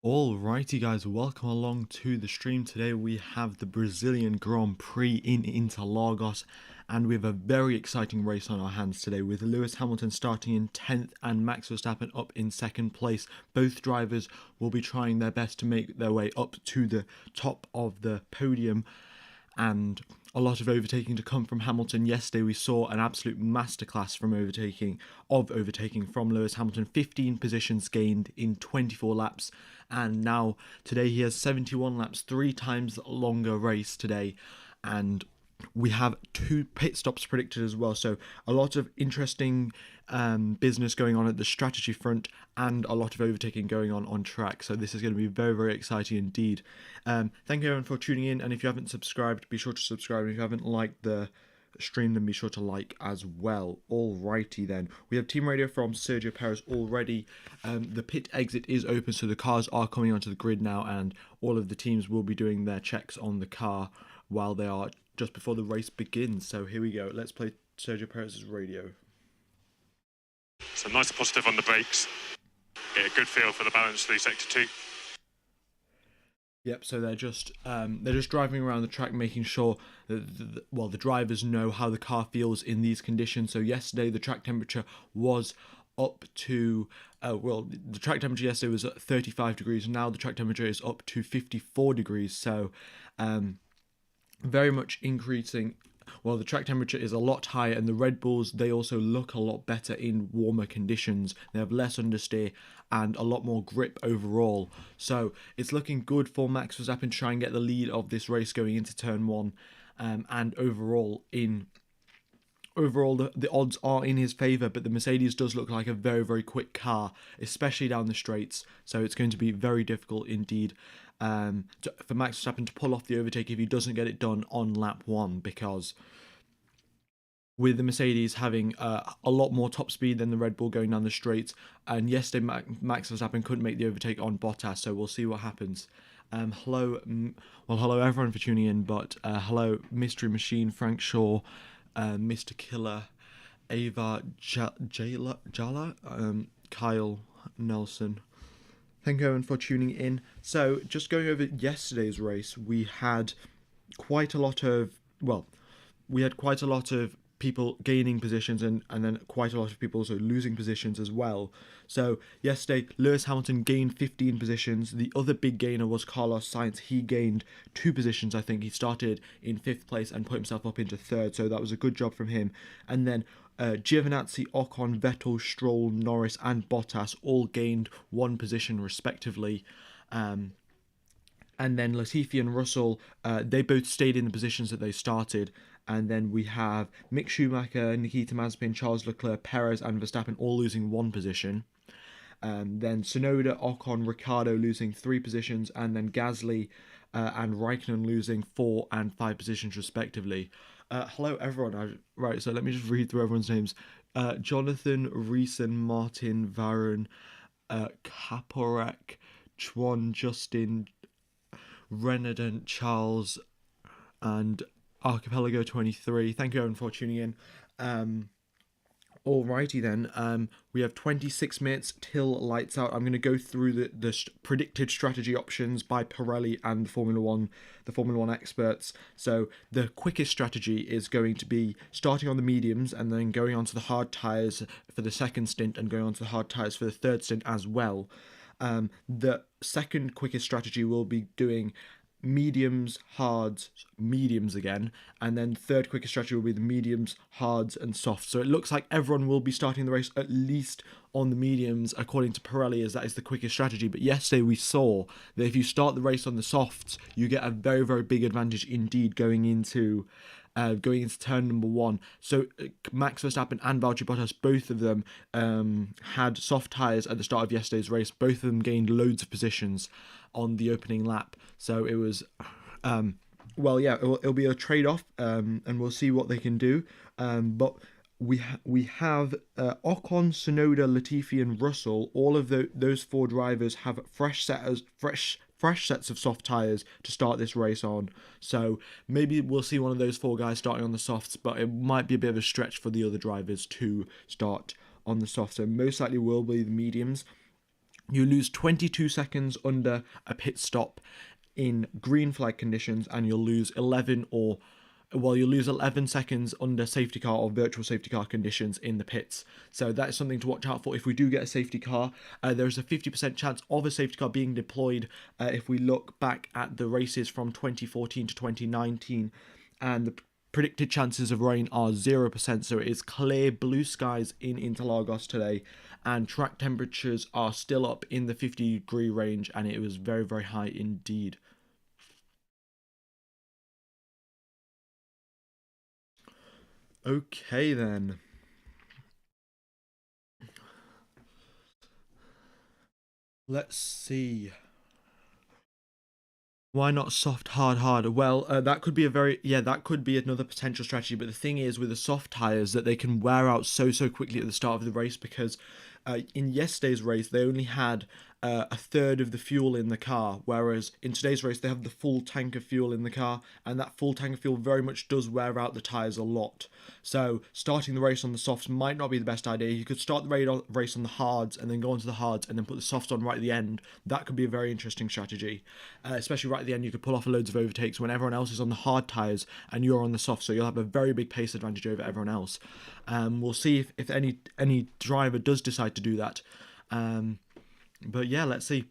Alrighty guys, welcome along to the stream. Today we have the Brazilian Grand Prix in Interlagos, and we have a very exciting race on our hands today with Lewis Hamilton starting in 10th and Max Verstappen up in 2nd place. Both drivers will be trying their best to make their way up to the top of the podium, and a lot of overtaking to come from Hamilton. Yesterday we saw an absolute masterclass from overtaking from Lewis Hamilton. 15 positions gained in 24 laps, and now today he has 71 laps, 3 times longer race today, and we have 2 pit stops predicted as well. So a lot of interesting business going on at the strategy front, and a lot of overtaking going on track. So this is going to be very, very exciting indeed. Thank you everyone for tuning in, and if you haven't subscribed, be sure to subscribe. And if you haven't liked the stream, then be sure to like as well. Alrighty then, we have team radio from Sergio Perez already. The pit exit is open, so the cars are coming onto the grid now, and all of the teams will be doing their checks on the car while they are just before the race begins. So here we go, let's play Sergio Perez's radio. So nice and positive on the brakes. Get a good feel for the balance through sector 2. Yep, so they're just driving around the track, making sure that the drivers know how the car feels in these conditions. So yesterday the track temperature was up to the track temperature yesterday was at 35 degrees. Now the track temperature is up to 54 degrees. So very much increasing. Well, the track temperature is a lot higher, and the Red Bulls, they also look a lot better in warmer conditions. They have less understeer and a lot more grip overall. So it's looking good for Max Verstappen to try and get the lead of this race going into turn 1. And overall, the odds are in his favour, but the Mercedes does look like a very, very quick car, especially down the straights. So it's going to be very difficult indeed for Max Verstappen to pull off the overtake if he doesn't get it done on lap 1, because with the Mercedes having a lot more top speed than the Red Bull going down the straights, and yesterday Max Verstappen couldn't make the overtake on Bottas, so we'll see what happens. Hello everyone for tuning in, but hello Mystery Machine, Frank Shaw, Mr. Killer, Ava Jala, Kyle Nelson. Thank you everyone for tuning in. So just going over yesterday's race, we had quite a lot of people gaining positions, and then quite a lot of people also losing positions as well. So yesterday Lewis Hamilton gained 15 positions. The other big gainer was Carlos Sainz. He gained 2 positions. I think he started in 5th place and put himself up into 3rd, so that was a good job from him. And then Giovinazzi, Ocon, Vettel, Stroll, Norris and Bottas all gained 1 position respectively. And then Latifi and Russell, they both stayed in the positions that they started. And then we have Mick Schumacher, Nikita Mazepin, Charles Leclerc, Perez and Verstappen all losing 1 position. Then Tsunoda, Ocon, Ricciardo losing 3 positions, and then Gasly and Raikkonen losing 4 and 5 positions respectively. Hello everyone. Right, so let me just read through everyone's names. Jonathan, Reeson, Martin, Varun, Kaporek, Chuan, Justin, Renadent, Charles, and Archipelago 23. Thank you everyone for tuning in. Alrighty then, we have 26 minutes till lights out. I'm going to go through the predicted strategy options by Pirelli and the Formula One experts. So the quickest strategy is going to be starting on the mediums and then going on to the hard tyres for the 2nd stint and going on to the hard tyres for the 3rd stint as well. The second quickest strategy will be doing mediums, hards, mediums again, and then 3rd quickest strategy will be the mediums, hards and softs. So it looks like everyone will be starting the race at least on the mediums according to Pirelli, as that is the quickest strategy. But yesterday we saw that if you start the race on the softs, you get a very, very big advantage indeed going into turn number 1. So Max Verstappen and Valtteri Bottas, both of them had soft tyres at the start of yesterday's race. Both of them gained loads of positions on the opening lap. So it was, it'll be a trade-off, and we'll see what they can do. But we have Ocon, Tsunoda, Latifi and Russell. All of those 4 drivers have fresh sets of soft tyres to start this race on. So maybe we'll see one of those 4 guys starting on the softs, but it might be a bit of a stretch for the other drivers to start on the softs. So most likely will be the mediums. You lose 22 seconds under a pit stop in green flag conditions, and you'll lose 11 seconds under safety car or virtual safety car conditions in the pits. So that is something to watch out for. If we do get a safety car, there's a 50% chance of a safety car being deployed if we look back at the races from 2014 to 2019, and the predicted chances of rain are 0%, so it is clear blue skies in Interlagos today, and track temperatures are still up in the 50-degree range, and it was very, very high indeed. Okay then. Let's see. Why not soft, hard, hard? Well, that could be that could be another potential strategy. But the thing is with the soft tires that they can wear out so quickly at the start of the race, because in yesterday's race they only had a third of the fuel in the car, whereas in today's race they have the full tank of fuel in the car, and that full tank of fuel very much does wear out the tires a lot. So starting the race on the softs might not be the best idea. You could start the race on the hards and then go onto the hards and then put the softs on right at the end. That could be a very interesting strategy, especially right at the end. You could pull off loads of overtakes when everyone else is on the hard tires and you're on the soft, so you'll have a very big pace advantage over everyone else. We'll see if any driver does decide to do that. But yeah, let's see.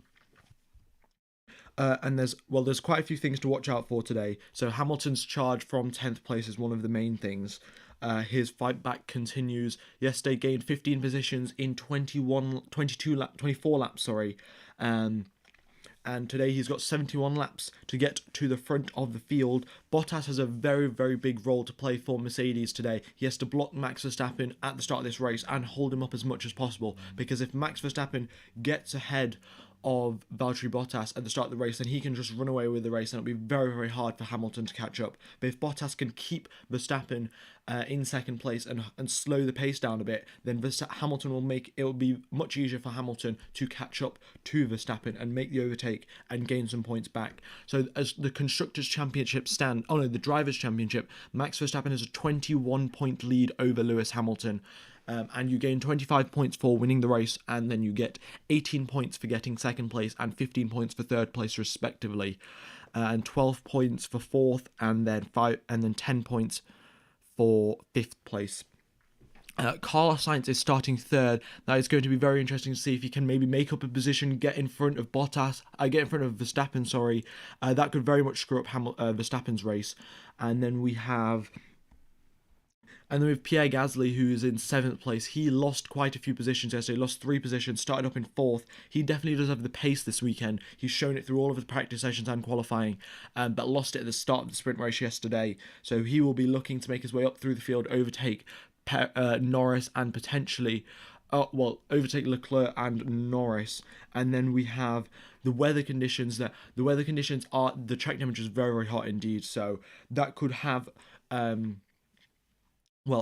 And there's quite a few things to watch out for today. So Hamilton's charge from 10th place is one of the main things. His fight back continues. Yesterday gained 15 positions in 24 laps, sorry. And today he's got 71 laps to get to the front of the field. Bottas has a very, very big role to play for Mercedes today. He has to block Max Verstappen at the start of this race and hold him up as much as possible, because if Max Verstappen gets ahead of Valtteri Bottas at the start of the race, then he can just run away with the race, and it'll be very, very hard for Hamilton to catch up. But if Bottas can keep Verstappen in second place and slow the pace down a bit, then Hamilton it will be much easier for Hamilton to catch up to Verstappen and make the overtake and gain some points back. So as the Constructors' Championship the Drivers' Championship, Max Verstappen has a 21-point lead over Lewis Hamilton. And you gain 25 points for winning the race, and then you get 18 points for getting second place and 15 points for third place respectively, and 12 points for fourth, and then 10 points for fifth place. Carlos Sainz is starting third. That is going to be very interesting to see if he can maybe make up a position, get in front of Verstappen. Sorry, that could very much screw up Verstappen's race. And then we have Pierre Gasly, who is in 7th place. He lost quite a few positions yesterday, lost 3 positions, started up in 4th. He definitely does have the pace this weekend. He's shown it through all of his practice sessions and qualifying, but lost it at the start of the sprint race yesterday. So he will be looking to make his way up through the field, overtake Norris, and potentially overtake Leclerc and Norris. And then we have the weather conditions. The track temperature is very, very hot indeed, so that could have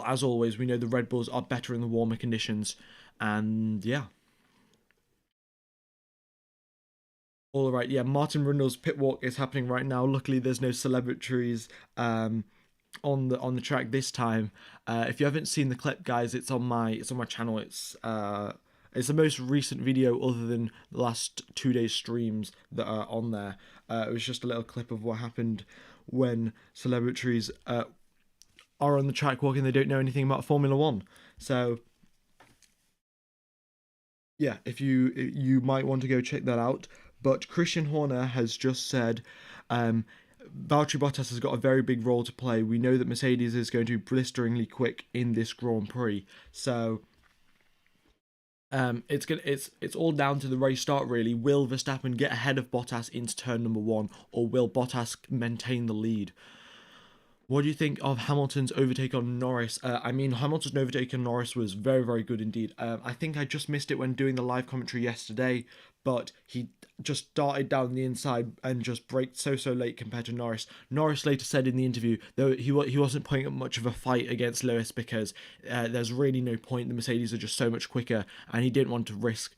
as always, we know the Red Bulls are better in the warmer conditions, and yeah. All right, yeah, Martin Brundle's pit walk is happening right now. Luckily, there's no celebrities on the track this time. If you haven't seen the clip, guys, it's on my channel. It's the most recent video other than the last 2 days streams that are on there. It was just a little clip of what happened when celebrities are on the track walking. They don't know anything about Formula One. So yeah, if you might want to go check that out. But Christian Horner has just said Valtteri Bottas has got a very big role to play. We know that Mercedes is going to be blisteringly quick in this Grand Prix. So it's all down to the race start, really. Will Verstappen get ahead of Bottas into turn number 1, or will Bottas maintain the lead? What do you think of Hamilton's overtake on Norris? Hamilton's overtake on Norris was very, very good indeed. I think I just missed it when doing the live commentary yesterday, but he just darted down the inside and just braked so late compared to Norris. Norris later said in the interview, though he wasn't putting up much of a fight against Lewis, because there's really no point. The Mercedes are just so much quicker, and he didn't want to risk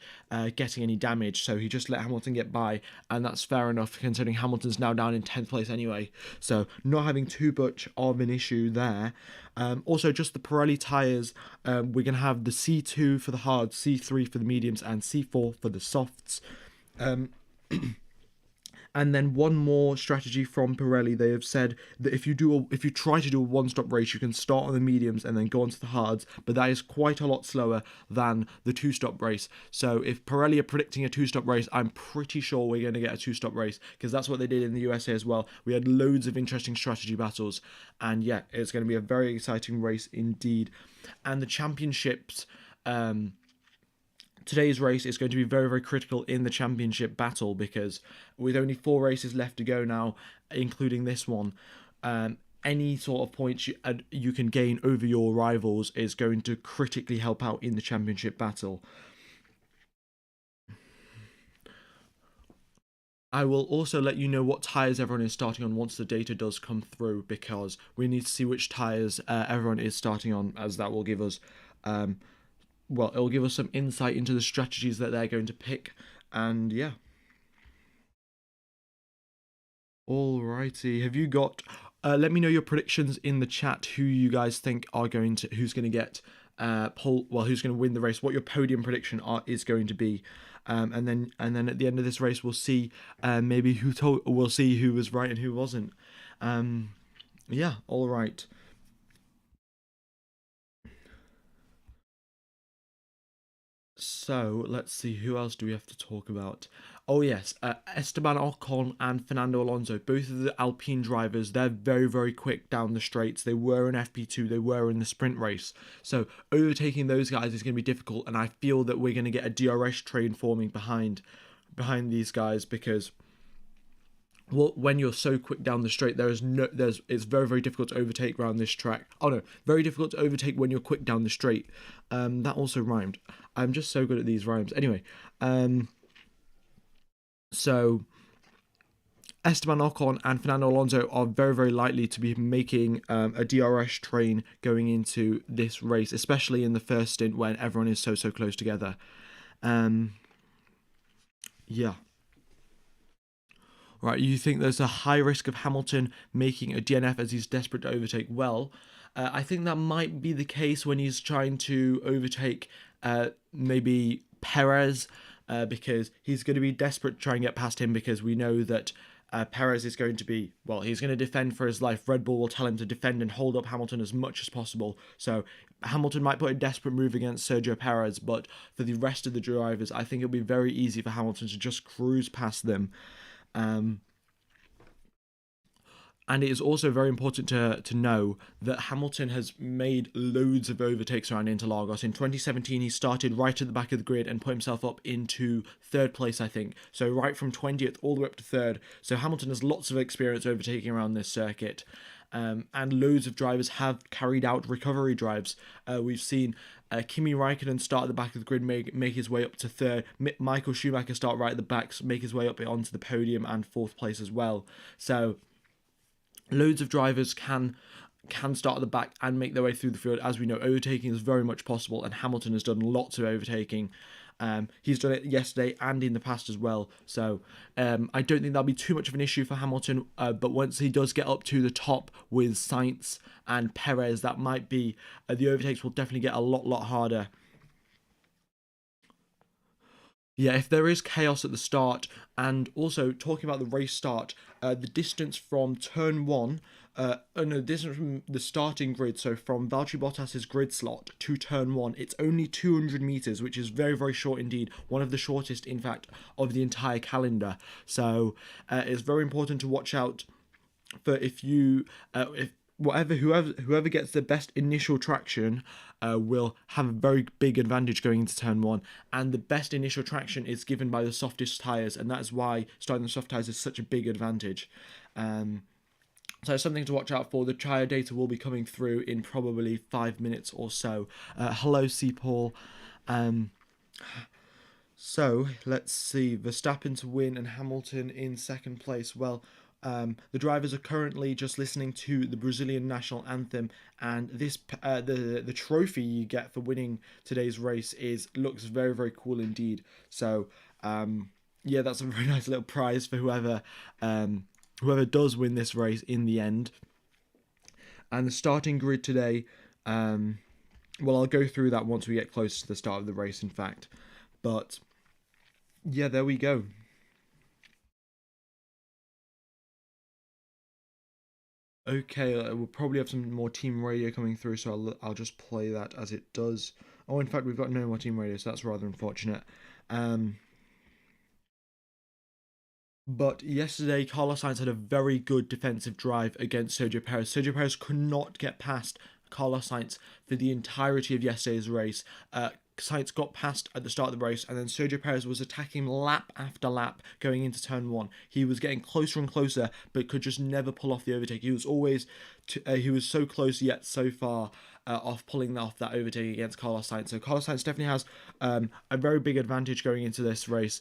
getting any damage, so he just let Hamilton get by, and that's fair enough considering Hamilton's now down in 10th place anyway, so not having too much of an issue there. Also, just the Pirelli tyres, we're going to have the C2 for the hards, C3 for the mediums, and C4 for the softs. And then one more strategy from Pirelli. They have said that if you try to do a one-stop race, you can start on the mediums and then go on to the hards, but that is quite a lot slower than the two-stop race. So if Pirelli are predicting a two-stop race, I'm pretty sure we're going to get a two-stop race, because that's what they did in the USA as well. We had loads of interesting strategy battles, and yeah, it's going to be a very exciting race indeed. And the championships, today's race is going to be very, very critical in the championship battle, because with only 4 races left to go now, including this one, any sort of points you can gain over your rivals is going to critically help out in the championship battle. I will also let you know what tyres everyone is starting on once the data does come through, because we need to see which tyres everyone is starting on, as that will give us well, it'll give us some insight into the strategies that they're going to pick, and yeah. Alrighty, have you got? Let me know your predictions in the chat. Who you guys think are who's going to get who's going to win the race? What your podium prediction is going to be, and then at the end of this race, we'll see maybe we'll see who was right and who wasn't. Yeah, all right. So let's see, who else do we have to talk about? Oh yes, Esteban Ocon and Fernando Alonso, both of the Alpine drivers. They're very, very quick down the straights. They were in FP2, they were in the sprint race. So overtaking those guys is going to be difficult, and I feel that we're going to get a DRS train forming behind these guys, because well, when you're so quick down the straight, it's very, very difficult to overtake around this track. Oh no, very difficult to overtake when you're quick down the straight. That also rhymed. I'm just so good at these rhymes. Anyway, so Esteban Ocon and Fernando Alonso are very, very likely to be making a DRS train going into this race, especially in the first stint when everyone is so close together. Yeah. Right, you think there's a high risk of Hamilton making a DNF as he's desperate to overtake? Well, I think that might be the case when he's trying to overtake maybe Perez, because he's going to be desperate to try and get past him, because we know that Perez is going to be, well, he's going to defend for his life. Red Bull will tell him to defend and hold up Hamilton as much as possible. So Hamilton might put a desperate move against Sergio Perez, but for the rest of the drivers, I think it'll be very easy for Hamilton to just cruise past them. And it is also very important to know that Hamilton has made loads of overtakes around Interlagos. In 2017, he started right at the back of the grid and put himself up into 3rd place, I think. So right from 20th all the way up to 3rd. So Hamilton has lots of experience overtaking around this circuit. And loads of drivers have carried out recovery drives. We've seen Kimi Raikkonen start at the back of the grid, make his way up to 3rd. Michael Schumacher start right at the back, make his way up onto the podium and 4th place as well. So loads of drivers can start at the back and make their way through the field. As we know, overtaking is very much possible, and Hamilton has done lots of overtaking. He's done it yesterday and in the past as well. So I don't think that'll be too much of an issue for Hamilton. But once he does get up to the top with Sainz and Perez, that might be the overtakes will definitely get a lot harder. Yeah, if there is chaos at the start, and also talking about the race start, the distance from turn 1, the distance from the starting grid, so from Valtteri Bottas's grid slot to turn 1, it's only 200 meters, which is very, very short indeed. One of the shortest, in fact, of the entire calendar. So it's very important to watch out for whoever gets the best initial traction will have a very big advantage going into turn 1, and the best initial traction is given by the softest tyres, and that's why starting the soft tyres is such a big advantage. So it's something to watch out for. The tyre data will be coming through in probably 5 minutes or so. Hello, C. Paul. So let's see, Verstappen to win and Hamilton in 2nd place. Well, the drivers are currently just listening to the Brazilian national anthem, and this the trophy you get for winning today's race looks very, very cool indeed. So yeah, that's a very nice little prize for whoever does win this race in the end. And the starting grid today, well, I'll go through that once we get closer to the start of the race, in fact. But yeah, there we go. Okay, we'll probably have some more team radio coming through, so I'll just play that as it does. Oh, in fact, we've got no more team radio, so that's rather unfortunate. But yesterday, Carlos Sainz had a very good defensive drive against Sergio Perez. Sergio Perez could not get past Carlos Sainz for the entirety of yesterday's race. Sainz got past at the start of the race, and then Sergio Perez was attacking lap after lap going into turn one. He was getting closer and closer, but could just never pull off the overtake. He was always, he was so close yet so far off pulling off that overtake against Carlos Sainz. So Carlos Sainz definitely has a very big advantage going into this race.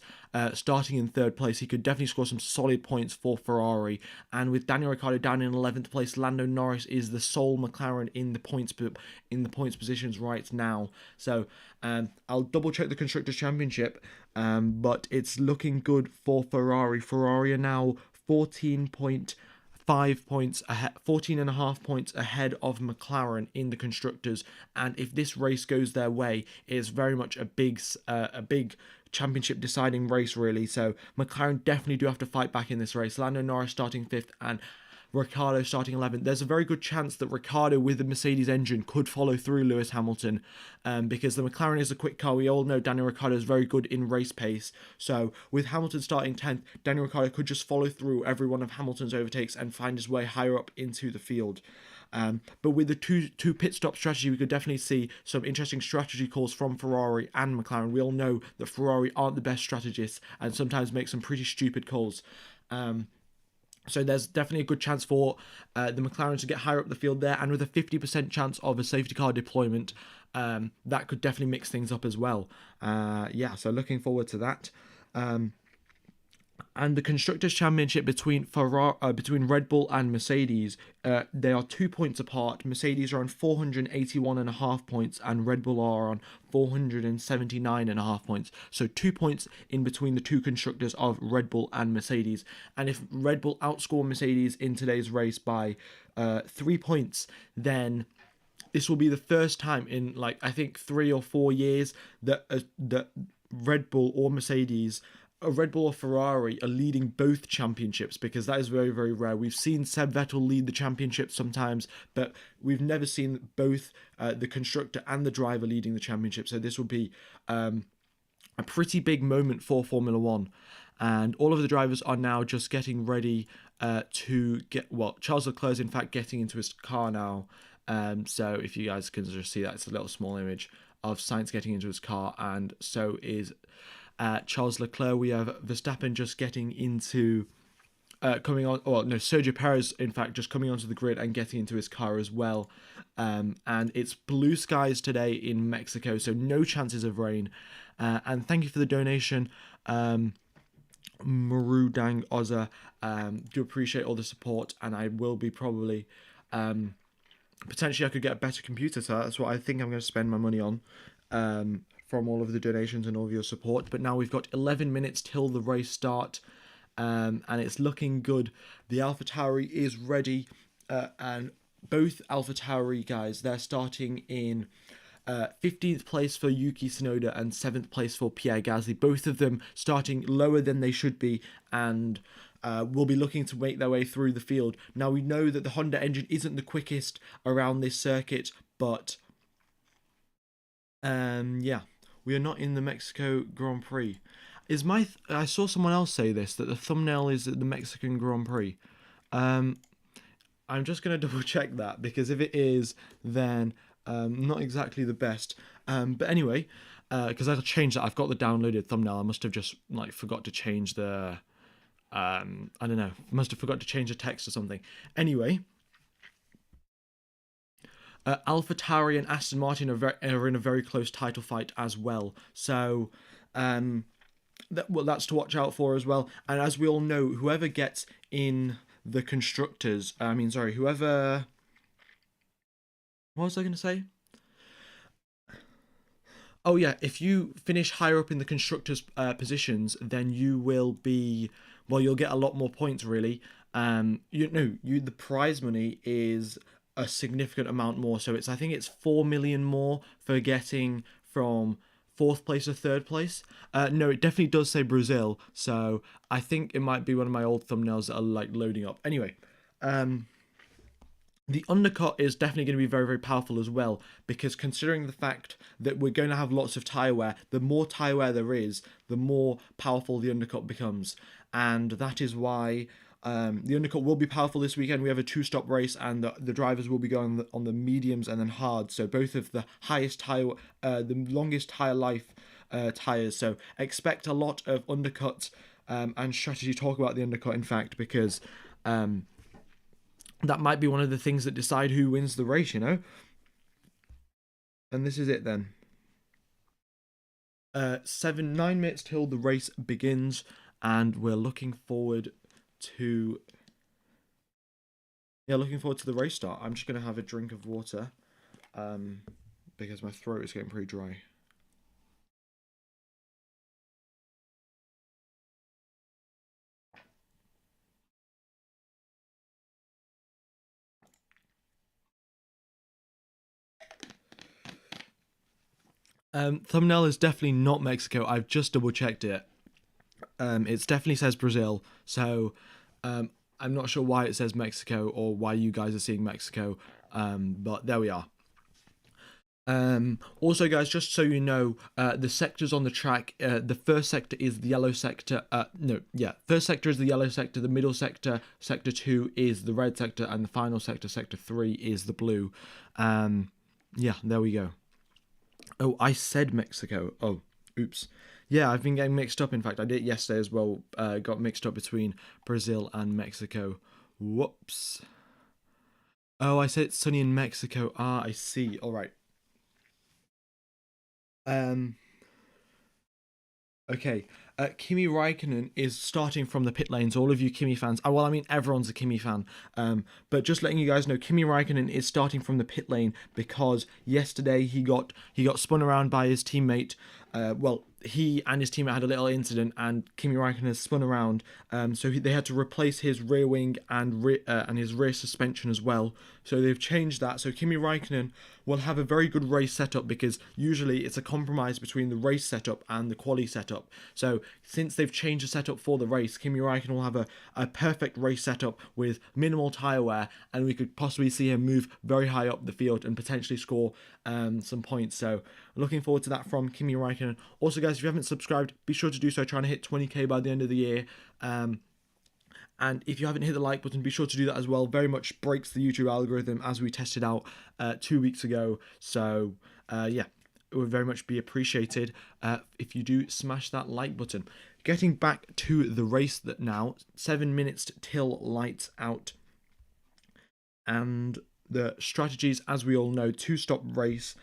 Starting in third place, he could definitely score some solid points for Ferrari. And with Daniel Ricciardo down in 11th place, Lando Norris is the sole McLaren in the points positions right now. So I'll double check the Constructors' Championship, but it's looking good for Ferrari. Ferrari are now 14.5 points ahead, 14.5 points ahead of McLaren in the constructors, and if this race goes their way, it is very much a big championship deciding race, really. So McLaren definitely do have to fight back in this race. Lando Norris starting 5th and Ricciardo starting 11th. There's a very good chance that Ricciardo with the Mercedes engine could follow through Lewis Hamilton, because the McLaren is a quick car. We all know Daniel Ricciardo is very good in race pace. So with Hamilton starting 10th, Daniel Ricciardo could just follow through every one of Hamilton's overtakes and find his way higher up into the field. But with the two pit stop strategy, we could definitely see some interesting strategy calls from Ferrari and McLaren. We all know that Ferrari aren't the best strategists and sometimes make some pretty stupid calls. So there's definitely a good chance for the McLaren to get higher up the field there, and with a 50% chance of a safety car deployment, that could definitely mix things up as well. Yeah, so looking forward to that. And the Constructors' Championship between Red Bull and Mercedes, they are 2 points apart. Mercedes are on 481.5 points, and Red Bull are on 479.5 points. So 2 points in between the two constructors of Red Bull and Mercedes. And if Red Bull outscore Mercedes in today's race by 3 points, then this will be the first time in, like, I think 3 or 4 years that Red Bull or Mercedes, Red Bull or Ferrari, are leading both championships, because that is very, very rare. We've seen Seb Vettel lead the championship sometimes, but we've never seen both the constructor and the driver leading the championship. So this will be a pretty big moment for Formula One. And all of the drivers are now just getting ready to get, well, Charles Leclerc is in fact getting into his car now. So if you guys can just see that, it's a little small image of Sainz getting into his car, and so is Charles Leclerc. We have Verstappen just getting into coming on, well, no, Sergio Perez in fact just coming onto the grid and getting into his car as well. And it's blue skies today in Mexico, so no chances of rain. And thank you for the donation, Maru Dang Oza. Do appreciate all the support, and I will be probably potentially I could get a better computer, so that's what I think I'm going to spend my money on, from all of the donations and all of your support. But now we've got 11 minutes till the race start, and it's looking good. The AlphaTauri is ready, and both AlphaTauri guys, they're starting in 15th place for Yuki Tsunoda and 7th place for Pierre Gasly. Both of them starting lower than they should be, and will be looking to make their way through the field. Now, we know that the Honda engine isn't the quickest around this circuit, but yeah, we are not in the Mexico Grand Prix. I saw someone else say this, that the thumbnail is the Mexican Grand Prix. I'm just going to double check that, because if it is, then not exactly the best. But anyway, because I'll change that. I've got the downloaded thumbnail. I must have just forgot to change the I don't know, must have forgot to change the text or something. Anyway, AlphaTauri and Aston Martin are in a very close title fight as well. So that's to watch out for as well. And as we all know, whoever gets in the constructors, whoever... What was I going to say? Oh yeah, if you finish higher up in the constructors' positions, then you will be... Well, you'll get a lot more points, really. The prize money is a significant amount more. So I think it's 4 million more for getting from fourth place to third place. No, it definitely does say Brazil. So I think it might be one of my old thumbnails that are like loading up. Anyway, the undercut is definitely going to be very, very powerful as well, because considering the fact that we're going to have lots of tyre wear, the more tyre wear there is, the more powerful the undercut becomes. And that is why the undercut will be powerful this weekend. We have a 2-stop race, and the drivers will be going on the mediums and then hard. So both of the highest tyre, the longest tyre life tyres. So expect a lot of undercut and strategy talk about the undercut, in fact, because that might be one of the things that decide who wins the race, you know? And this is it then. 9 minutes till the race begins, and we're looking forward to the race start. I'm just going to have a drink of water because my throat is getting pretty dry. Thumbnail is definitely not Mexico. I've just double checked it. It definitely says Brazil, so I'm not sure why it says Mexico or why you guys are seeing Mexico, but there we are. Also, guys, just so you know, the sectors on the track, the first sector is the yellow sector. First sector is the yellow sector, the middle sector, sector 2 is the red sector, and the final sector, sector 3, is the blue. Yeah, there we go. Oh, I said Mexico. Oh, oops. Yeah, I've been getting mixed up. In fact, I did it yesterday as well. Got mixed up between Brazil and Mexico. Whoops. Oh, I said it's sunny in Mexico. Ah, I see. All right. Okay. Kimi Raikkonen is starting from the pit lanes. All of you Kimi fans. Oh, well, I mean, everyone's a Kimi fan. But just letting you guys know, Kimi Raikkonen is starting from the pit lane because yesterday he got spun around by his teammate. He and his teammate had a little incident, and Kimi Raikkonen has spun around. They had to replace his rear wing and his rear suspension as well. So they've changed that. So Kimi Raikkonen will have a very good race setup, because usually it's a compromise between the race setup and the quali setup. So since they've changed the setup for the race, Kimi Raikkonen will have a perfect race setup with minimal tyre wear, and we could possibly see him move very high up the field and potentially score some points. So looking forward to that from Kimi Raikkonen. Also, guys, if you haven't subscribed, be sure to do so. Trying to hit 20k by the end of the year. And if you haven't hit the like button, be sure to do that as well. Very much breaks the YouTube algorithm, as we tested out 2 weeks ago. So yeah, it would very much be appreciated if you do smash that like button. Getting back to the race that now, 7 minutes till lights out. And the strategies, as we all know, 2-stop race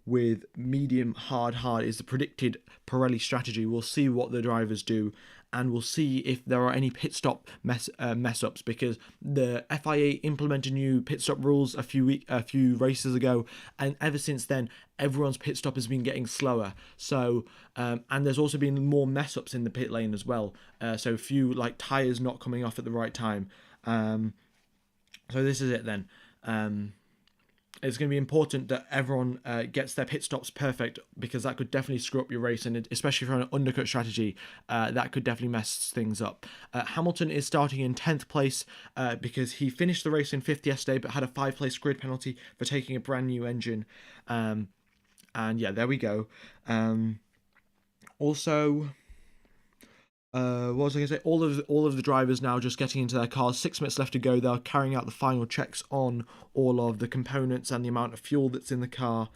with medium, hard is the predicted Pirelli strategy. We'll see what the drivers do, and we'll see if there are any pit stop mess ups, because the FIA implemented new pit stop rules a few races ago, and ever since then everyone's pit stop has been getting slower. So and there's also been more mess ups in the pit lane as well. So a few like tires not coming off at the right time. So this is it then. It's going to be important that everyone gets their pit stops perfect, because that could definitely screw up your race, and especially for an undercut strategy, that could definitely mess things up. Hamilton is starting in 10th place because he finished the race in 5th yesterday, but had a 5-place grid penalty for taking a brand new engine. And yeah, there we go. Also, what was I going to say? All of the drivers now just getting into their cars. 6 minutes left to go. They're carrying out the final checks on all of the components and the amount of fuel that's in the car,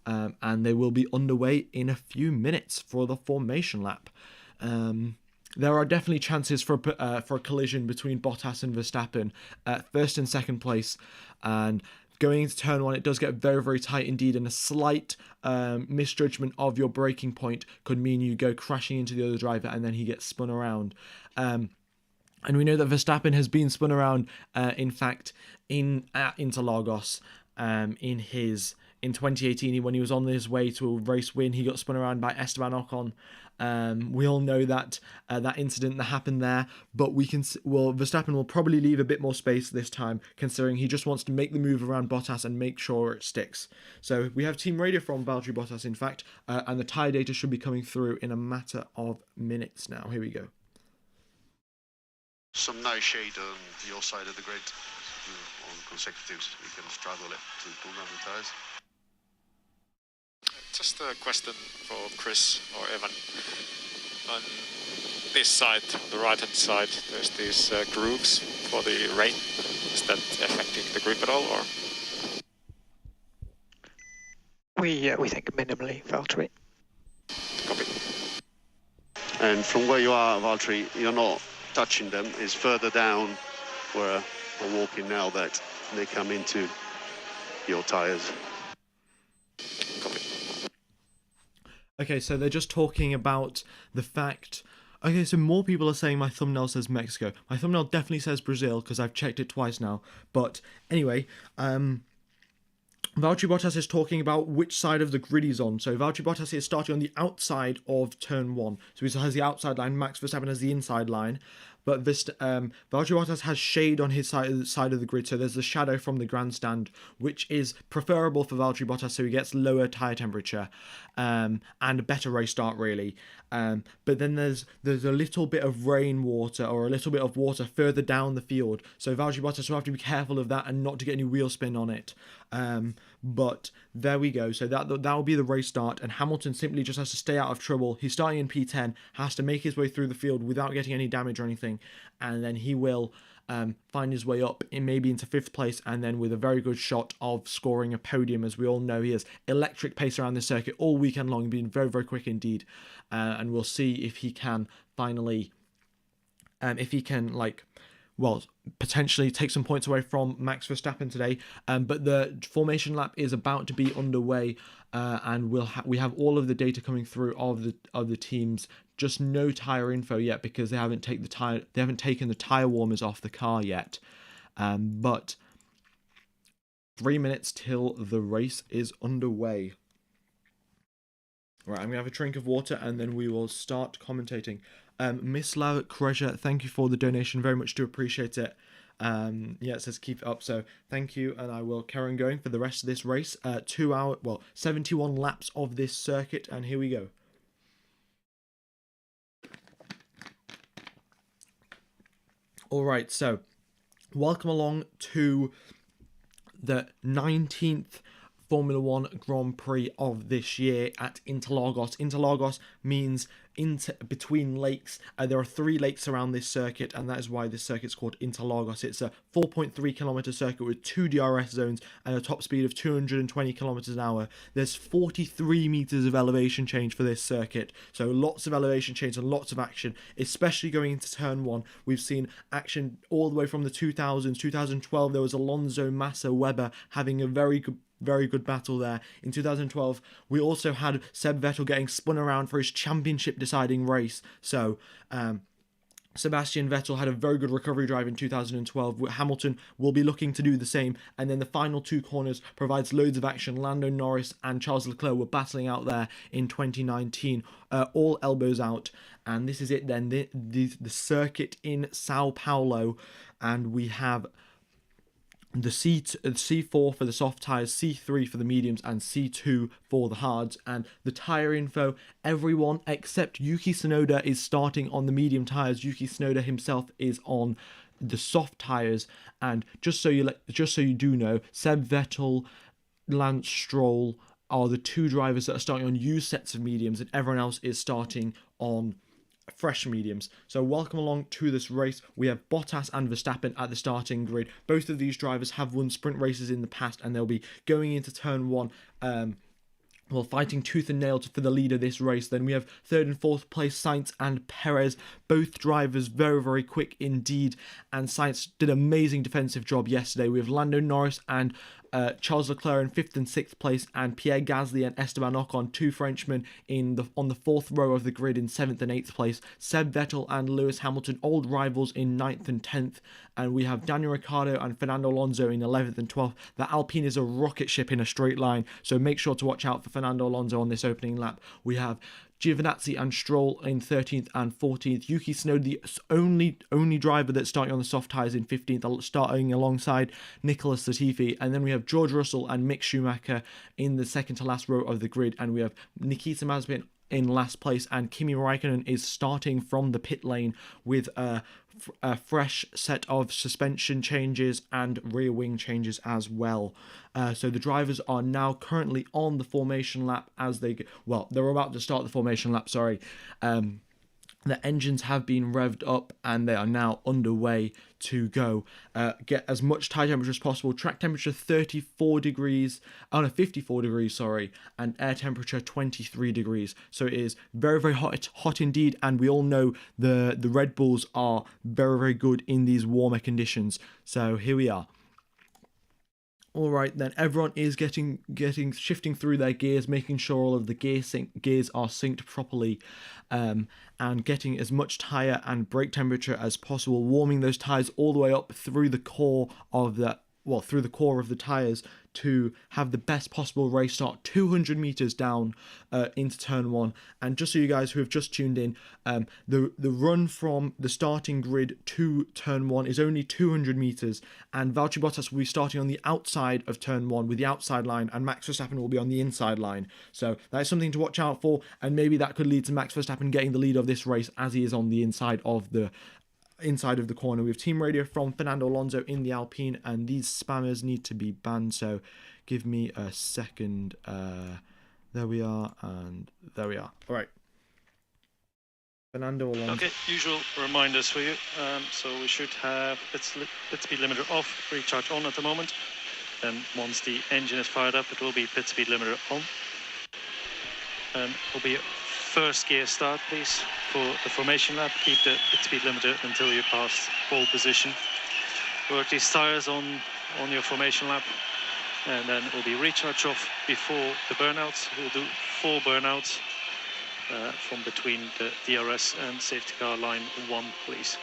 and they will be underway in a few minutes for the formation lap. There are definitely chances for a collision between Bottas and Verstappen at first and second place, and going into turn 1, it does get very, very tight indeed, and a slight misjudgment of your braking point could mean you go crashing into the other driver, and then he gets spun around. And we know that Verstappen has been spun around, in fact, at Interlagos in 2018, when he was on his way to a race win. He got spun around by Esteban Ocon, We all know that that incident that happened there, but Verstappen will probably leave a bit more space this time, considering he just wants to make the move around Bottas and make sure it sticks. So we have team radio from Valtteri Bottas, in fact, and the tyre data should be coming through in a matter of minutes now. Here we go. Some nice shade on your side of the grid. On consecutives, we can struggle to pull down the tyres. Just a question for Chris or Evan. On this side, the right-hand side, there's these grooves for the rain. Is that affecting the grip at all, or? We think minimally, Valtteri. Copy. And from where you are, Valtteri, you're not touching them. It's further down where we're walking now that they come into your tyres. Copy. Okay, so they're just talking about the fact... Okay, so more people are saying my thumbnail says Mexico. My thumbnail definitely says Brazil, because I've checked it twice now. But anyway, Valtteri Bottas is talking about which side of the grid he's on. So Valtteri Bottas is starting on the outside of turn 1. So he has the outside line, Max Verstappen has the inside line. But Valtteri Bottas has shade on his side of the grid, so there's the shadow from the grandstand, which is preferable for Valtteri Bottas, so he gets lower tyre temperature and a better race start, really. But then there's a little bit of rainwater or a little bit of water further down the field, so Valtteri Bottas will have to be careful of that and not to get any wheel spin on it. But there we go. So that will be the race start, and Hamilton simply just has to stay out of trouble. He's starting in P10, has to make his way through the field without getting any damage or anything, and then he will find his way up maybe into 5th place, and then with a very good shot of scoring a podium. As we all know, he has electric pace around the circuit all weekend long, being very, very quick indeed, and we'll see if he can finally, potentially take some points away from Max Verstappen today. But the formation lap is about to be underway, and we have all of the data coming through of the teams. Just no tyre info yet because they haven't taken the tyre warmers off the car yet. But 3 minutes till the race is underway. Right, I'm gonna have a drink of water and then we will start commentating. Mislav Kreja, thank you for the donation. Very much do appreciate it. Yeah, it says keep it up, so thank you, and I will carry on going for the rest of this race. 71 laps of this circuit, and here we go. Alright, so welcome along to the 19th Formula 1 Grand Prix of this year at Interlagos. Interlagos means between lakes. There are 3 lakes around this circuit, and that is why this circuit's called Interlagos. It's a 4.3 kilometer circuit with 2 DRS zones and a top speed of 220 kilometers an hour. There's 43 meters of elevation change for this circuit, so lots of elevation change and lots of action, especially going into turn 1. We've seen action all the way from the 2000s. 2012 there was Alonso, Massa, Webber having a very good battle there. In 2012, we also had Seb Vettel getting spun around for his championship deciding race. So, Sebastian Vettel had a very good recovery drive in 2012. Hamilton will be looking to do the same. And then the final 2 corners provides loads of action. Lando Norris and Charles Leclerc were battling out there in 2019. All elbows out. And this is it then, the circuit in Sao Paulo. And we have the C4 for the soft tyres, C3 for the mediums, and C2 for the hards. And the tyre info, everyone except Yuki Tsunoda is starting on the medium tyres. Yuki Tsunoda himself is on the soft tyres. And just so you do know, Seb Vettel, Lance Stroll are the 2 drivers that are starting on used sets of mediums, and everyone else is starting on fresh mediums. So welcome along to this race. We have Bottas and Verstappen at the starting grid. Both of these drivers have won sprint races in the past, and they'll be going into turn 1 fighting tooth and nail for the lead of this race. Then we have 3rd and 4th place Sainz and Perez, both drivers very, very quick indeed, and Sainz did an amazing defensive job yesterday. We have Lando Norris and Charles Leclerc in 5th and 6th place, and Pierre Gasly and Esteban Ocon, 2 Frenchmen, on the 4th row of the grid in 7th and 8th place. Seb Vettel and Lewis Hamilton, old rivals, in 9th and 10th, and we have Daniel Ricciardo and Fernando Alonso in 11th and 12th. The Alpine is a rocket ship in a straight line, so make sure to watch out for Fernando Alonso on this opening lap. We have Giovinazzi and Stroll in 13th and 14th. Yuki Tsunoda, the only driver that's starting on the soft tyres, in 15th, starting alongside Nicholas Latifi. And then we have George Russell and Mick Schumacher in the second to last row of the grid, and we have Nikita Mazepin in last place, and Kimi Raikkonen is starting from the pit lane with a fresh set of suspension changes and rear wing changes as well. So the drivers are now currently on the formation lap as they're about to start the formation lap, sorry. The engines have been revved up and they are now underway to go. Get as much tyre temperature as possible. Track temperature 54 degrees, 54 degrees, sorry, and air temperature 23 degrees. So it is very, very hot. It's hot indeed, and we all know the Red Bulls are very, very good in these warmer conditions. So here we are. All right, then everyone is shifting through their gears, making sure all of the gears are synced properly, and getting as much tyre and brake temperature as possible, warming those tyres all the way up through the core of the tyres to have the best possible race start, 200 meters down into turn 1. And just so you guys who have just tuned in, the run from the starting grid to turn 1 is only 200 meters, and Valtteri Bottas will be starting on the outside of turn 1 with the outside line, and Max Verstappen will be on the inside line. So that is something to watch out for, and maybe that could lead to Max Verstappen getting the lead of this race as he is on the inside of the corner. We have team radio from Fernando Alonso in the Alpine, and these spammers need to be banned, so give me a second. There we are, and there we are. All right, Fernando Alonso. Okay, usual reminders for you. So we should have pit speed limiter off, recharge on at the moment. Then once the engine is fired up, it will be pit speed limiter on. And it will be first gear start, please. For the formation lap, keep the pit speed limiter until you pass pole position. Work these tires on your formation lap, and then it will be recharge off before the burnouts. We'll do 4 burnouts from between the DRS and safety car line 1, please.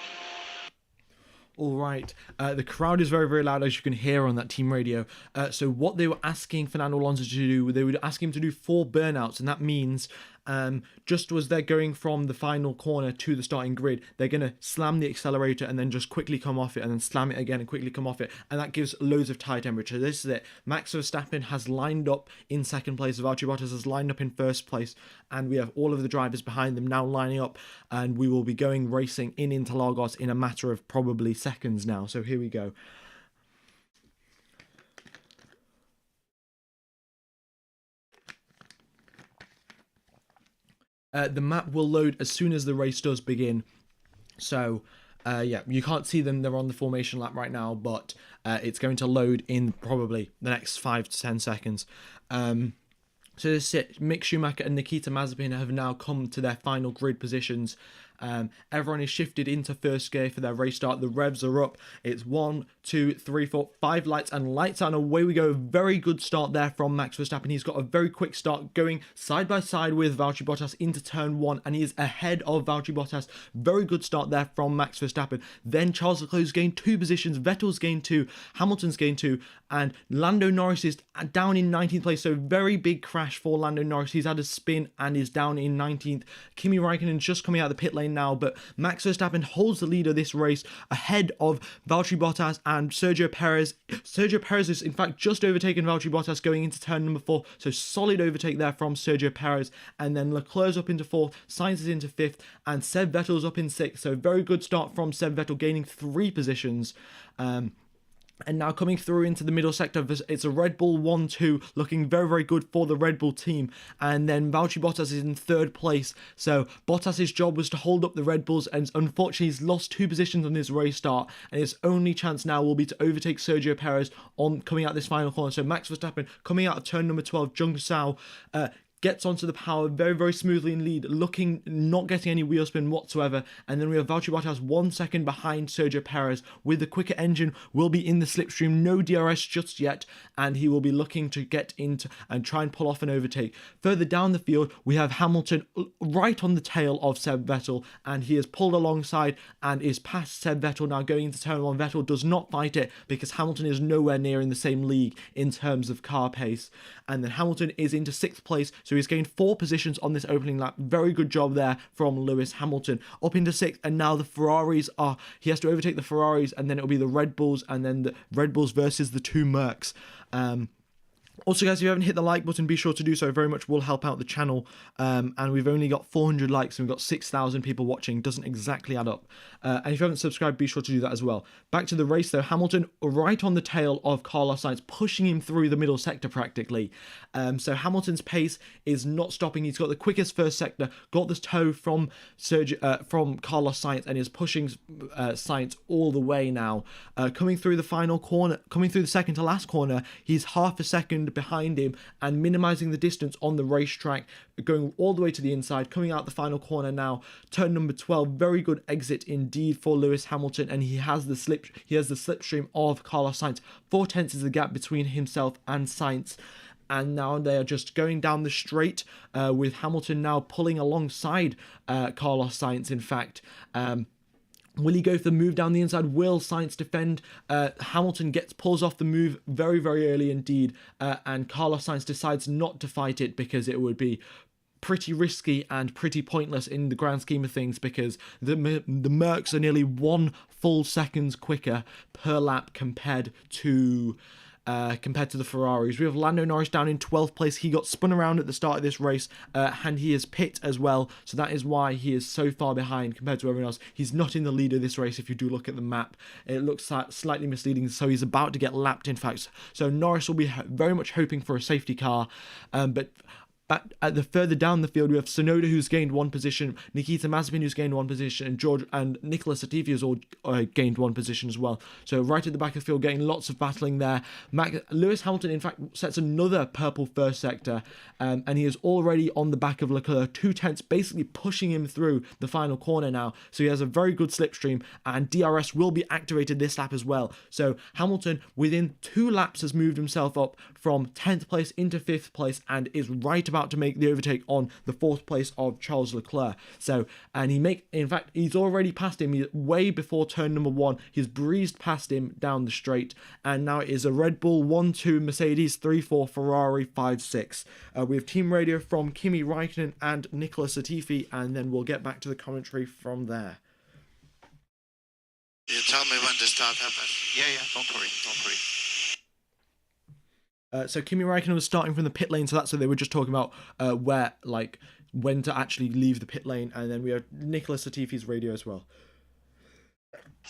All right, the crowd is very, very loud, as you can hear on that team radio. So what they were asking Fernando Alonso to do, they would ask him to do 4 burnouts, and that means just as they're going from the final corner to the starting grid, they're going to slam the accelerator and then just quickly come off it, and then slam it again and quickly come off it, and that gives loads of tyre temperature. This is it. Max Verstappen has lined up in second place, Valtteri Bottas has lined up in first place, and we have all of the drivers behind them now lining up, and we will be going racing in Interlagos in a matter of probably seconds now. So here we go. The map will load as soon as the race does begin. So, yeah, you can't see them. They're on the formation lap right now, but it's going to load in probably the next 5 to 10 seconds. So this is it. Mick Schumacher and Nikita Mazepin have now come to their final grid positions. Everyone is shifted into first gear for their race start. The revs are up. It's 1, 2, 3, 4, 5 lights, and lights out, and away we go. Very good start there from Max Verstappen. He's got a very quick start, going side by side with Valtteri Bottas into turn 1, and he is ahead of Valtteri Bottas. Very good start there from Max Verstappen. Then Charles Leclerc's gained 2 positions, Vettel's gained 2, Hamilton's gained 2, and Lando Norris is down in 19th place. So very big crash for Lando Norris. He's had a spin and is down in 19th. Kimi Raikkonen just coming out of the pit lane now, but Max Verstappen holds the lead of this race ahead of Valtteri Bottas and Sergio Perez. Sergio Perez is in fact just overtaken Valtteri Bottas going into turn number 4, so solid overtake there from Sergio Perez. And then Leclerc's up into 4th, Sainz is into 5th, and Seb Vettel's up in 6th. So very good start from Seb Vettel, gaining 3 positions. And now coming through into the middle sector, it's a Red Bull 1-2, looking very, very good for the Red Bull team. And then Valtteri Bottas is in 3rd place. So Bottas' job was to hold up the Red Bulls, and unfortunately he's lost 2 positions on his race start. And his only chance now will be to overtake Sergio Perez on coming out this final corner. So Max Verstappen coming out of turn number 12, Zhou Guanyu, gets onto the power very, very smoothly in lead, not getting any wheel spin whatsoever. And then we have Valtteri Bottas 1 second behind Sergio Perez with the quicker engine, will be in the slipstream, no DRS just yet, and he will be looking to get into and try and pull off an overtake. Further down the field, we have Hamilton right on the tail of Seb Vettel, and he has pulled alongside and is past Seb Vettel now going into turn 1. Vettel does not fight it because Hamilton is nowhere near in the same league in terms of car pace. And then Hamilton is into 6th place, So he's gained 4 positions on this opening lap. Very good job there from Lewis Hamilton. Up into 6th, and now the Ferraris are, he has to overtake the Ferraris, and then it'll be the Red Bulls, and then the Red Bulls versus the 2 Mercs. Also, guys, if you haven't hit the like button, be sure to do so. Very much will help out the channel. And we've only got 400 likes and we've got 6,000 people watching. Doesn't exactly add up. And if you haven't subscribed, be sure to do that as well. Back to the race, though. Hamilton right on the tail of Carlos Sainz, pushing him through the middle sector practically. So Hamilton's pace is not stopping. He's got the quickest first sector, got this toe from Carlos Sainz, and is pushing Sainz all the way now. Coming through the final corner, coming through the second to last corner, he's half a second behind him and minimizing the distance on the racetrack, going all the way to the inside, coming out the final corner now. Turn number 12, very good exit indeed for Lewis Hamilton, and he has the slipstream of Carlos Sainz. 4 tenths is the gap between himself and Sainz. And now they are just going down the straight, with Hamilton now pulling alongside Carlos Sainz, in fact. Will he go for the move down the inside? Will Sainz defend? Hamilton pulls off the move very, very early indeed. And Carlos Sainz decides not to fight it because it would be pretty risky and pretty pointless in the grand scheme of things, because the Mercs are nearly 1 full second quicker per lap compared to the Ferraris. We have Lando Norris down in 12th place. He got spun around at the start of this race, and he is pit as well, so that is why he is so far behind compared to everyone else. He's not in the lead of this race. If you do look at the map, it looks slightly misleading, so he's about to get lapped, in fact. So Norris will be very much hoping for a safety car, but at the further down the field, we have Tsunoda, who's gained 1 position, Nikita Mazepin, who's gained 1 position, and Nicholas Latifi has all gained 1 position as well. So right at the back of the field, getting lots of battling there. Lewis Hamilton, in fact, sets another purple first sector, and he is already on the back of Leclerc, 2 tenths, basically pushing him through the final corner now. So he has a very good slipstream, and DRS will be activated this lap as well. So Hamilton, within 2 laps, has moved himself up from 10th place into 5th place, and is right about to make the overtake on the 4th place of Charles Leclerc. So, and in fact, he's already passed him. Way before turn number 1, he's breezed past him down the straight, and now it is a Red Bull 1-2, Mercedes 3-4, Ferrari 5-6. We have team radio from Kimi Raikkonen and Nicholas Latifi, and then we'll get back to the commentary from there. You tell me when the start happens. Yeah, don't worry. So Kimi Raikkonen was starting from the pit lane, so that's what they were just talking about, when to actually leave the pit lane, and then we have Nicholas Latifi's radio as well.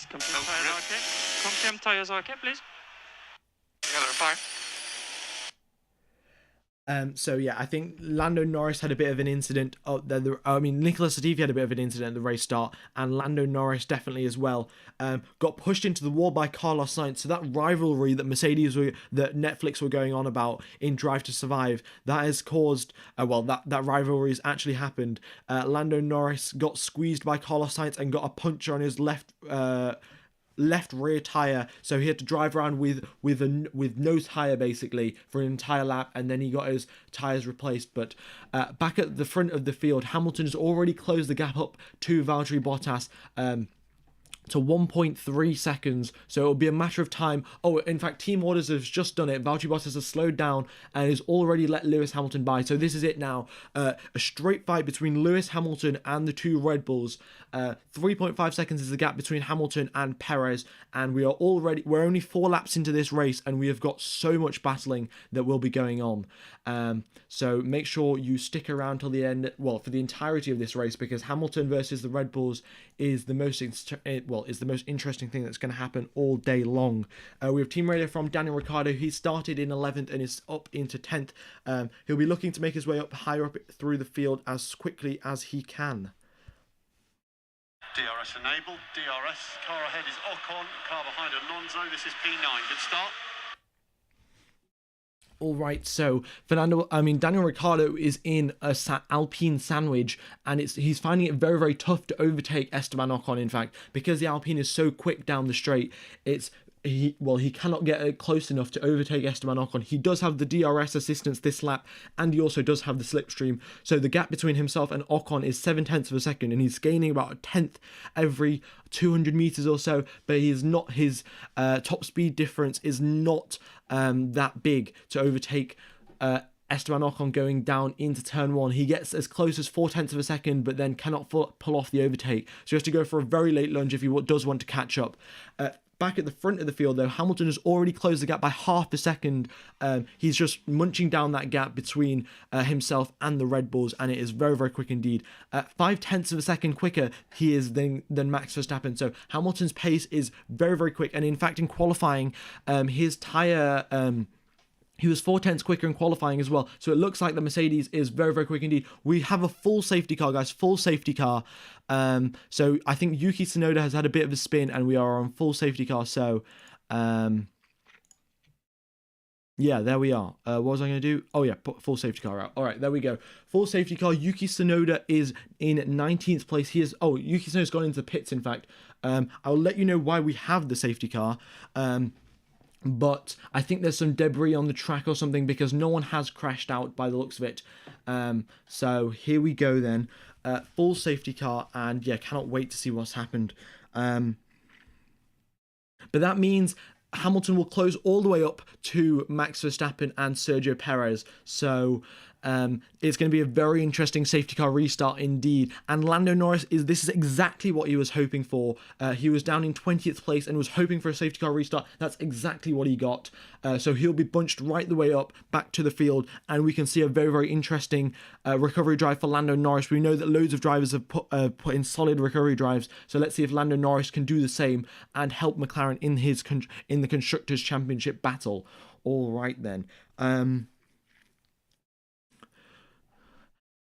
Come tires okay, please. Yellow 5. So yeah, I think Lando Norris had a bit of an incident. Nicholas Latifi had a bit of an incident at the race start, and Lando Norris definitely as well. Got pushed into the wall by Carlos Sainz. So that rivalry that Netflix were going on about in Drive to Survive, that has caused, that rivalry has actually happened. Lando Norris got squeezed by Carlos Sainz and got a puncture on his left rear tire, so he had to drive around with no tire basically for an entire lap, and then he got his tires replaced. But back at the front of the field, Hamilton has already closed the gap up to Valtteri Bottas, to 1.3 seconds, so it'll be a matter of time. Oh, in fact, team orders have just done it. Valtteri Bottas has slowed down and has already let Lewis Hamilton by. So this is it now. A straight fight between Lewis Hamilton and the 2 Red Bulls. 3.5 seconds is the gap between Hamilton and Perez, and we're only 4 laps into this race, and we have got so much battling that will be going on. So make sure you stick around till the end, for the entirety of this race, because Hamilton versus the Red Bulls is the most interesting thing that's going to happen all day long. We have team radio from Daniel Ricciardo. He started in 11th and is up into 10th. He'll be looking to make his way higher up through the field as quickly as he can. DRS enabled. DRS. Car ahead is Ocon. Car behind Alonso. This is P9. Good start. All right, so Daniel Ricciardo is in a Alpine sandwich, and he's finding it very, very tough to overtake Esteban Ocon, in fact, because the Alpine is so quick down the straight. He cannot get close enough to overtake Esteban Ocon. He does have the DRS assistance this lap, and he also does have the slipstream. So the gap between himself and Ocon is 7 tenths of a second, and he's gaining about a tenth every 200 meters or so. But his top speed difference is not that big to overtake Esteban Ocon going down into turn 1. He gets as close as 0.4 of a second, but then cannot pull off the overtake. So he has to go for a very late lunge if he does want to catch up. Back at the front of the field, though, Hamilton has already closed the gap by half a second. He's just munching down that gap between himself and the Red Bulls, and it is very, very quick indeed. 0.5 of a second quicker he is than Max Verstappen. So Hamilton's pace is very, very quick. And in fact, in qualifying, his tyre... he was 0.4 quicker in qualifying as well. So it looks like the Mercedes is very, very quick indeed. We have a full safety car, guys. Full safety car. So I think Yuki Tsunoda has had a bit of a spin and we are on full safety car. So, yeah, there we are. What was I going to do? Oh, yeah, put full safety car out. All right, there we go. Full safety car. Yuki Tsunoda is in 19th place. He is... Oh, Yuki Tsunoda's gone into the pits, in fact. I'll let you know why we have the safety car. But I think there's some debris on the track or something because no one has crashed out by the looks of it. So here we go then. Full safety car, and yeah, cannot wait to see what's happened. But that means Hamilton will close all the way up to Max Verstappen and Sergio Perez. So it's going to be a very interesting safety car restart indeed. And Lando Norris, this is exactly what he was hoping for. He was down in 20th place and was hoping for a safety car restart. That's exactly what he got. So he'll be bunched right the way up back to the field, and we can see a very, very interesting recovery drive for Lando Norris. We know that loads of drivers have put in solid recovery drives, so let's see if Lando Norris can do the same and help McLaren in the Constructors' Championship battle. All right then.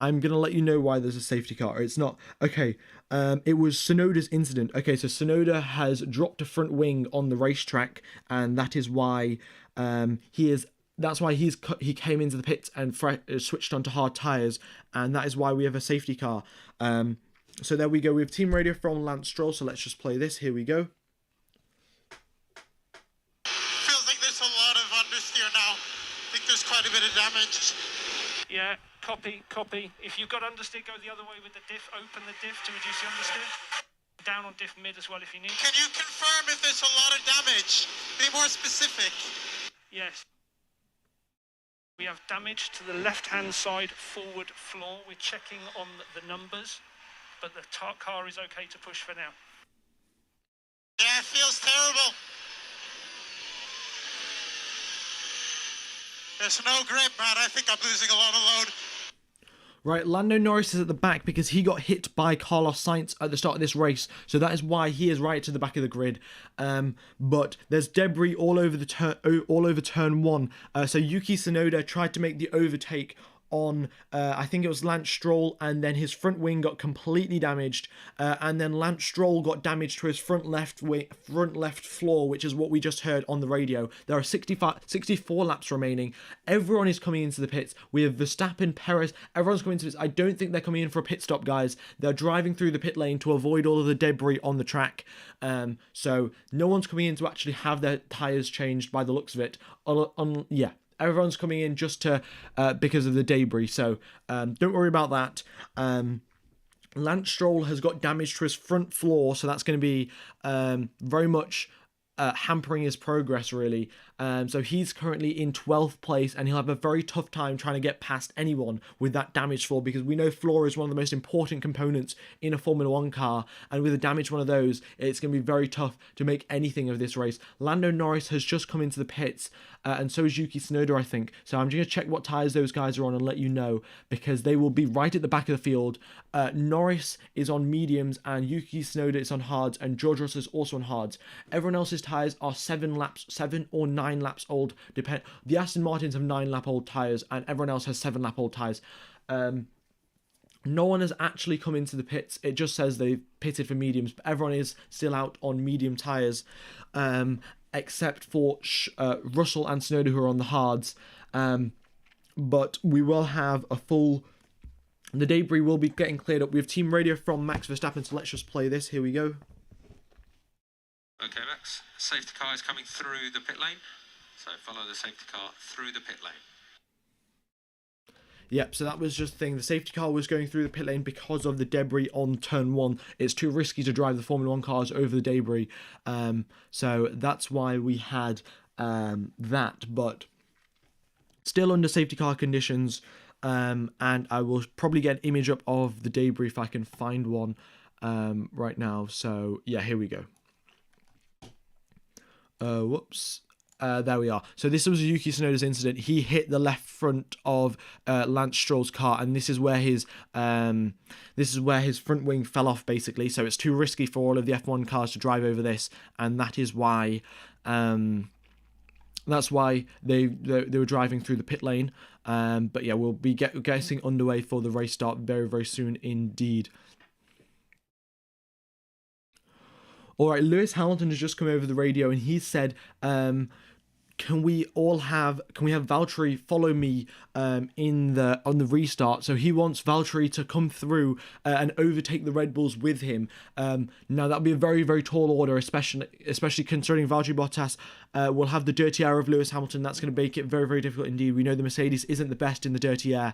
I'm going to let you know why there's a safety car. It's not... Okay, it was Tsunoda's incident. Okay, so Tsunoda has dropped a front wing on the racetrack, and that is why that's why he came into the pits and switched onto hard tyres, and that is why we have a safety car. So there we go. We have team radio from Lance Stroll, so let's just play this. Here we go. Feels like there's a lot of understeer now. I think there's quite a bit of damage. Yeah, copy. If you've got understeer, go the other way with the diff. Open the diff to reduce the understeer. Down on diff mid as well if you need. Can you confirm if there's a lot of damage? Be more specific. Yes. We have damage to the left-hand side forward floor. We're checking on the numbers, but the car is okay to push for now. Yeah, it feels terrible. There's no grip, man. I think I'm losing a lot of load. Right, Lando Norris is at the back because he got hit by Carlos Sainz at the start of this race, so that is why he is right to the back of the grid. But there's debris all over turn 1. So Yuki Tsunoda tried to make the overtake on I think it was Lance Stroll, and then his front wing got completely damaged, and then Lance Stroll got damaged to his front left floor, which is what we just heard on the radio. There are 64 laps remaining. Everyone is coming into the pits. We have Verstappen, Perez, everyone's coming into the pits. I don't think they're coming in for a pit stop, guys. They're driving through the pit lane to avoid all of the debris on the track. So no one's coming in to actually have their tyres changed by the looks of it. Yeah. Everyone's coming in just to because of the debris, so don't worry about that. Lance Stroll has got damage to his front floor, so that's going to be very much hampering his progress, really. So he's currently in 12th place, and he'll have a very tough time trying to get past anyone with that damaged floor, because we know floor is one of the most important components in a Formula 1 car, and with a damaged one of those, it's going to be very tough to make anything of this race. Lando Norris has just come into the pits, and so is Yuki Tsunoda, I think. So I'm going to check what tyres those guys are on and let you know, because they will be right at the back of the field. Norris is on mediums, and Yuki Tsunoda is on hards, and George Russell is also on hards. Everyone else's tyres are 7 or 9 laps old. The Aston Martins have 9-lap-old tyres, and everyone else has 7-lap-old tyres. No one has actually come into the pits. It just says they've pitted for mediums, but everyone is still out on medium tyres, except for Russell and Tsunoda, who are on the hards. But we will have a full... The debris will be getting cleared up. We have team radio from Max Verstappen, so let's just play this. Here we go. Okay, Max. Safety car is coming through the pit lane. So follow the safety car through the pit lane. Yep, so that was just the thing. The safety car was going through the pit lane because of the debris on turn 1. It's too risky to drive the Formula 1 cars over the debris. So that's why we had that. But still under safety car conditions, and I will probably get an image up of the debris if I can find one right now. So yeah, here we go. Whoops. There we are. So this was Yuki Tsunoda's incident. He hit the left front of Lance Stroll's car, and this is where his front wing fell off, basically. So it's too risky for all of the F1 cars to drive over this, and that is why they were driving through the pit lane. But yeah, we'll be getting underway for the race start very, very soon indeed. All right, Lewis Hamilton has just come over the radio and he said, can we have Valtteri follow me on the restart? So he wants Valtteri to come through and overtake the Red Bulls with him. Now that'd be a very, very tall order, especially considering Valtteri Bottas will have the dirty air of Lewis Hamilton. That's going to make it very, very difficult indeed. We know the Mercedes isn't the best in the dirty air.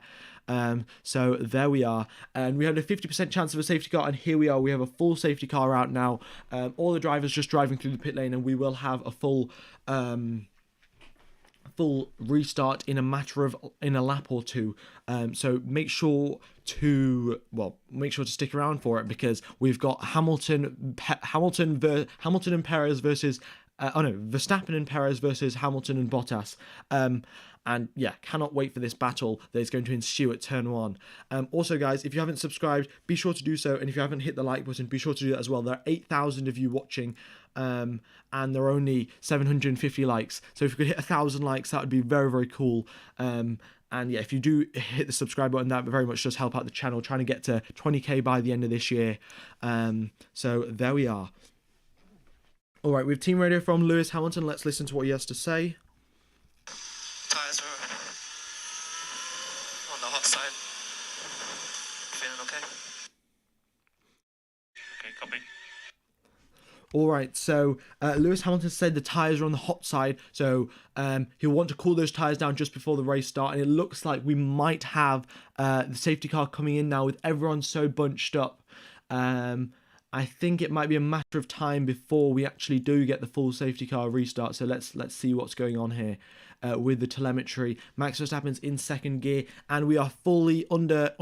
So there we are, and we had a 50% chance of a safety car, and here we are. We have a full safety car out now. All the drivers just driving through the pit lane, and we will have a full restart in a lap or two. So make sure to stick around for it, because we've got Hamilton and Perez versus Verstappen and Perez versus Hamilton and Bottas. And yeah, cannot wait for this battle that is going to ensue at turn 1. Also, guys, if you haven't subscribed, be sure to do so. And if you haven't hit the like button, be sure to do that as well. There are 8,000 of you watching, and there are only 750 likes. So if you could hit 1,000 likes, that would be very, very cool. And yeah, if you do hit the subscribe button, that very much does help out the channel, trying to get to 20k by the end of this year. So there we are. All right, we have team radio from Lewis Hamilton. Let's listen to what he has to say. Tyres are on the hot side. Feeling okay? Okay, copy. All right, so Lewis Hamilton said the tyres are on the hot side, so he'll want to cool those tyres down just before the race start, and it looks like we might have the safety car coming in now with everyone so bunched up. I think it might be a matter of time before we actually do get the full safety car restart, so let's see what's going on here. With the telemetry, Max Verstappen's in second gear, and we are fully under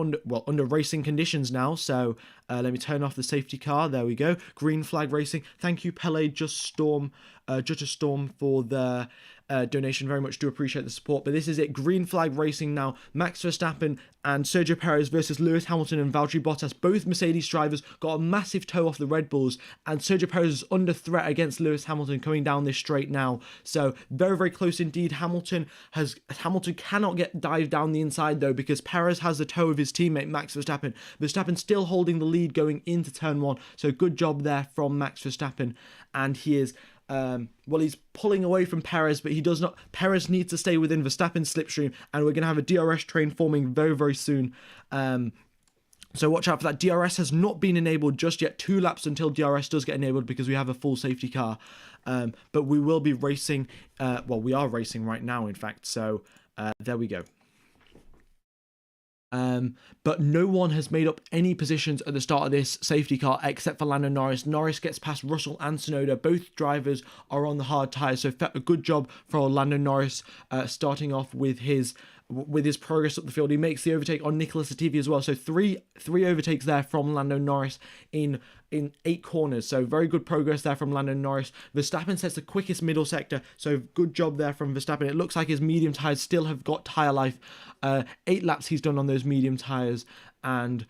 racing conditions now. So let me turn off the safety car. There we go. Green flag racing. Thank you, Pele Just Storm for the donation. Very much do appreciate the support. But this is it. Green flag racing now. Max Verstappen and Sergio Perez versus Lewis Hamilton and Valtteri Bottas. Both Mercedes drivers got a massive toe off the Red Bulls, and Sergio Perez is under threat against Lewis Hamilton coming down this straight now. So very, very close indeed. Hamilton cannot dive down the inside though, because Perez has the toe of his teammate Max Verstappen. Verstappen still holding the lead going into turn 1. So good job there from Max Verstappen, and he is he's pulling away from Perez, but he does not. Perez needs to stay within Verstappen's slipstream, and we're going to have a DRS train forming very, very soon. So watch out for that. DRS has not been enabled just yet. 2 laps until DRS does get enabled, because we have a full safety car. But we will be racing. We are racing right now, in fact. So there we go. But no one has made up any positions at the start of this safety car except for Lando Norris. Norris gets past Russell and Tsunoda. Both drivers are on the hard tyres, so a good job for Lando Norris starting off with his progress up the field. He makes the overtake on Nicholas Latifi as well. So three overtakes there from Lando Norris in 8 corners. So very good progress there from Lando Norris. Verstappen sets the quickest middle sector. So good job there from Verstappen. It looks like his medium tyres still have got tyre life. 8 laps he's done on those medium tyres. And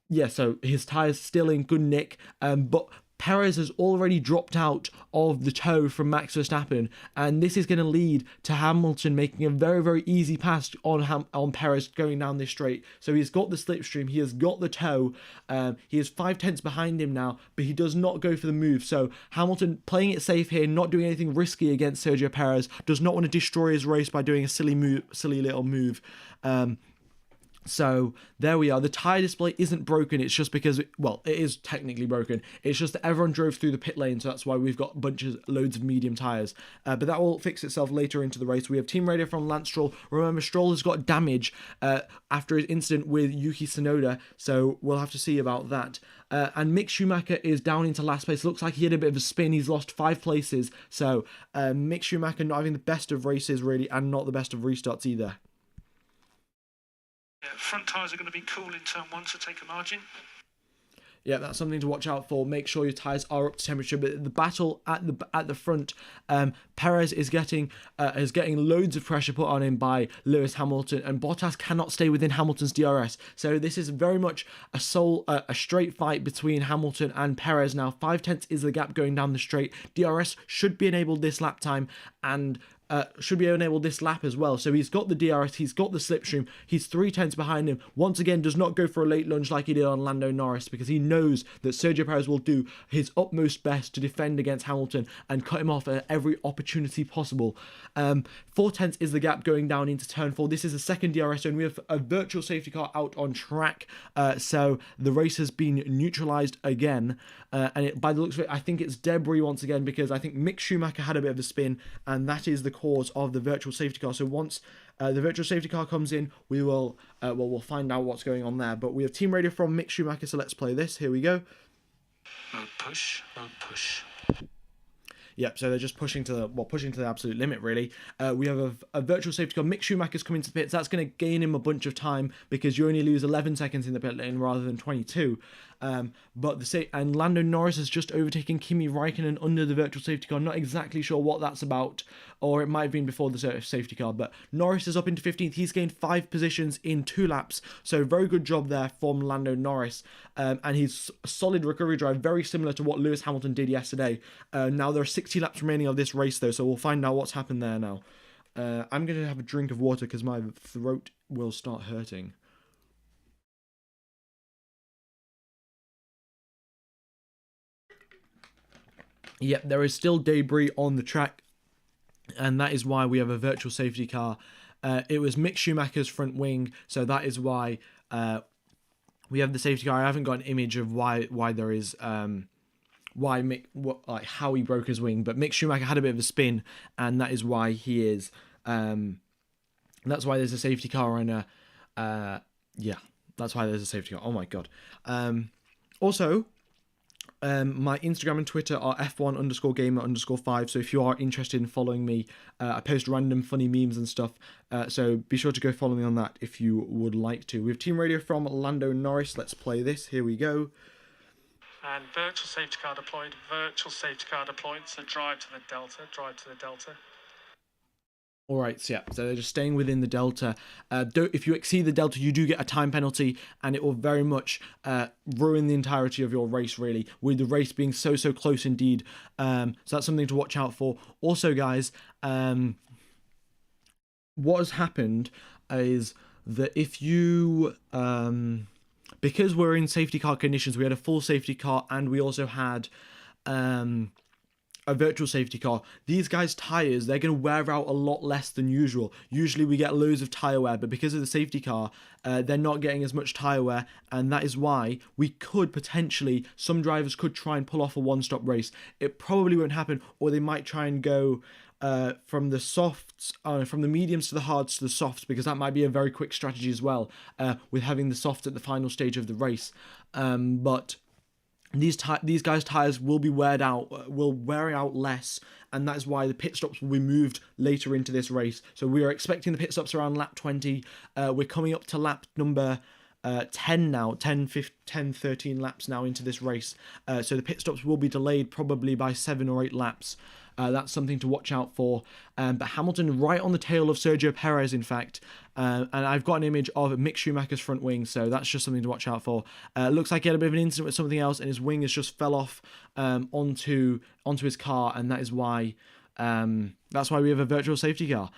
yeah, so his tyres still in good nick. But Perez has already dropped out of the toe from Max Verstappen, and this is going to lead to Hamilton making a very, very easy pass on Perez going down this straight. So he's got the slipstream, he has got the toe, he is 5/10 behind him now, but he does not go for the move. So Hamilton playing it safe here, not doing anything risky against Sergio Perez, does not want to destroy his race by doing a silly little move. So there we are. The tyre display isn't broken. It's just because, well, it is technically broken. It's just that everyone drove through the pit lane, so that's why we've got loads of medium tyres. But that will fix itself later into the race. We have team radio from Lance Stroll. Remember, Stroll has got damage after his incident with Yuki Tsunoda, so we'll have to see about that. And Mick Schumacher is down into last place. Looks like he had a bit of a spin. He's lost 5 places. So Mick Schumacher not having the best of races, really, and not the best of restarts either. Yeah, front tyres are going to be cool in turn 1, so take a margin. Yeah, that's something to watch out for. Make sure your tyres are up to temperature. But the battle at the front, Perez is getting loads of pressure put on him by Lewis Hamilton, and Bottas cannot stay within Hamilton's DRS. So this is very much a straight fight between Hamilton and Perez now. 5/10 is the gap going down the straight. DRS should be enabled this lap time, and should be enabled this lap as well. So he's got the DRS, he's got the slipstream, he's 3/10 behind him. Once again, does not go for a late lunge like he did on Lando Norris, because he knows that Sergio Perez will do his utmost best to defend against Hamilton and cut him off at every opportunity possible. 4/10 is the gap going down into turn 4. This is the second DRS zone. We have a virtual safety car out on track, so the race has been neutralised again. And by the looks of it, I think it's debris once again, because I think Mick Schumacher had a bit of a spin, and that is the cause of the virtual safety car. So once the virtual safety car comes in, we will we'll find out what's going on there. But we have team radio from Mick Schumacher, so let's play this. Here we go. Mode push, mode push. Yep, so they're just pushing to the absolute limit, really. We have a virtual safety car. Mick Schumacher's coming to the pits. That's going to gain him a bunch of time, because you only lose 11 seconds in the pit lane rather than 22. And Lando Norris has just overtaken Kimi Raikkonen under the virtual safety car. Not exactly sure what that's about, or it might have been before the safety car. But Norris is up into 15th. He's gained 5 positions in 2 laps. So very good job there from Lando Norris. And he's a solid recovery drive, very similar to what Lewis Hamilton did yesterday. Now there are 60 laps remaining of this race, though, so we'll find out what's happened there now. I'm going to have a drink of water because my throat will start hurting. Yep, there is still debris on the track, and that is why we have a virtual safety car. It was Mick Schumacher's front wing, so that is why we have the safety car. I haven't got an image of why there is how he broke his wing, but Mick Schumacher had a bit of a spin, and that is why he is. That's why there's a safety car and that's why there's a safety car. Oh my god. Also, my Instagram and Twitter are F1_gamer_5. So if you are interested in following me, I post random funny memes and stuff. So be sure to go follow me on that if you would like to. We have team radio from Lando Norris. Let's play this. Here we go. And virtual safety car deployed. Virtual safety car deployed. So drive to the delta. Drive to the delta. Alright, so they're just staying within the delta. If you exceed the delta, you do get a time penalty, and it will very much ruin the entirety of your race, really, with the race being so close indeed. So that's something to watch out for. Also, guys, what has happened is that if you... because we're in safety car conditions, we had a full safety car, and we also had... a virtual safety car. These guys' tyres, they're going to wear out a lot less than usual. Usually we get loads of tyre wear, but because of the safety car, they're not getting as much tyre wear, and that is why we could potentially, some drivers could try and pull off a one-stop race. It probably won't happen, or they might try and go from the softs, from the mediums to the hards to the softs, because that might be a very quick strategy as well, with having the softs at the final stage of the race. But these guys' tyres will be wear out less, and that's why the pit stops will be moved later into this race. So we are expecting the pit stops around lap 20. We're coming up to lap number 10 now, 10, 13 laps now into this race. So the pit stops will be delayed probably by 7 or 8 laps. That's something to watch out for. But Hamilton right on the tail of Sergio Perez, in fact. And I've got an image of Mick Schumacher's front wing, so that's just something to watch out for. Looks like he had a bit of an incident with something else, and his wing has just fell off onto his car, and that is why... that's why we have a virtual safety car.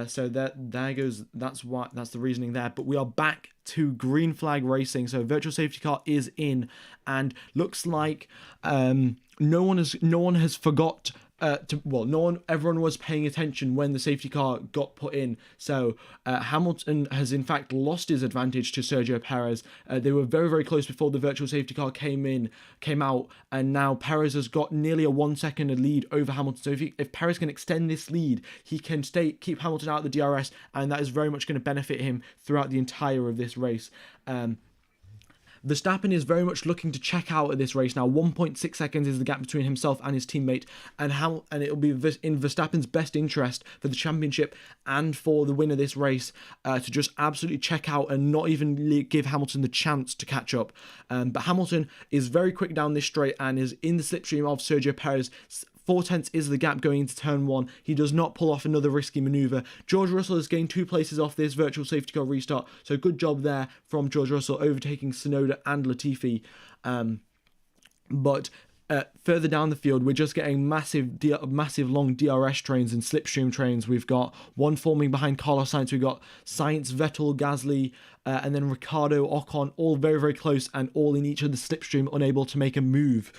So there goes. That's the reasoning there. But we are back to green flag racing. So virtual safety car is in, and looks like no one has forgot everyone was paying attention when the safety car got put in. So Hamilton has in fact lost his advantage to Sergio Perez. They were very, very close before the virtual safety car came out, and now Perez has got nearly a 1 second lead over Hamilton. So if Perez can extend this lead, he can keep Hamilton out of the DRS, and that is very much going to benefit him throughout the entire of this race. Verstappen is very much looking to check out of this race now. 1.6 seconds is the gap between himself and his teammate, and it'll be in Verstappen's best interest for the championship and for the win of this race to just absolutely check out and not even give Hamilton the chance to catch up. But Hamilton is very quick down this straight and is in the slipstream of Sergio Perez. 0.4 is the gap going into turn 1. He does not pull off another risky manoeuvre. George Russell has gained 2 places off this virtual safety car restart, so good job there from George Russell, overtaking Tsunoda and Latifi. But further down the field, we're just getting massive long DRS trains and slipstream trains. We've got one forming behind Carlos Sainz. We've got Sainz, Vettel, Gasly, and then Ricciardo, Ocon, all very, very close and all in each of the slipstream, unable to make a move.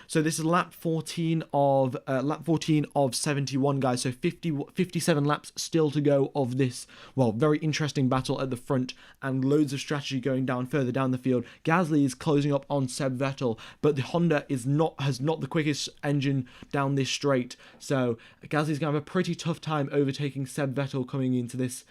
So this is lap 14 of 71, guys. So 57 laps still to go of this, well, very interesting battle at the front, and loads of strategy going down further down the field. Gasly is closing up on Seb Vettel, but the Honda has not the quickest engine down this straight. So Gasly's gonna have a pretty tough time overtaking Seb Vettel coming into this.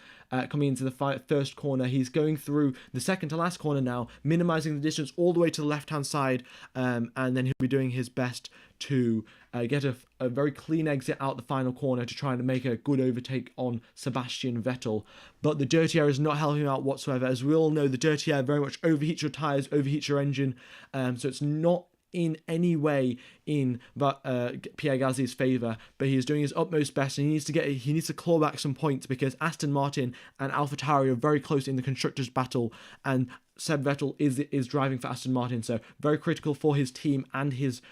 Coming into the first corner. He's going through the second to last corner now, minimizing the distance all the way to the left-hand side, and then he'll be doing his best to get a very clean exit out the final corner to try and make a good overtake on Sebastian Vettel. But the dirty air is not helping him out whatsoever. As we all know, the dirty air very much overheats your tyres, overheats your engine, so it's not in any way in Pierre Gasly's favour, but he is doing his utmost best, and he needs to claw back some points, because Aston Martin and AlphaTauri are very close in the constructors' battle, and Seb Vettel is driving for Aston Martin, so very critical for his team and his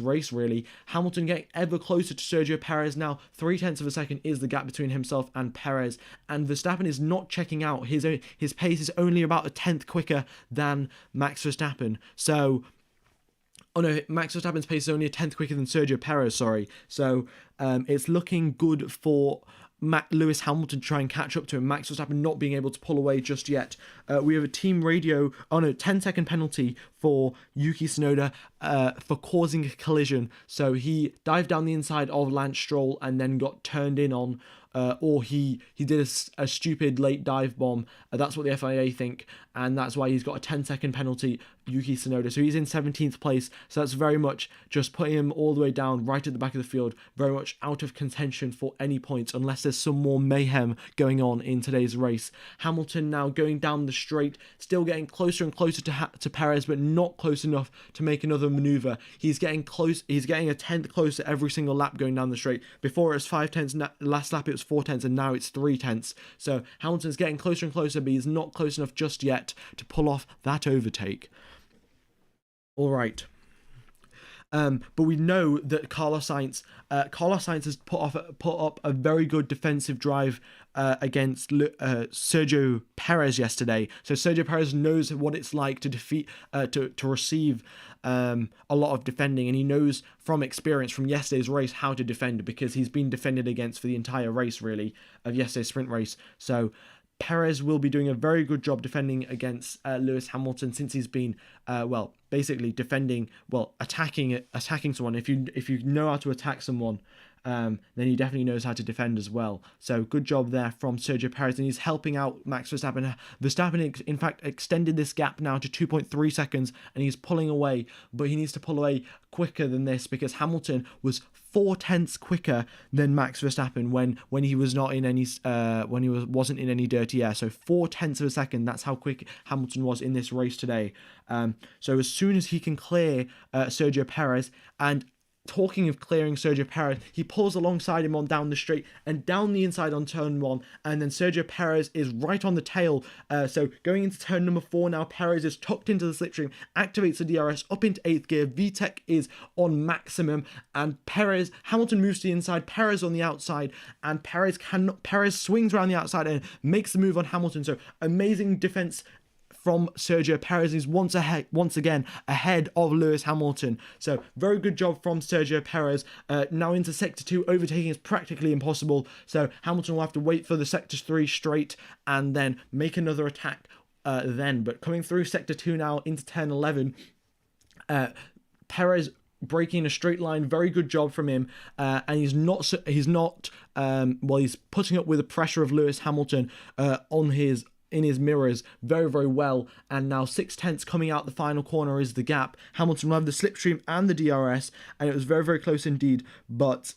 race, really. Hamilton getting ever closer to Sergio Perez now. 0.3 of a second is the gap between himself and Perez, and Verstappen is not checking out. His pace is only about a 10th quicker than Max Verstappen, so Max Verstappen's pace is only a 10th quicker than Sergio Perez, sorry. So it's looking good for Lewis Hamilton to try and catch up to him. Max Verstappen not being able to pull away just yet. We have a team radio, 10-second penalty for Yuki Tsunoda for causing a collision. So he dived down the inside of Lance Stroll and then got turned in on, or he did a stupid late dive bomb. That's what the FIA think, and that's why he's got a 10-second penalty, Yuki Tsunoda. So he's in 17th place, so that's very much just putting him all the way down, right at the back of the field, very much out of contention for any points, unless there's some more mayhem going on in today's race. Hamilton now going down the straight, still getting closer and closer to Perez, but not close enough to make another manoeuvre. He's getting close, he's getting a 10th closer every single lap going down the straight. Before it was 0.5, last lap it was 0.4, and now it's 0.3. So Hamilton's getting closer and closer, but he's not close enough just yet to pull off that overtake. All right. But we know that Carlos Sainz has put up a very good defensive drive against Sergio Perez yesterday. So Sergio Perez knows what it's like to defeat, to receive a lot of defending, and he knows from experience from yesterday's race how to defend, because he's been defended against for the entire race, really, of yesterday's sprint race. So Perez will be doing a very good job defending against Lewis Hamilton, since he's been, basically defending, attacking someone. If you know how to attack someone, then he definitely knows how to defend as well. So good job there from Sergio Perez, and he's helping out Max Verstappen. Verstappen, in fact, extended this gap now to 2.3 seconds, and he's pulling away, but he needs to pull away quicker than this, because Hamilton was 0.4 quicker than Max Verstappen when he was not in any wasn't in any dirty air. So 0.4 of a second, that's how quick Hamilton was in this race today. So as soon as he can clear Sergio Perez, and talking of clearing Sergio Perez, he pulls alongside him on down the straight and down the inside on turn 1, and then Sergio Perez is right on the tail. So going into turn number 4 now, Perez is tucked into the slipstream, activates the DRS up into 8th gear, VTEC is on maximum, and Hamilton moves to the inside, Perez on the outside, and Perez swings around the outside and makes the move on Hamilton. So amazing defense from Sergio Perez. He's once again ahead of Lewis Hamilton. So very good job from Sergio Perez. Now into Sector 2, overtaking is practically impossible. So Hamilton will have to wait for the Sector 3 straight and then make another attack then. But coming through Sector 2 now into turn 11, Perez braking a straight line, very good job from him, and he's putting up with the pressure of Lewis Hamilton in his mirrors very, very well. And now 6/10 coming out the final corner is the gap. Hamilton will have the slipstream and the DRS, and it was very, very close indeed, but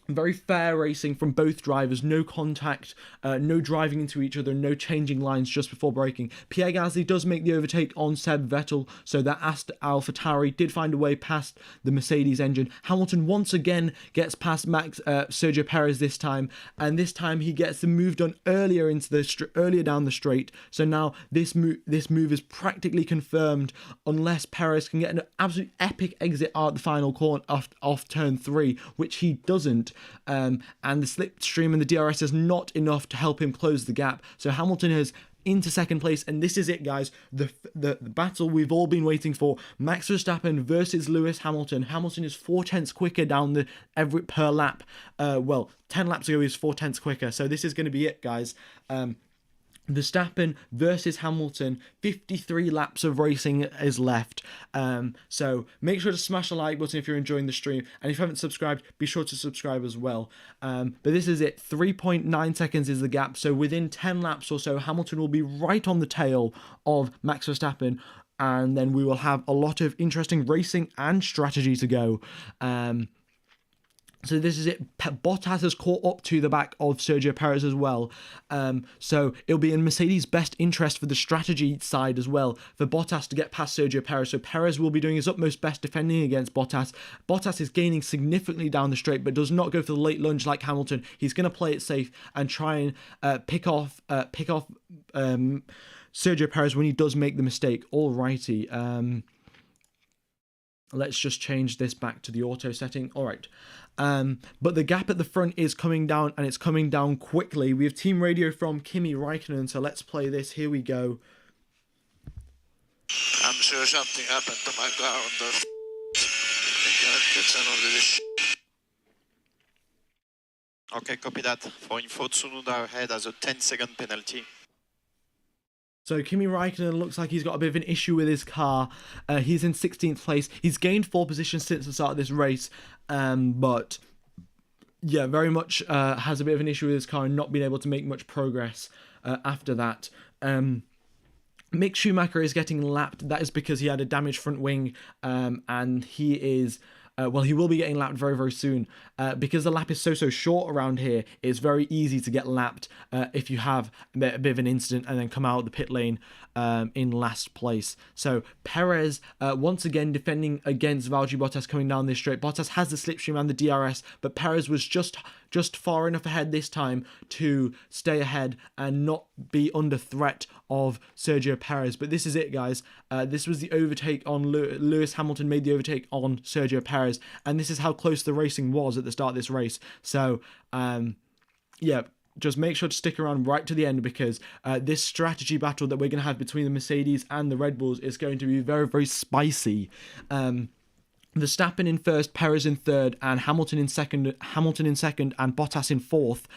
very fair racing from both drivers, no contact, no driving into each other, no changing lines just before braking. Pierre Gasly does make the overtake on Seb Vettel, so that AlphaTauri did find a way past the Mercedes engine. Hamilton once again gets past Sergio Perez this time, and this time he gets the move done earlier down the straight. So now this move is practically confirmed unless Perez can get an absolute epic exit out the final corner off turn 3, which he doesn't. And the slipstream and the DRS is not enough to help him close the gap. So Hamilton is into second place, and this is it, guys. The battle we've all been waiting for: Max Verstappen versus Lewis Hamilton. Hamilton is 4/10 quicker down per lap. 10 laps ago he was 4/10 quicker. So this is going to be it, guys. Verstappen versus Hamilton, 53 laps of racing is left. So make sure to smash the like button if you're enjoying the stream, and if you haven't subscribed, be sure to subscribe as well. But this is it, 3.9 seconds is the gap, so within 10 laps or so Hamilton will be right on the tail of Max Verstappen, and then we will have a lot of interesting racing and strategy to go. So this is it. Bottas has caught up to the back of Sergio Perez as well. So it'll be in Mercedes' best interest for the strategy side as well, for Bottas to get past Sergio Perez. So Perez will be doing his utmost best defending against Bottas. Bottas is gaining significantly down the straight, but does not go for the late lunge like Hamilton. He's going to play it safe and try and pick off Sergio Perez when he does make the mistake. Alrighty. Let's just change this back to the auto setting. All right. But the gap at the front is coming down, and it's coming down quickly. We have team radio from Kimi Räikkönen, so let's play this. Here we go. I'm sure something happened to my car on the Okay, copy that. For info, Tsunoda ahead has a 10-second penalty. So Kimi Räikkönen looks like he's got a bit of an issue with his car. He's in 16th place. He's gained 4 positions since the start of this race, but yeah, very much has a bit of an issue with his car and not being able to make much progress after that. Mick Schumacher is getting lapped. That is because he had a damaged front wing, and he is... he will be getting lapped very, very soon. Because the lap is so short around here, it's very easy to get lapped if you have a bit of an incident and then come out of the pit lane in last place. So Perez, once again, defending against Valtteri Bottas coming down this straight. Bottas has the slipstream and the DRS, but Perez was just far enough ahead this time to stay ahead and not be under threat of Sergio Perez. But this is it, guys. This was the overtake on Lewis Hamilton made the overtake on Sergio Perez, and this is how close the racing was at the start of this race. So yeah, just make sure to stick around right to the end, because this strategy battle that we're going to have between the Mercedes and the Red Bulls is going to be very, very spicy. Verstappen in first, Perez in third, and Hamilton in second, and Bottas in fourth,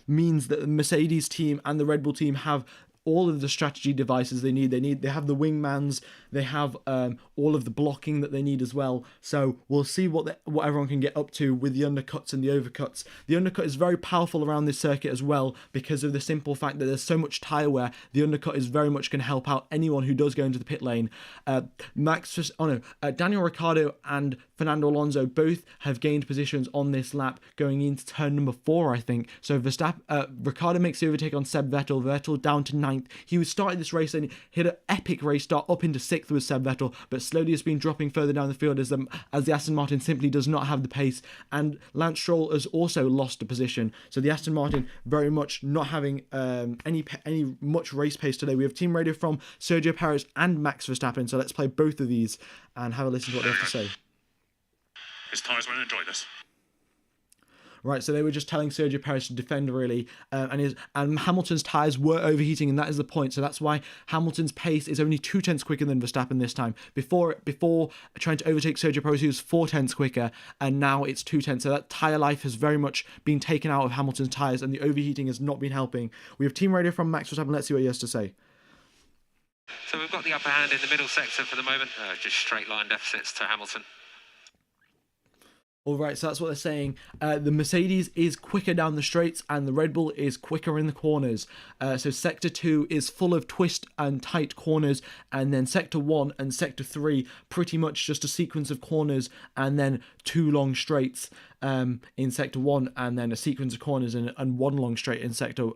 means that the Mercedes team and the Red Bull team have all of the strategy devices they need. They have the wingmans, they have all of the blocking that they need as well. So we'll see what everyone can get up to with the undercuts and the overcuts. The undercut is very powerful around this circuit as well, because of the simple fact that there's so much tyre wear. The undercut is very much going to help out anyone who does go into the pit lane. Daniel Ricciardo and Fernando Alonso both have gained positions on this lap going into turn number 4, I think. So Ricciardo makes the overtake on Seb Vettel. Vettel down to 9th. He was starting this race and hit an epic race start up into 6th with Seb Vettel, but slowly has been dropping further down the field as the Aston Martin simply does not have the pace. And Lance Stroll has also lost a position. So the Aston Martin very much not having any much race pace today. We have team radio from Sergio Perez and Max Verstappen. So let's play both of these and have a listen to what they have to say. His tyres won't enjoy this. right? So they were just telling Sergio Perez to defend really, and Hamilton's tyres were overheating, and that is the point. So that's why Hamilton's pace is only 2/10 quicker than Verstappen this time. Before trying to overtake Sergio Perez, he was 4/10 quicker, and now it's 2/10. So that tyre life has very much been taken out of Hamilton's tyres, and the overheating has not been helping. We have team radio from Max Verstappen. Let's see what he has to say. So we've got the upper hand in the middle sector for the moment. Just straight line deficits to Hamilton. All right, so that's what they're saying. The Mercedes is quicker down the straights and the Red Bull is quicker in the corners. So Sector 2 is full of twist and tight corners, and then Sector 1 and Sector 3 pretty much just a sequence of corners and then 2 long straights in Sector 1, and then a sequence of corners and 1 long straight in Sector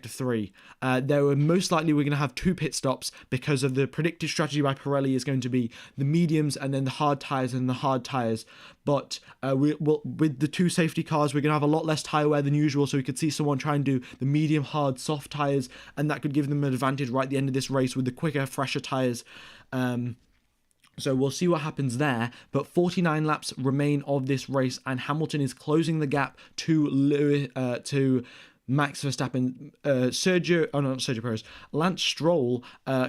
3. There were most likely we're going to have 2 pit stops because of the predicted strategy by Pirelli is going to be the mediums and then the hard tyres and the hard tyres. But with the 2 safety cars, we're going to have a lot less tyre wear than usual, so we could see someone try and do the medium, hard, soft tyres, and that could give them an advantage right at the end of this race with the quicker, fresher tyres. So we'll see what happens there, but 49 laps remain of this race, and Hamilton is closing the gap to Max Verstappen. Not Sergio Perez. Lance Stroll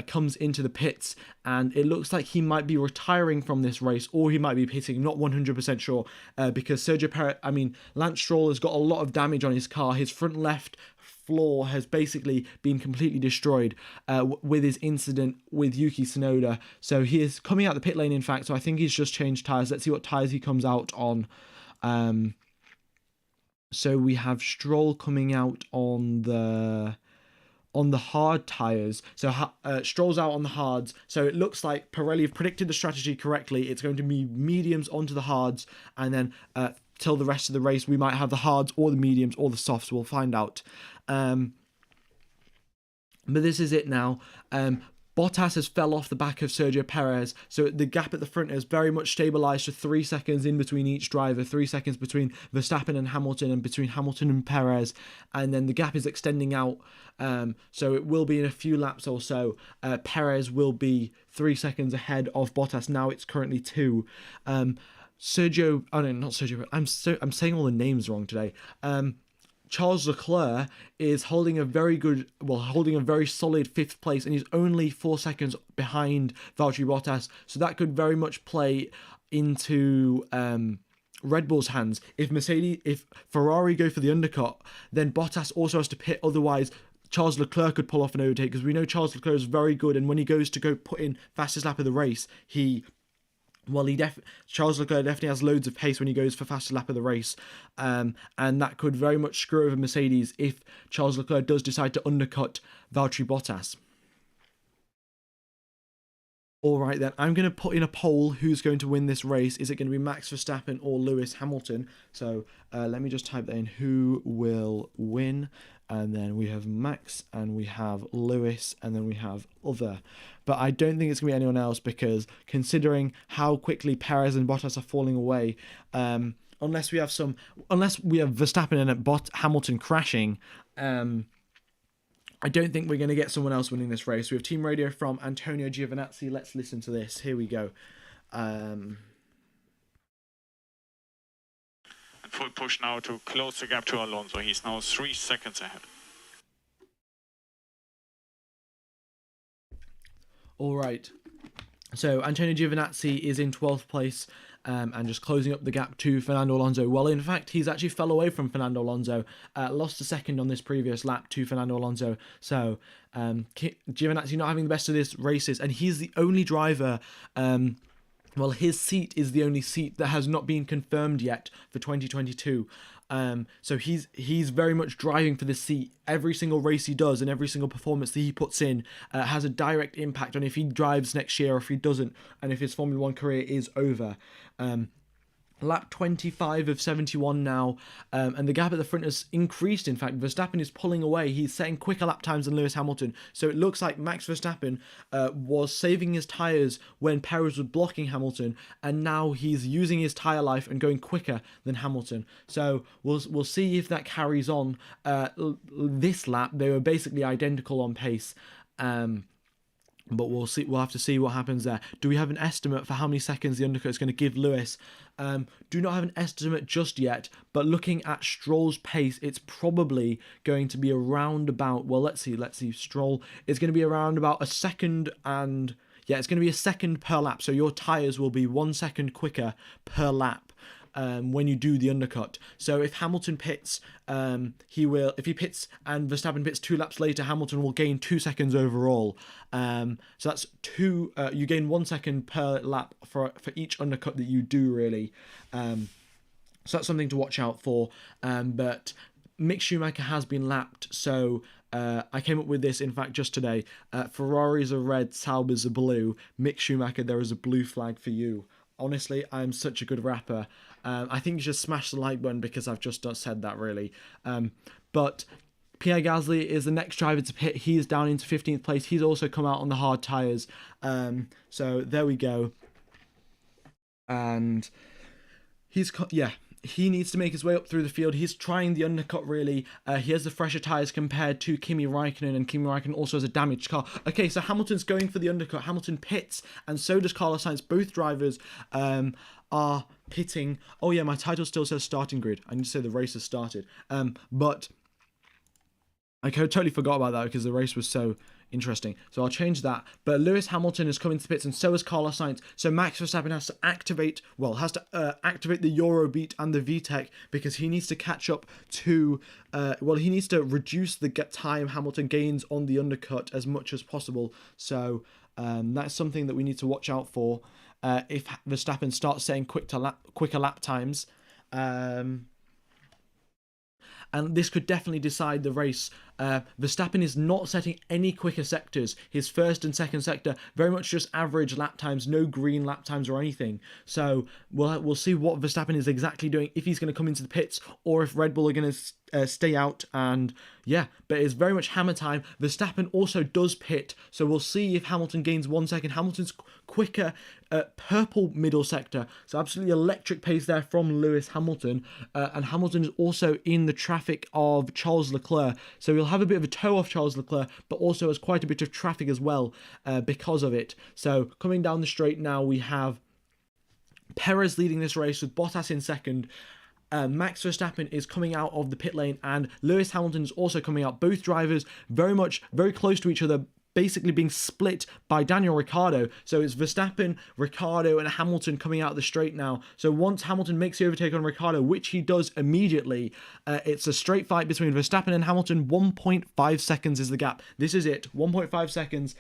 comes into the pits, and it looks like he might be retiring from this race, or he might be pitting. Not 100% sure, because Lance Stroll has got a lot of damage on his car. His front left floor has basically been completely destroyed with his incident with Yuki Tsunoda. So he is coming out the pit lane, in fact. So I think he's just changed tyres. Let's see what tyres he comes out on. So we have Stroll coming out on the hard tyres. So Stroll's out on the hards. So it looks like Pirelli have predicted the strategy correctly. It's going to be mediums onto the hards, and then till the rest of the race we might have the hards or the mediums or the softs. We'll find out. But this is it now. Bottas has fell off the back of Sergio Perez, so the gap at the front has very much stabilised to 3 seconds in between each driver, 3 seconds between Verstappen and Hamilton, and between Hamilton and Perez, and then the gap is extending out, so it will be in a few laps or so. Perez will be 3 seconds ahead of Bottas. Now it's currently 2. I'm saying all the names wrong today. Charles Leclerc is holding a very solid 5th place, and he's only 4 seconds behind Valtteri Bottas. So that could very much play into Red Bull's hands. If Ferrari go for the undercut, then Bottas also has to pit. Otherwise, Charles Leclerc could pull off an overtake, because we know Charles Leclerc is very good, and when he goes to go put in fastest lap of the race, Charles Leclerc definitely has loads of pace when he goes for fastest lap of the race, and that could very much screw over Mercedes if Charles Leclerc does decide to undercut Valtteri Bottas. Alright then, I'm going to put in a poll who's going to win this race. Is it going to be Max Verstappen or Lewis Hamilton? So let me just type that in, who will win, and then we have Max, and we have Lewis, and then we have other. But I don't think it's going to be anyone else, because considering how quickly Perez and Bottas are falling away, unless we have Verstappen and Hamilton crashing, I don't think we're going to get someone else winning this race. We have team radio from Antonio Giovinazzi. Let's listen to this. Here we go. And full push now to close the gap to Alonso. He's now 3 seconds ahead. All right. So Antonio Giovinazzi is in 12th place, and just closing up the gap to Fernando Alonso. Well, in fact, he's actually fell away from Fernando Alonso, lost a second on this previous lap to Fernando Alonso. So Giovinazzi not having the best of his races, and he's the only driver. His seat is the only seat that has not been confirmed yet for 2022. So he's very much driving for this seat. Every single race he does and every single performance that he puts in has a direct impact on if he drives next year or if he doesn't, and if his Formula 1 career is over. Lap 25 of 71 now, and the gap at the front has increased. In fact, Verstappen is pulling away. He's setting quicker lap times than Lewis Hamilton. So it looks like Max Verstappen was saving his tyres when Perez was blocking Hamilton, and now he's using his tyre life and going quicker than Hamilton. So we'll see if that carries on. This lap, they were basically identical on pace. But we'll see. We'll have to see what happens there. Do we have an estimate for how many seconds the undercut is going to give Lewis? Do not have an estimate just yet. But looking at Stroll's pace, it's probably going to be around about. Well, let's see. Stroll is going to be around about a second and. Yeah, it's going to be a second per lap. So your tyres will be 1 second quicker per lap when you do the undercut. So if Hamilton pits, if he pits and Verstappen pits 2 laps later, Hamilton will gain 2 seconds overall. So that's you gain 1 second per lap for each undercut that you do, really. So that's something to watch out for. But Mick Schumacher has been lapped, so I came up with this, in fact, just today. Ferraris are red, Saubers are blue. Mick Schumacher, there is a blue flag for you. Honestly, I'm such a good rapper. I think you should smash the like button because I've just said that, really. But Pierre Gasly is the next driver to pit. He is down into 15th place. He's also come out on the hard tyres. So there we go. And he needs to make his way up through the field. He's trying the undercut, really. He has the fresher tyres compared to Kimi Raikkonen, and Kimi Raikkonen also has a damaged car. Okay, so Hamilton's going for the undercut. Hamilton pits, and so does Carlos Sainz. Both drivers are pitting. Oh yeah, my title still says starting grid. I need to say the race has started. But I totally forgot about that because the race was so interesting. So I'll change that. But Lewis Hamilton is coming to pits, and so is Carlos Sainz. So Max Verstappen has to activate the Eurobeat and the VTEC because he needs to catch up to. He needs to reduce the time Hamilton gains on the undercut as much as possible. So that's something that we need to watch out for if Verstappen starts setting quicker lap times. And this could definitely decide the race. Verstappen is not setting any quicker sectors. His first and second sector, very much just average lap times, no green lap times or anything. So we'll see what Verstappen is exactly doing, if he's going to come into the pits or if Red Bull are going to stay out. And yeah, but it's very much hammer time. Verstappen also does pit, so we'll see if Hamilton gains 1 second. Hamilton's quicker purple middle sector, so absolutely electric pace there from Lewis Hamilton. And Hamilton is also in the traffic of Charles Leclerc, so he'll have a bit of a toe off Charles Leclerc, but also has quite a bit of traffic as well because of it. So coming down the straight now, we have Perez leading this race with Bottas in second. Max Verstappen is coming out of the pit lane, and Lewis Hamilton is also coming out. Both drivers very close to each other, basically being split by Daniel Ricciardo. So it's Verstappen, Ricciardo, and Hamilton coming out of the straight now. So once Hamilton makes the overtake on Ricciardo, which he does immediately, it's a straight fight between Verstappen and Hamilton. 1.5 seconds is the gap. This is it, 1.5 seconds.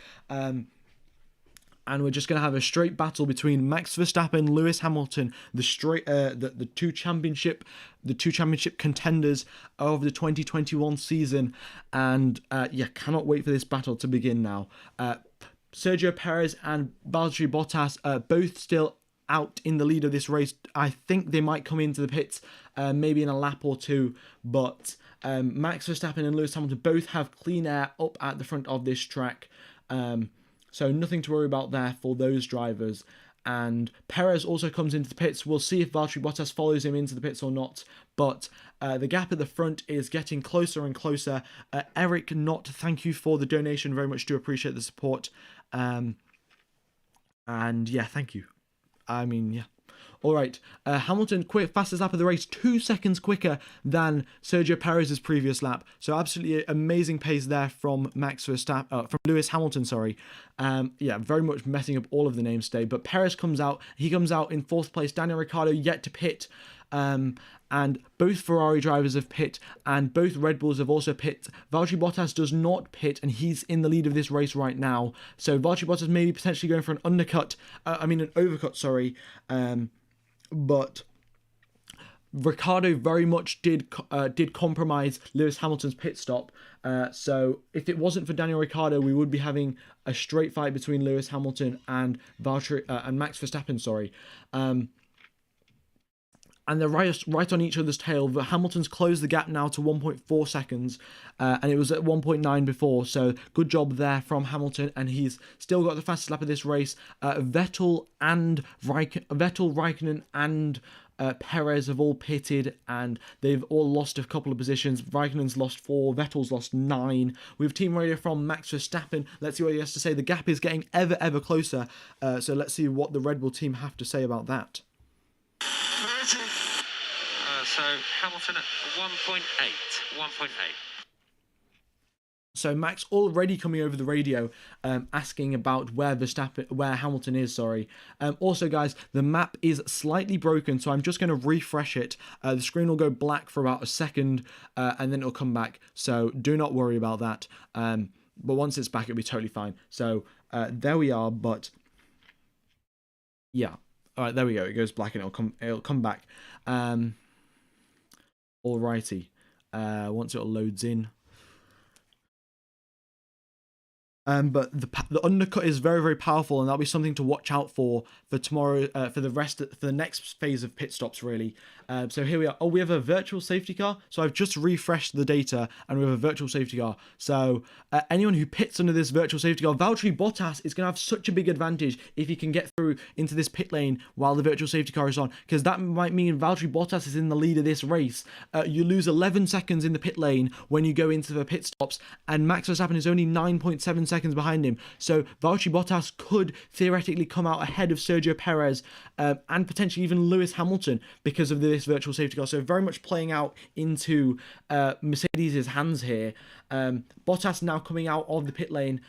And we're just going to have a straight battle between Max Verstappen, Lewis Hamilton, the two championship contenders of the 2021 season. And cannot wait for this battle to begin now. Sergio Perez and Valtteri Bottas both still out in the lead of this race. I think they might come into the pits maybe in a lap or two, but Max Verstappen and Lewis Hamilton both have clean air up at the front of this track. So nothing to worry about there for those drivers. And Perez also comes into the pits. We'll see if Valtteri Bottas follows him into the pits or not. But the gap at the front is getting closer and closer. Eric Knott, thank you for the donation. Very much do appreciate the support. And yeah, thank you. All right, Hamilton fastest lap of the race, 2 seconds quicker than Sergio Perez's previous lap. So absolutely amazing pace there from from Lewis Hamilton. Very much messing up all of the names today. But Perez comes out. He comes out in 4th place. Daniel Ricciardo yet to pit. And both Ferrari drivers have pit, and both Red Bulls have also pit. Valtteri Bottas does not pit, and he's in the lead of this race right now. So Valtteri Bottas may be potentially going for an overcut. But Ricciardo very much did compromise Lewis Hamilton's pit stop. So if it wasn't for Daniel Ricciardo, we would be having a straight fight between Lewis Hamilton and Max Verstappen. And they're right on each other's tail. Hamilton's closed the gap now to 1.4 seconds, and it was at 1.9 before, so good job there from Hamilton, and he's still got the fastest lap of this race. Vettel, Raikkonen, and Perez have all pitted, and they've all lost a couple of positions. Raikkonen's lost 4, Vettel's lost 9. We have team radio from Max Verstappen. Let's see what he has to say. The gap is getting ever closer, so let's see what the Red Bull team have to say about that. So Hamilton at 1.8. So Max already coming over the radio, asking about where Hamilton is. Also, guys, the map is slightly broken, so I'm just going to refresh it. The screen will go black for about a second, and then it'll come back. So do not worry about that. But once it's back, it'll be totally fine. So there we are. But yeah, all right, there we go. It goes black, and it'll come back. Alrighty. Once it loads in. But the undercut is very powerful, and that'll be something to watch out for tomorrow, for the next phase of pit stops, really. So here we are. Oh, we have a virtual safety car. So I've just refreshed the data, and we have a virtual safety car. So anyone who pits under this virtual safety car, Valtteri Bottas is going to have such a big advantage if he can get through into this pit lane while the virtual safety car is on, because that might mean Valtteri Bottas is in the lead of this race. You lose 11 seconds in the pit lane when you go into the pit stops, and Max Verstappen is only 9.7 seconds behind him. So Valtteri Bottas could theoretically come out ahead of Sergio Perez and potentially even Lewis Hamilton because of this virtual safety car. So very much playing out into Mercedes' hands here. Bottas now coming out of the pit lane.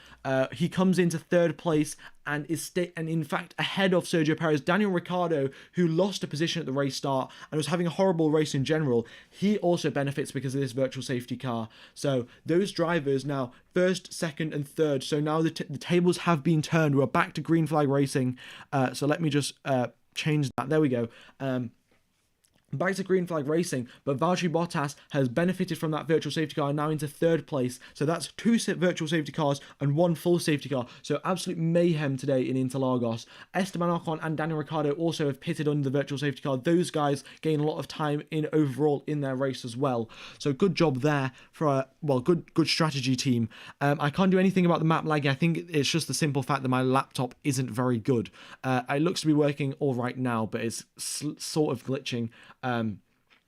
He comes into 3rd place and is in fact ahead of Sergio Perez. Daniel Ricciardo, who lost a position at the race start and was having a horrible race in general, he also benefits because of this virtual safety car. So those drivers now 1st, 2nd and 3rd. So now the tables have been turned. We're back to green flag racing. So let me just change that. There we go. Back to green flag racing, but Valtteri Bottas has benefited from that virtual safety car, now into 3rd place. So that's 2 virtual safety cars and 1 full safety car. So absolute mayhem today in Interlagos. Esteban Ocon and Daniel Ricciardo also have pitted under the virtual safety car. Those guys gain a lot of time in overall in their race as well. So good job there for a good strategy team. I can't do anything about the map lagging. I think it's just the simple fact that my laptop isn't very good. It looks to be working all right now, but it's sort of glitching.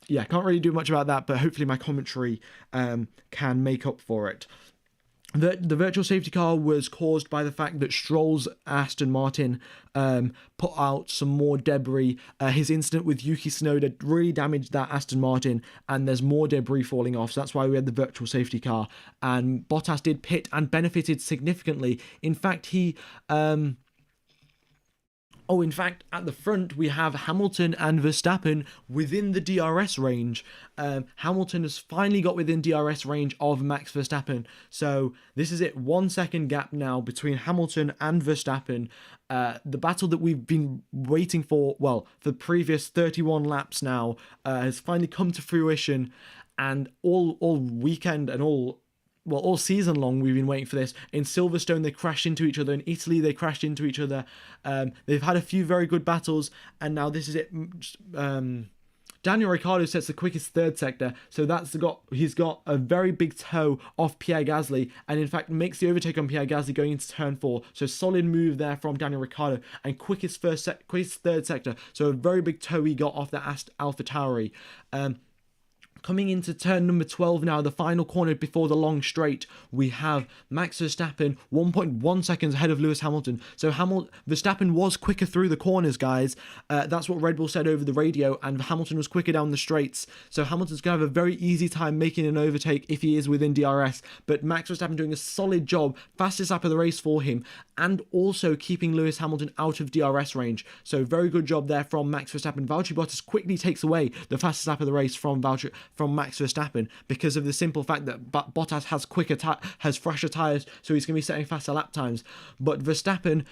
Yeah, can't really do much about that, but hopefully my commentary can make up for it. The virtual safety car was caused by the fact that Stroll's Aston Martin put out some more debris. His incident with Yuki Tsunoda really damaged that Aston Martin, and there's more debris falling off, so that's why we had the virtual safety car. And Bottas did pit and benefited significantly. In fact, he... in fact, at the front, we have Hamilton and Verstappen within the DRS range. Hamilton has finally got within DRS range of Max Verstappen. So this is it, 1 second gap now between Hamilton and Verstappen. The battle that we've been waiting for, for the previous 31 laps now, has finally come to fruition. And all weekend and all season long, we've been waiting for this. In Silverstone, they crashed into each other. In Italy, they crashed into each other. They've had a few very good battles, and now this is it. Daniel Ricciardo sets the quickest 3rd sector, so he's got a very big toe off Pierre Gasly, and in fact makes the overtake on Pierre Gasly going into turn 4. So solid move there from Daniel Ricciardo, and quickest 3rd sector. So a very big toe he got off that AlphaTauri. Coming into turn number 12 now, the final corner before the long straight, we have Max Verstappen 1.1 seconds ahead of Lewis Hamilton. So Verstappen was quicker through the corners, guys. That's what Red Bull said over the radio, and Hamilton was quicker down the straights. So Hamilton's going to have a very easy time making an overtake if he is within DRS. But Max Verstappen doing a solid job, fastest lap of the race for him, and also keeping Lewis Hamilton out of DRS range. So very good job there from Max Verstappen. Valtteri Bottas quickly takes away the fastest lap of the race from Max Verstappen because of the simple fact that Bottas has fresher tyres, so he's going to be setting faster lap times. But Verstappen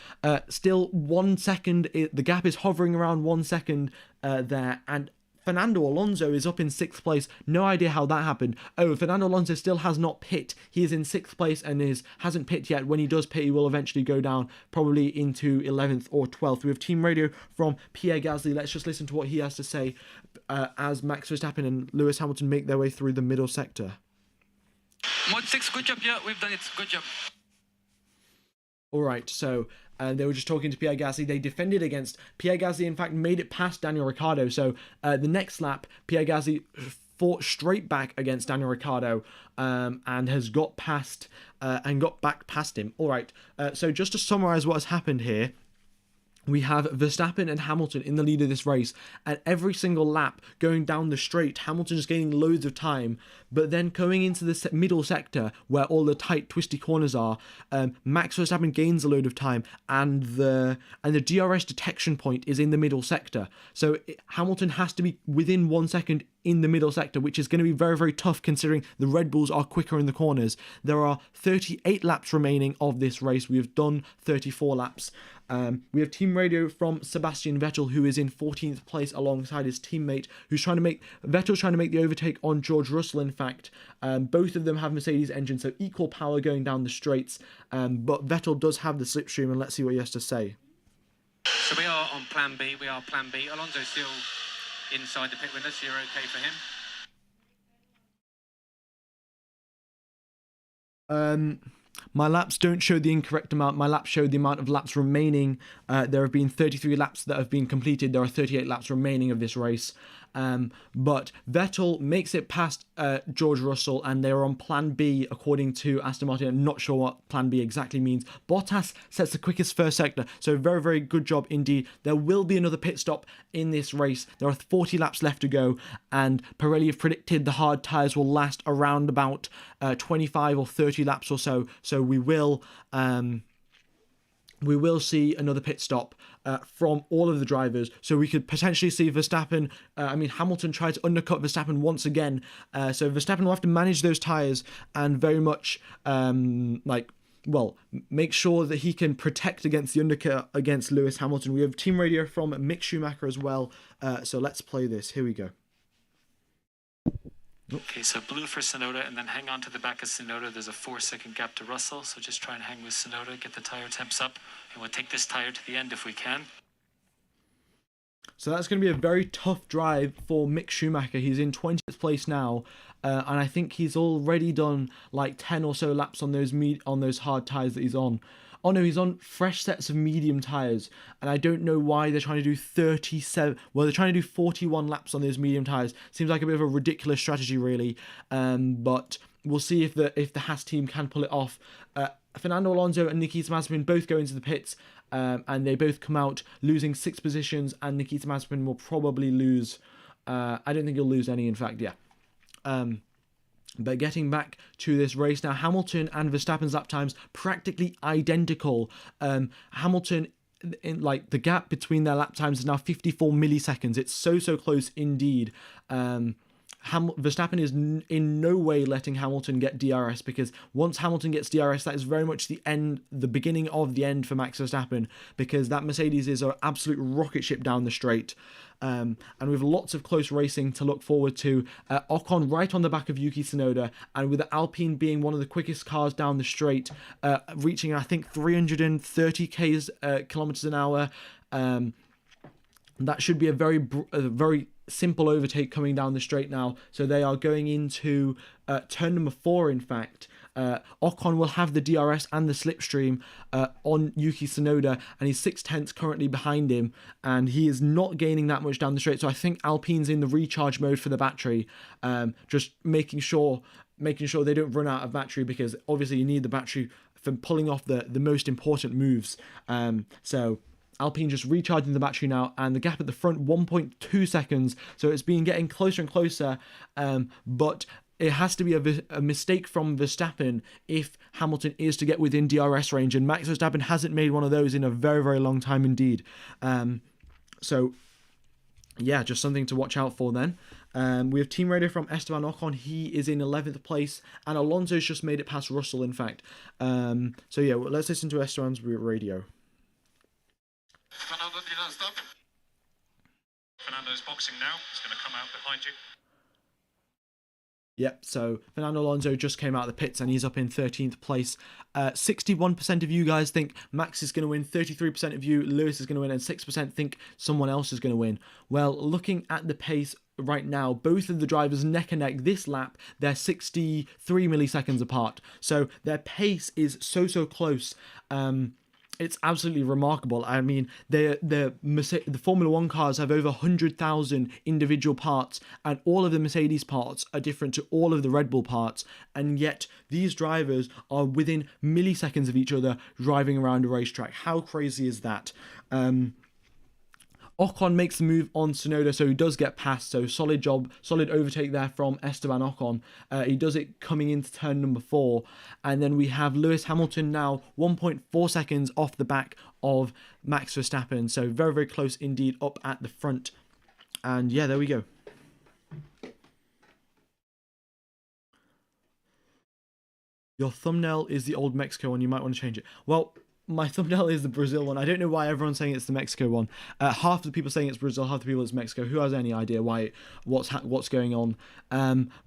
still 1 second, the gap is hovering around 1 second there, and Fernando Alonso is up in 6th place. No idea how that happened. Fernando Alonso still has not pit. He is in 6th place and hasn't pit yet. When he does pit, he will eventually go down probably into 11th or 12th. We have team radio from Pierre Gasly. Let's just listen to what he has to say as Max Verstappen and Lewis Hamilton make their way through the middle sector. Mod 6, good job. Yeah, we've done it. Good job. All right, so They were just talking to Pierre Gasly. They defended against Pierre Gasly. In fact, made it past Daniel Ricciardo. So the next lap, Pierre Gasly fought straight back against Daniel Ricciardo and has got past and got back past him. All right. So just to summarize what has happened here. We have Verstappen and Hamilton in the lead of this race, and every single lap going down the straight, Hamilton is gaining loads of time, but then going into the middle sector where all the tight, twisty corners are, Max Verstappen gains a load of time, and the DRS detection point is in the middle sector. So Hamilton has to be within 1 second in the middle sector, which is going to be very, very tough considering the Red Bulls are quicker in the corners. There are 38 laps remaining of this race. We have done 34 laps. We have team radio from Sebastian Vettel, who is in 14th place alongside his teammate, Vettel's trying to make the overtake on George Russell, in fact. Both of them have Mercedes engines, so equal power going down the straights, but Vettel does have the slipstream, and let's see what he has to say. So we are on plan B, Alonso's still inside the pit window, so you're okay for him? My laps don't show the incorrect amount. My laps show the amount of laps remaining. There have been 33 laps that have been completed. There are 38 laps remaining of this race. But Vettel makes it past George Russell, and they're on plan B according to Aston Martin. I'm not sure what plan B exactly means. Bottas sets the quickest first sector, so very, very good job indeed. There will be another pit stop in this race. There are 40 laps left to go, and Pirelli have predicted the hard tyres will last around about 25 or 30 laps or so. So we will see another pit stop from all of the drivers. So we could potentially see Hamilton try to undercut Verstappen once again. So Verstappen will have to manage those tyres and very much make sure that he can protect against the undercut against Lewis Hamilton. We have team radio from Mick Schumacher as well. So let's play this. Here we go. Okay, so blue for Tsunoda, and then hang on to the back of Tsunoda. There's a 4-second gap to Russell, so just try and hang with Tsunoda, get the tyre temps up, and we'll take this tyre to the end if we can. So that's going to be a very tough drive for Mick Schumacher. He's in 20th place now, and I think he's already done like 10 or so laps on those hard tyres that he's on. Oh no, he's on fresh sets of medium tyres, and I don't know why they're trying to do 37. Well, they're trying to do 41 laps on those medium tyres. Seems like a bit of a ridiculous strategy, really. But we'll see if the Haas team can pull it off. Fernando Alonso and Nikita Mazepin both go into the pits, and they both come out losing 6 positions. And Nikita Mazepin will probably lose. I don't think he'll lose any. In fact, yeah. But getting back to this race now, Hamilton and Verstappen's lap times practically identical. Hamilton, the gap between their lap times is now 54 milliseconds. It's so close indeed. Verstappen is in no way letting Hamilton get DRS, because once Hamilton gets DRS, that is very much the beginning of the end for Max Verstappen, because that Mercedes is an absolute rocket ship down the straight. And we have lots of close racing to look forward to. Ocon right on the back of Yuki Tsunoda, and with the Alpine being one of the quickest cars down the straight, reaching I think 330 kilometers an hour. That should be a very simple overtake coming down the straight now. So they are going into turn number 4, in fact. Ocon will have the DRS and the slipstream on Yuki Tsunoda, and he's 6/10 currently behind him, and he is not gaining that much down the straight. So I think Alpine's in the recharge mode for the battery, just making sure they don't run out of battery, because obviously you need the battery for pulling off the most important moves. So Alpine just recharging the battery now, and the gap at the front 1.2 seconds, so it's been getting closer and closer, but it has to be a mistake from Verstappen if Hamilton is to get within DRS range, and Max Verstappen hasn't made one of those in a very, very long time indeed. So yeah, just something to watch out for then. We have team radio from Esteban Ocon. He is in 11th place, and Alonso's just made it past Russell, in fact. So yeah, let's listen to Esteban's radio. Fernando, you don't stop. Fernando's boxing now. He's going to come out behind you. Yep, so Fernando Alonso just came out of the pits and he's up in 13th place. 61% of you guys think Max is going to win, 33% of you Lewis is going to win, and 6% think someone else is going to win. Well, looking at the pace right now, both of the drivers neck and neck this lap. They're 63 milliseconds apart. So their pace is so close. it's absolutely remarkable. I mean, the Formula One cars have over 100,000 individual parts, and all of the Mercedes parts are different to all of the Red Bull parts, and yet these drivers are within milliseconds of each other driving around a racetrack. How crazy is that? Ocon makes the move on Tsunoda, so he does get past. So solid job, solid overtake there from Esteban Ocon. He does it coming into turn number 4. And then we have Lewis Hamilton now 1.4 seconds off the back of Max Verstappen. So very, very close indeed up at the front. And yeah, there we go. Your thumbnail is the old Mexico one. You might want to change it. Well, my thumbnail is the Brazil one. I don't know why everyone's saying it's the Mexico one. Half the people saying it's Brazil, half the people it's Mexico. Who has any idea what's going on?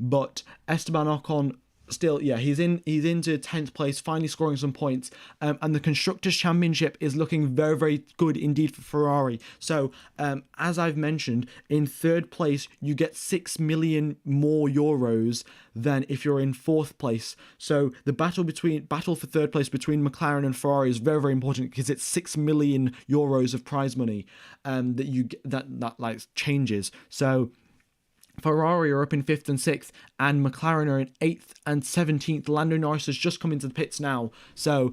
But Esteban Ocon still, yeah, he's into 10th place, finally scoring some points. And the Constructors' Championship is looking very, very good indeed for Ferrari. So, as I've mentioned, in 3rd place, you get 6 million more euros than if you're in 4th place. So the battle for 3rd place between McLaren and Ferrari is very, very important because it's 6 million euros of prize money that like changes. So Ferrari are up in 5th and 6th, and McLaren are in 8th and 17th. Lando Norris has just come into the pits now, so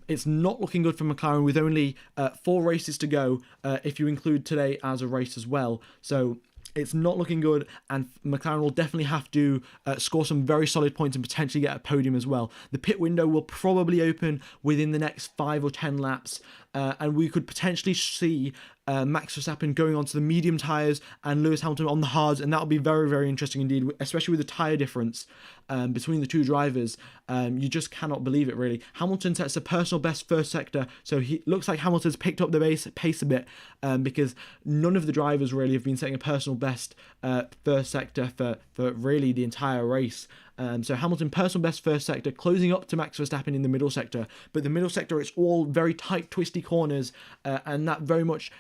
it's not looking good for McLaren with only 4 races to go, if you include today as a race as well. So it's not looking good, and McLaren will definitely have to score some very solid points and potentially get a podium as well. The pit window will probably open within the next 5 or 10 laps, and we could potentially see Max Verstappen going onto the medium tyres and Lewis Hamilton on the hards, and that will be very, very interesting indeed, especially with the tyre difference between the two drivers. You just cannot believe it, really. Hamilton sets a personal best first sector, so he looks like Hamilton's picked up the pace a bit, because none of the drivers really have been setting a personal best first sector for really the entire race. So Hamilton personal best first sector, closing up to Max Verstappen in the middle sector. But the middle sector, it's all very tight, twisty corners, and that very much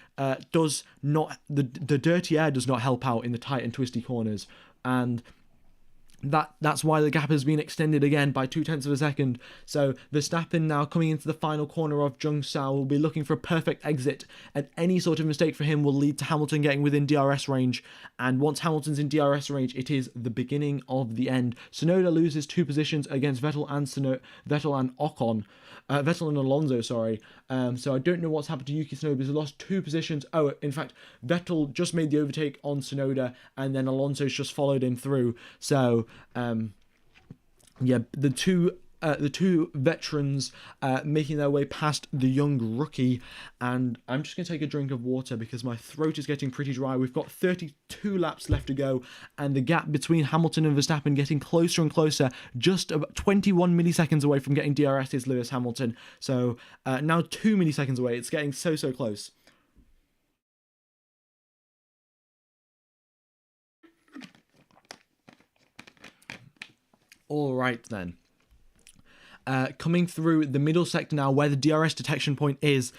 does not, the dirty air does not help out in the tight and twisty corners. And that's why the gap has been extended again by 0.2 of a second. So Verstappen now coming into the final corner of Zhongzhou will be looking for a perfect exit, and any sort of mistake for him will lead to Hamilton getting within DRS range. And once Hamilton's in DRS range, it is the beginning of the end. Tsunoda loses 2 positions against Vettel and Ocon. Vettel and Alonso, sorry. So I don't know what's happened to Yuki Tsunoda, because he lost 2 positions. Oh, in fact, Vettel just made the overtake on Tsunoda, and then Alonso's just followed him through. So, yeah, the two veterans making their way past the young rookie. And I'm just going to take a drink of water because my throat is getting pretty dry. We've got 32 laps left to go, and the gap between Hamilton and Verstappen getting closer and closer. Just about 21 milliseconds away from getting DRS is Lewis Hamilton. So now 2 milliseconds away. It's getting so close. All right then. Coming through the middle sector now, where the DRS detection point is,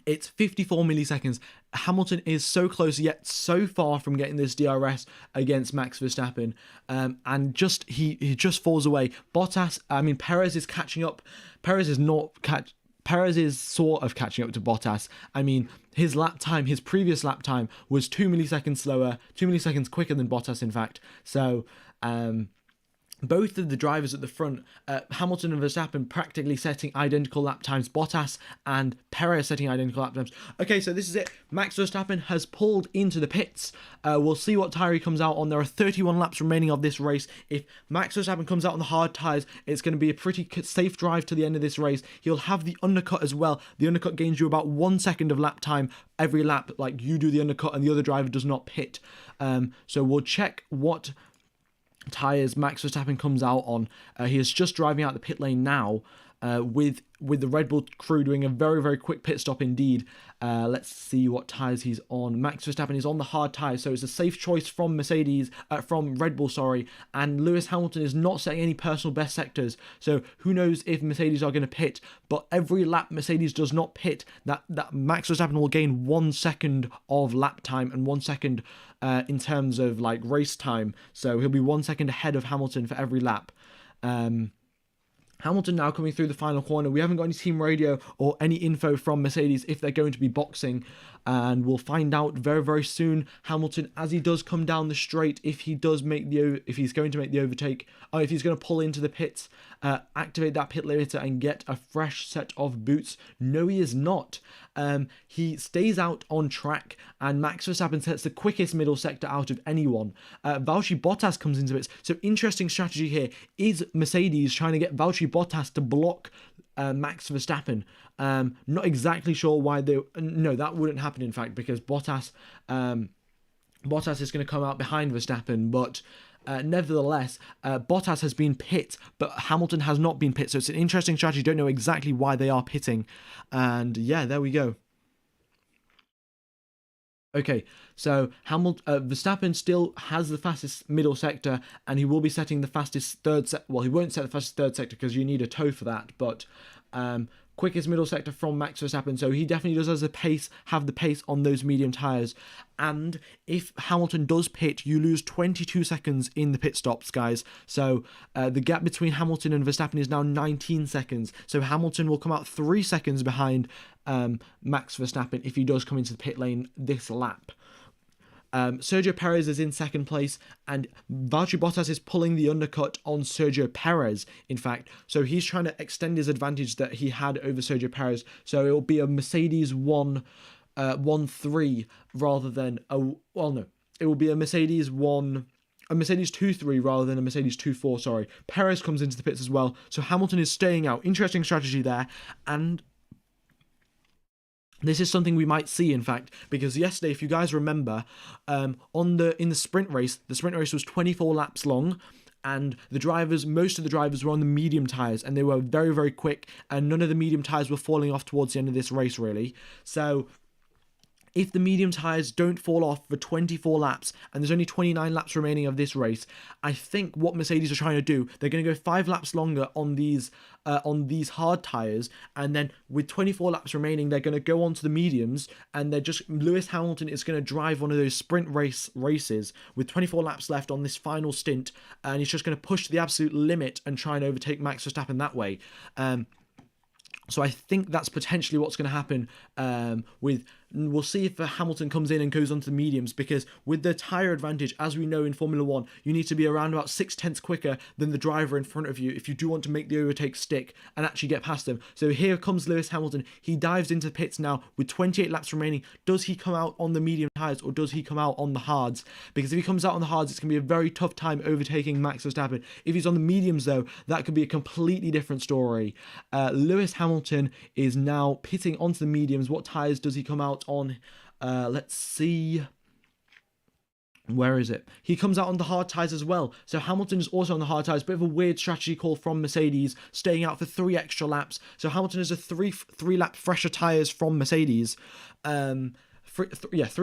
it's 54 milliseconds. Hamilton is so close, yet so far from getting this DRS against Max Verstappen, and he just falls away. Perez is catching up. Perez is sort of catching up to Bottas. I mean, his previous lap time was 2 milliseconds slower, 2 milliseconds quicker than Bottas, in fact. So, both of the drivers at the front, Hamilton and Verstappen, practically setting identical lap times. Bottas and Perez setting identical lap times. Okay, so this is it. Max Verstappen has pulled into the pits. We'll see what tyre he comes out on. There are 31 laps remaining of this race. If Max Verstappen comes out on the hard tyres, it's going to be a pretty safe drive to the end of this race. He'll have the undercut as well. The undercut gains you about 1 second of lap time every lap. Like, you do the undercut and the other driver does not pit. So we'll check what tyres Max Verstappen comes out on. He is just driving out the pit lane now, with the Red Bull crew doing a very, very quick pit stop indeed. Let's see what tyres he's on. Max Verstappen is on the hard tyres, so it's a safe choice from Red Bull, and Lewis Hamilton is not setting any personal best sectors, so who knows if Mercedes are going to pit. But every lap Mercedes does not pit, that Max Verstappen will gain 1 second of lap time and 1 second in terms of like race time, so he'll be 1 second ahead of Hamilton for every lap. Hamilton now coming through the final corner. We haven't got any team radio or any info from Mercedes if they're going to be boxing, and we'll find out very, very soon. Hamilton, as he does come down the straight, if he's going to make the overtake, or if he's going to pull into the pits, activate that pit limiter and get a fresh set of boots. No, he is not. He stays out on track, and Max Verstappen sets the quickest middle sector out of anyone. Valtteri Bottas comes into it. So interesting strategy here. Is Mercedes trying to get Valtteri Bottas to block Max Verstappen? Not exactly sure why no, that wouldn't happen in fact, because Bottas is going to come out behind Verstappen, but nevertheless, Bottas has been pit, but Hamilton has not been pit. So it's an interesting strategy. Don't know exactly why they are pitting. And yeah, there we go. Okay, so Verstappen still has the fastest middle sector, and he will be setting the fastest third sector. Well, he won't set the fastest third sector because you need a toe for that, but quickest middle sector from Max Verstappen, so he definitely does have the pace on those medium tyres. And if Hamilton does pit, you lose 22 seconds in the pit stops, guys. So the gap between Hamilton and Verstappen is now 19 seconds. So Hamilton will come out 3 seconds behind Max Verstappen if he does come into the pit lane this lap. Sergio Perez is in second place, and Valtteri Bottas is pulling the undercut on Sergio Perez, in fact. So he's trying to extend his advantage that he had over Sergio Perez. So it will be a Mercedes 1-3 rather than it will be a Mercedes 2-3 rather than a Mercedes 2-4, sorry. Perez comes into the pits as well. So Hamilton is staying out. Interesting strategy there. And this is something we might see, in fact, because yesterday, if you guys remember, in the sprint race was 24 laps long, and most of the drivers were on the medium tyres, and they were very, very quick, and none of the medium tyres were falling off towards the end of this race, really. So if the medium tyres don't fall off for 24 laps, and there's only 29 laps remaining of this race, I think what Mercedes are trying to do, they're going to go 5 laps longer on these hard tyres, and then with 24 laps remaining, they're going to go on to the mediums, and Lewis Hamilton is going to drive one of those sprint races with 24 laps left on this final stint, and he's just going to push to the absolute limit and try and overtake Max Verstappen that way. So I think that's potentially what's going to happen we'll see if Hamilton comes in and goes onto the mediums, because with the tyre advantage, as we know in Formula 1, you need to be around about 6/10 quicker than the driver in front of you if you do want to make the overtake stick and actually get past them. So here comes Lewis Hamilton. He dives into pits now with 28 laps remaining. Does he come out on the medium tyres, or does he come out on the hards? Because if he comes out on the hards, it's going to be a very tough time overtaking Max Verstappen. If he's on the mediums, though, that could be a completely different story. Lewis Hamilton is now pitting onto the mediums. What tyres does he come out on? Let's see. Where is it? He comes out on the hard tyres as well. So Hamilton is also on the hard tyres. Bit of a weird strategy call from Mercedes, staying out for 3 extra laps. So Hamilton has a three lap fresher tyres from Mercedes. 3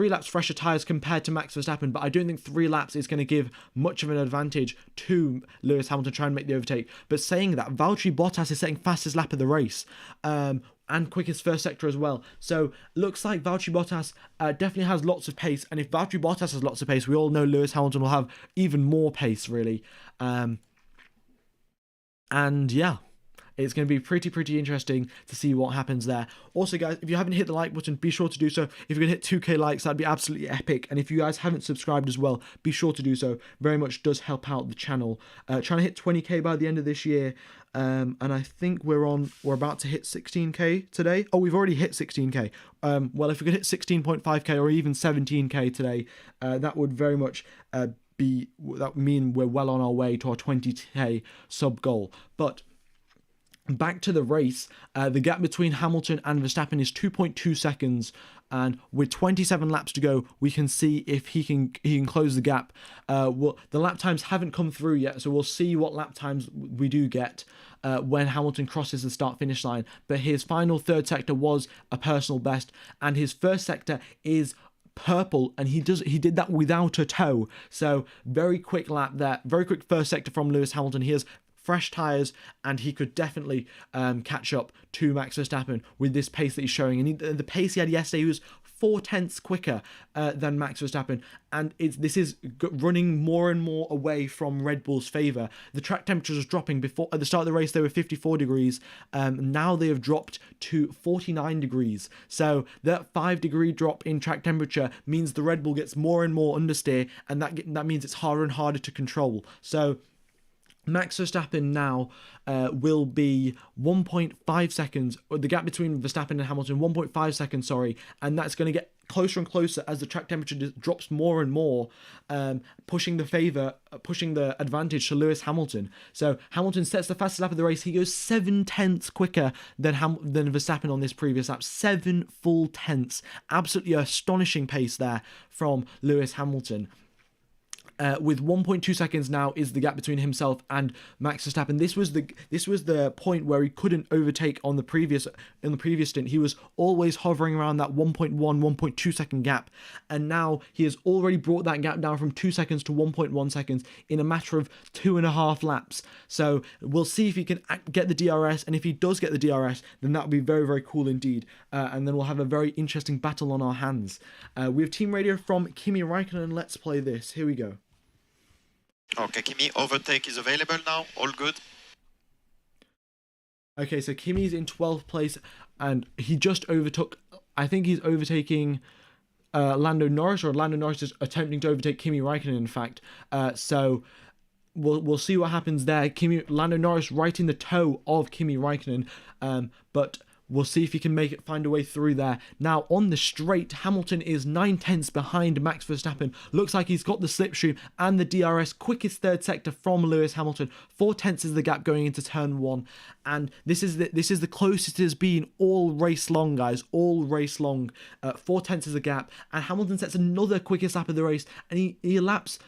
laps fresher tyres compared to Max Verstappen, but I don't think 3 laps is going to give much of an advantage to Lewis Hamilton trying to make the overtake. But saying that, Valtteri Bottas is setting fastest lap of the race. And quickest first sector as well. So looks like Valtteri Bottas definitely has lots of pace, and if Valtteri Bottas has lots of pace, we all know Lewis Hamilton will have even more pace, really. And yeah, it's going to be pretty interesting to see what happens there. Also, guys, if you haven't hit the like button, be sure to do so. If you can hit 2k likes, that'd be absolutely epic. And if you guys haven't subscribed as well, be sure to do so. Very much does help out the channel. Trying to hit 20k by the end of this year. And I think we're about to hit 16k today. Oh, we've already hit 16k. Well, if we could hit 16.5k or even 17k today, that would very much that would mean we're well on our way to our 20k sub goal. But back to the race, the gap between Hamilton and Verstappen is 2.2 seconds, and with 27 laps to go, we can see if he can close the gap. The lap times haven't come through yet, so we'll see what lap times we do get when Hamilton crosses the start-finish line. But his final third sector was a personal best, and his first sector is purple, and he did that without a toe. So very quick lap there, very quick first sector from Lewis Hamilton. He has fresh tyres, and he could definitely catch up to Max Verstappen with this pace that he's showing. And the pace he had yesterday, he was 4/10 quicker than Max Verstappen, and this is running more and more away from Red Bull's favour. The track temperatures are dropping. Before at the start of the race they were 54 degrees. Now they have dropped to 49 degrees. So that 5-degree drop in track temperature means the Red Bull gets more and more understeer, and that means it's harder and harder to control. So Max Verstappen now will be 1.5 seconds, or the gap between Verstappen and Hamilton, 1.5 seconds, sorry, and that's going to get closer and closer as the track temperature drops more and more, pushing the advantage to Lewis Hamilton. So Hamilton sets the fastest lap of the race. He goes 7/10 quicker than Verstappen on this previous lap. 7 full tenths. Absolutely astonishing pace there from Lewis Hamilton. With 1.2 seconds now is the gap between himself and Max Verstappen. This was the point where he couldn't overtake in the previous stint. He was always hovering around that 1.1, 1.2 second gap, and now he has already brought that gap down from 2 seconds to 1.1 seconds in a matter of 2.5 laps. So we'll see if he can get the DRS, and if he does get the DRS, then that would be very, very cool indeed. And then we'll have a very interesting battle on our hands. We have team radio from Kimi Räikkönen. Let's play this. Here we go. Okay, Kimi, overtake is available now. All good. Okay, so Kimi's in 12th place, and he just overtook. I think he's overtaking Lando Norris, or Lando Norris is attempting to overtake Kimi Räikkönen. In fact, so we'll see what happens there. Lando Norris right in the toe of Kimi Räikkönen, but we'll see if he can find a way through there. Now, on the straight, Hamilton is 9/10 behind Max Verstappen. Looks like he's got the slipstream and the DRS. Quickest third sector from Lewis Hamilton. 4/10 is the gap going into turn 1. And this is the closest it has been all race long, guys. All race long. 4/10 is the gap. And Hamilton sets another quickest lap of the race. And he laps...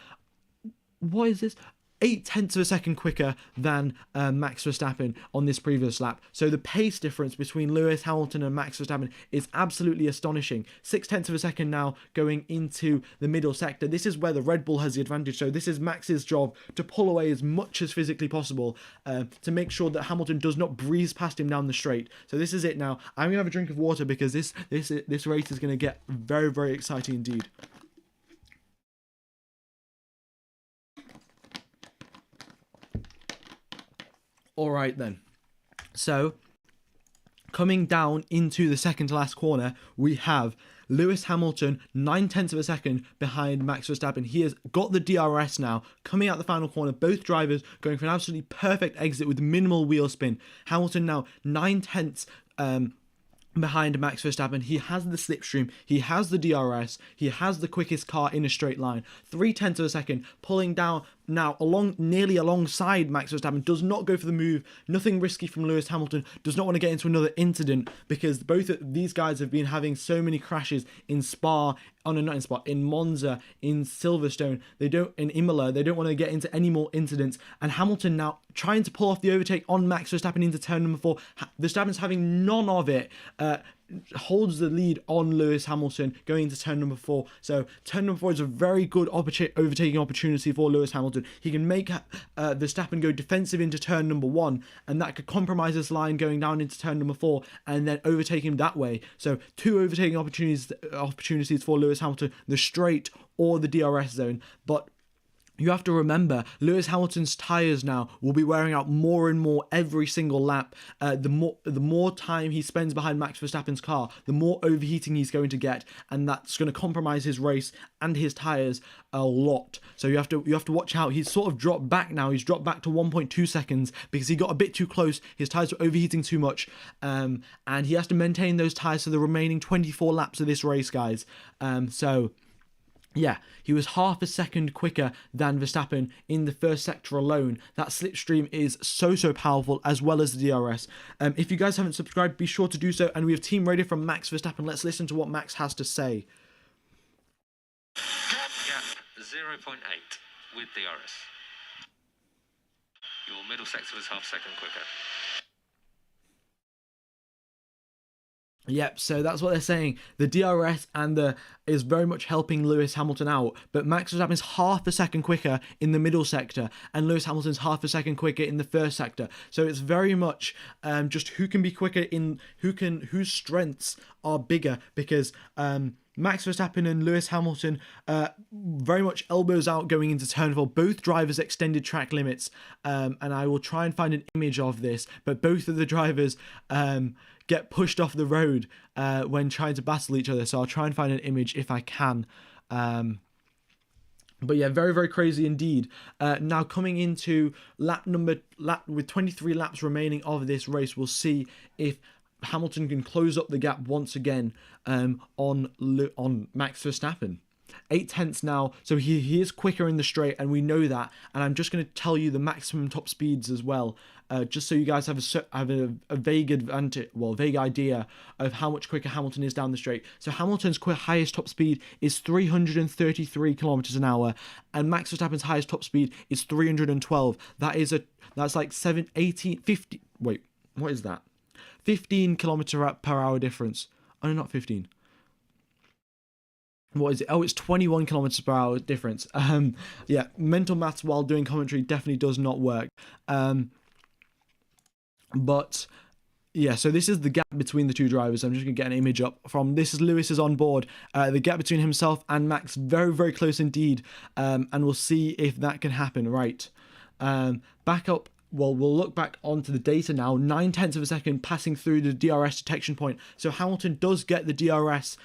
What is this? 0.8 of a second quicker than Max Verstappen on this previous lap. So the pace difference between Lewis Hamilton and Max Verstappen is absolutely astonishing. 0.6 of a second now going into the middle sector. This is where the Red Bull has the advantage. So this is Max's job to pull away as much as physically possible to make sure that Hamilton does not breeze past him down the straight. So this is it now. I'm going to have a drink of water because this race is going to get very, very exciting indeed. All right then, so coming down into the second to last corner, we have Lewis Hamilton 0.9 of a second behind Max Verstappen. He has got the DRS now, coming out the final corner, both drivers going for an absolutely perfect exit with minimal wheel spin. Hamilton now 0.9 behind Max Verstappen. He has the slipstream, he has the DRS, he has the quickest car in a straight line. 0.3 of a second, pulling down now nearly alongside Max Verstappen. Does not go for the move. Nothing risky from Lewis Hamilton. Does not want to get into another incident because both of these guys have been having so many crashes in in Monza, in Silverstone. In Imola. They don't want to get into any more incidents. And Hamilton now trying to pull off the overtake on Max Verstappen into turn number 4. Verstappen's having none of it. Holds the lead on Lewis Hamilton going into turn number 4. So turn number 4 is a very good overtaking opportunity for Lewis Hamilton. He can make Verstappen go defensive into turn number 1, and that could compromise this line going down into turn number 4 and then overtake him that way. So 2 overtaking opportunities for Lewis Hamilton, the straight or the DRS zone. But you have to remember, Lewis Hamilton's tyres now will be wearing out more and more every single lap. The more time he spends behind Max Verstappen's car, the more overheating he's going to get, and that's going to compromise his race and his tyres a lot. So you have to watch out. He's sort of dropped back now. He's dropped back to 1.2 seconds because he got a bit too close. His tyres were overheating too much, and he has to maintain those tyres for the remaining 24 laps of this race, guys. Yeah, he was half a second quicker than Verstappen in the first sector alone. That slipstream is so powerful, as well as the DRS. If you guys haven't subscribed, be sure to do so. And we have team radio from Max Verstappen. Let's listen to what Max has to say. Gap 0.8 with DRS. Your middle sector was half second quicker. Yep, so that's what they're saying. The DRS is very much helping Lewis Hamilton out, but Max Verstappen is half a second quicker in the middle sector, and Lewis Hamilton's half a second quicker in the first sector. So it's very much just who can be quicker whose strengths are bigger, because Max Verstappen and Lewis Hamilton very much elbows out going into turn 4. Both drivers extended track limits, and I will try and find an image of this, but both of the drivers get pushed off the road when trying to battle each other. So I'll try and find an image if I can. But yeah, very, very crazy indeed. Now coming into lap with 23 laps remaining of this race, we'll see if Hamilton can close up the gap once again on Max Verstappen. 8 tenths now, so he is quicker in the straight, and we know that. And I'm just going to tell you the maximum top speeds as well, just so you guys have a vague idea of how much quicker Hamilton is down the straight. So Hamilton's highest top speed is 333 kilometers an hour, and Max Verstappen's highest top speed is 312. That's like 50. Wait, what is that? 15 kilometer per hour difference. Oh no, not 15. What is it? Oh, it's 21 kilometers per hour difference. Yeah, mental maths while doing commentary definitely does not work. But yeah, so this is the gap between the two drivers. I'm just gonna get an image up from this. Is Lewis's on board. The gap between himself and Max, very, very close indeed. And we'll see if that can happen. Right. Back up. Well, we'll look back onto the data now. 9 tenths of a second passing through the DRS detection point. So Hamilton does get the DRS.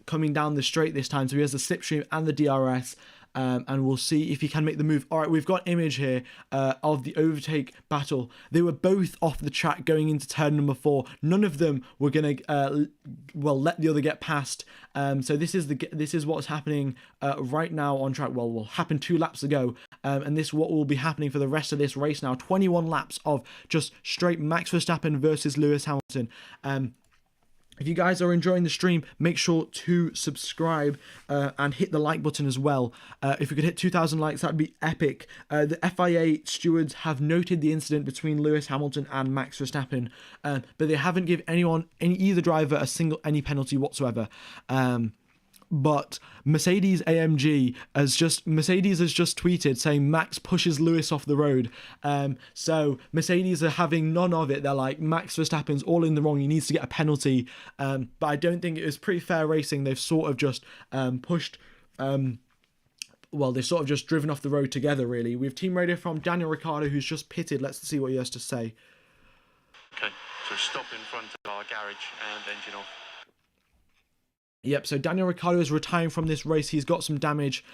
Coming down the straight this time, so he has the slipstream and the DRS, and we'll see if he can make the move. All right, we've got an image here of the overtake battle. They were both off the track going into turn number 4. None of them were gonna let the other get past. So this is what's happening right now on track. Well, will happen 2 laps ago, and this is what will be happening for the rest of this race now. 21 laps of just straight Max Verstappen versus Lewis Hamilton. If you guys are enjoying the stream, make sure to subscribe and hit the like button as well. If we could hit 2,000 likes, that'd be epic. The FIA stewards have noted the incident between Lewis Hamilton and Max Verstappen, but they haven't given either driver any penalty whatsoever. But Mercedes AMG has just tweeted saying Max pushes Lewis off the road. So Mercedes are having none of it. They're like, Max Verstappen's all in the wrong. He needs to get a penalty. But I don't think it was pretty fair racing. They've sort of just pushed. They've sort of just driven off the road together. Really, we have team radio from Daniel Ricciardo, who's just pitted. Let's see what he has to say. Okay, so stop in front of our garage and engine off. Yep, so Daniel Ricciardo is retiring from this race. He's got some damage.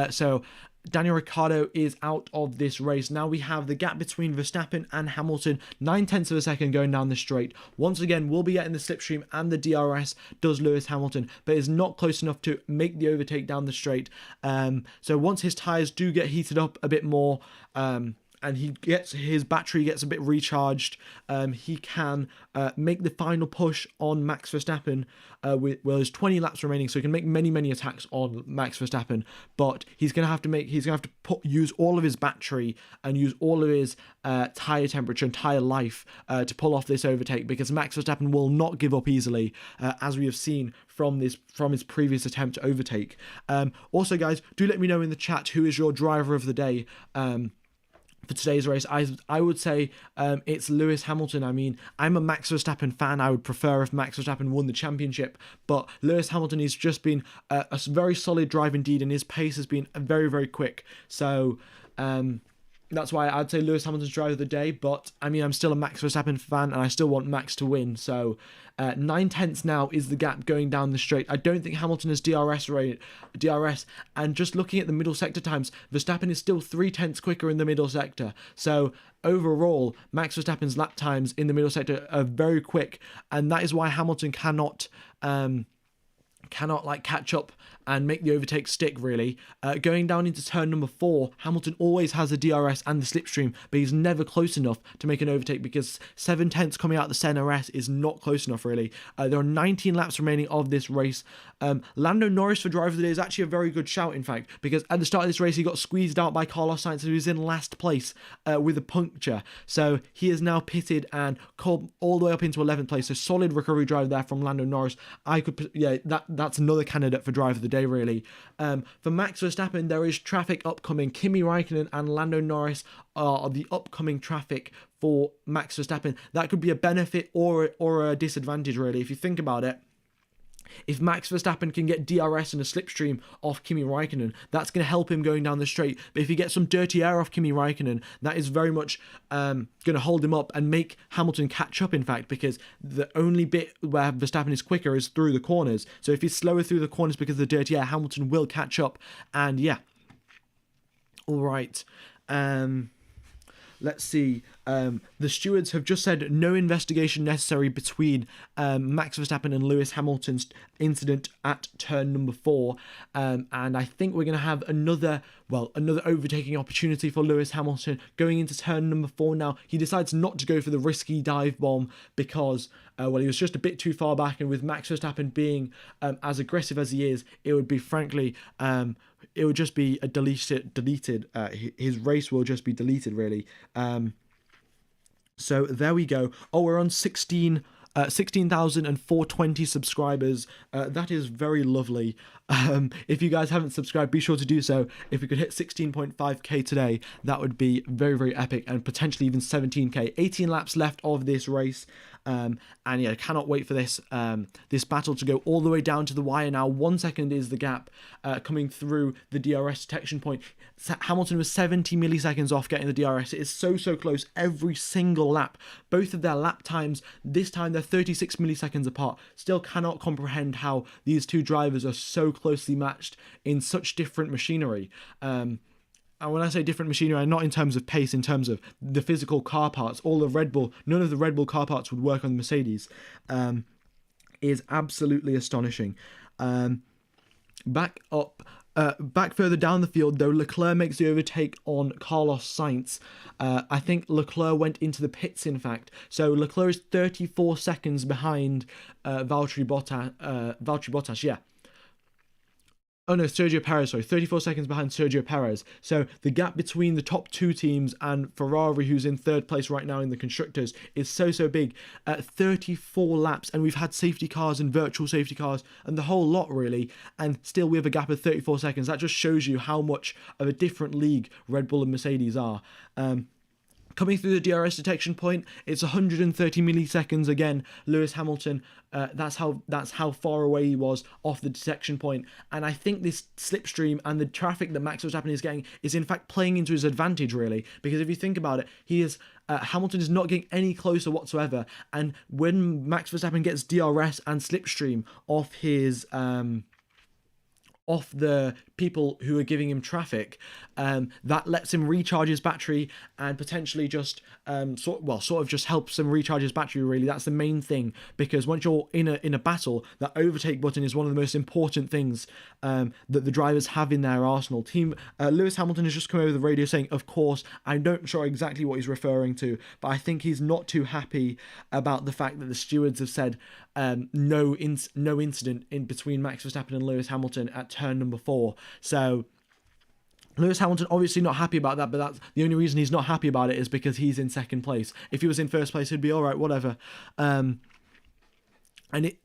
So Daniel Ricciardo is out of this race. Now we have the gap between Verstappen and Hamilton, 9 tenths of a second going down the straight. Once again, we'll be getting the slipstream and the DRS does Lewis Hamilton, but is not close enough to make the overtake down the straight. So once his tyres do get heated up a bit more, and his battery gets a bit recharged, he can make the final push on Max Verstappen. There's 20 laps remaining, so he can make many attacks on Max Verstappen. But he's gonna have to use all of his battery and use all of his tire temperature and tire life to pull off this overtake, because Max Verstappen will not give up easily, as we have seen from his previous attempt to overtake. Also, guys, do let me know in the chat who is your driver of the day. For today's race, I would say it's Lewis Hamilton. I mean, I'm a Max Verstappen fan. I would prefer if Max Verstappen won the championship, but Lewis Hamilton has just been a very solid drive indeed, and his pace has been very, very quick. So that's why I'd say Lewis Hamilton's driver of the day. But I mean, I'm still a Max Verstappen fan, and I still want Max to win. So 9 tenths now is the gap going down the straight. I don't think Hamilton has DRS, and just looking at the middle sector times, Verstappen is still 3 tenths quicker in the middle sector. So overall, Max Verstappen's lap times in the middle sector are very quick, and that is why Hamilton cannot cannot like catch up and make the overtake stick really. Going down into turn number 4, Hamilton always has the DRS and the slipstream, but he's never close enough to make an overtake because 7/10 coming out the CNRS is not close enough really. There are 19 laps remaining of this race. Lando Norris for driver of the day is actually a very good shout, in fact, because at the start of this race he got squeezed out by Carlos Sainz, who was in last place with a puncture. So he is now pitted and called all the way up into 11th place. So solid recovery drive there from Lando Norris. That's another candidate for driver of the day really. For Max Verstappen, there is traffic upcoming. Kimi Raikkonen and Lando Norris are the upcoming traffic for Max Verstappen. That could be a benefit or a disadvantage really, if you think about it. If Max Verstappen can get DRS and a slipstream off Kimi Raikkonen, that's going to help him going down the straight. But if he gets some dirty air off Kimi Raikkonen, that is very much going to hold him up and make Hamilton catch up, in fact, because the only bit where Verstappen is quicker is through the corners. So if he's slower through the corners because of the dirty air, Hamilton will catch up. And yeah. All right. Let's see. The stewards have just said no investigation necessary between Max Verstappen and Lewis Hamilton's incident at turn number 4. And I think we're going to have another overtaking opportunity for Lewis Hamilton going into turn number 4 now. He decides not to go for the risky dive bomb because, he was just a bit too far back. And with Max Verstappen being as aggressive as he is, it would be, frankly, it would just be deleted. His race will just be deleted, really. So there we go. Oh, we're on 16,420 subscribers. That is very lovely. If you guys haven't subscribed, be sure to do so. If we could hit 16.5k today, that would be very, very epic, and potentially even 17k. 18 laps left of this race. And yeah, I cannot wait for this battle to go all the way down to the wire now. 1 second is the gap coming through the DRS detection point. Hamilton was 70 milliseconds off getting the DRS. It is so close every single lap. Both of their lap times, this time they're 36 milliseconds apart. Still cannot comprehend how these two drivers are so closely matched in such different machinery. And when I say different machinery, not in terms of pace, in terms of the physical car parts. None of the Red Bull car parts would work on the Mercedes. Is absolutely astonishing. Back further down the field, though, Leclerc makes the overtake on Carlos Sainz. I think Leclerc went into the pits, in fact. So Leclerc is 34 seconds behind Valtteri Bottas, yeah. Oh no, Sergio Perez, sorry, 34 seconds behind Sergio Perez. So the gap between the top two teams and Ferrari, who's in third place right now in the Constructors, is so big. 34 laps, and we've had safety cars and virtual safety cars and the whole lot, really, and still we have a gap of 34 seconds. That just shows you how much of a different league Red Bull and Mercedes are. Coming through the DRS detection point, it's 130 milliseconds again. Lewis Hamilton, that's how far away he was off the detection point. And I think this slipstream and the traffic that Max Verstappen is getting is in fact playing into his advantage, really. Because if you think about it, Hamilton is not getting any closer whatsoever. And when Max Verstappen gets DRS and slipstream off his off the people who are giving him traffic, that lets him recharge his battery and potentially just sort of just helps him recharge his battery, really. That's the main thing, because once you're in a battle, that overtake button is one of the most important things that the drivers have in their arsenal. Lewis Hamilton has just come over the radio saying, of course. I'm not sure exactly what he's referring to, but I think he's not too happy about the fact that the stewards have said no incident in between Max Verstappen and Lewis Hamilton at turn number 4. So Lewis Hamilton obviously not happy about that, but that's the only reason he's not happy about it is because he's in second place. If he was in first place, he'd be all right, whatever. And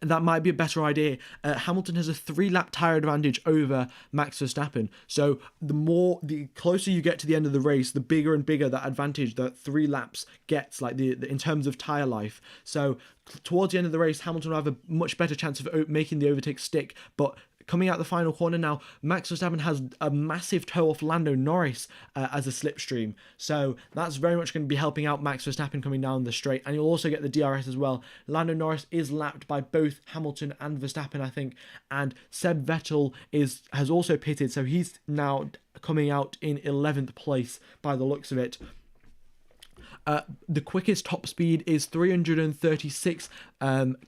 that might be a better idea. Hamilton has a 3-lap tyre advantage over Max Verstappen. So the closer you get to the end of the race, the bigger and bigger that advantage that 3 laps gets, like in terms of tyre life. So towards the end of the race, Hamilton will have a much better chance of making the overtake stick. But coming out the final corner now, Max Verstappen has a massive toe off Lando Norris as a slipstream. So that's very much going to be helping out Max Verstappen coming down the straight. And you'll also get the DRS as well. Lando Norris is lapped by both Hamilton and Verstappen, I think. And Seb Vettel has also pitted. So he's now coming out in 11th place by the looks of it. The quickest top speed is 336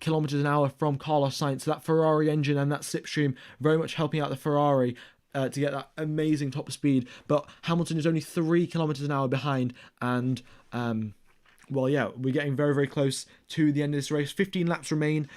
kilometers an hour from Carlos Sainz. So that Ferrari engine and that slipstream very much helping out the Ferrari to get that amazing top speed. But Hamilton is only 3 kilometers an hour behind, and well, yeah, we're getting very, very close to the end of this race. 15 laps remain.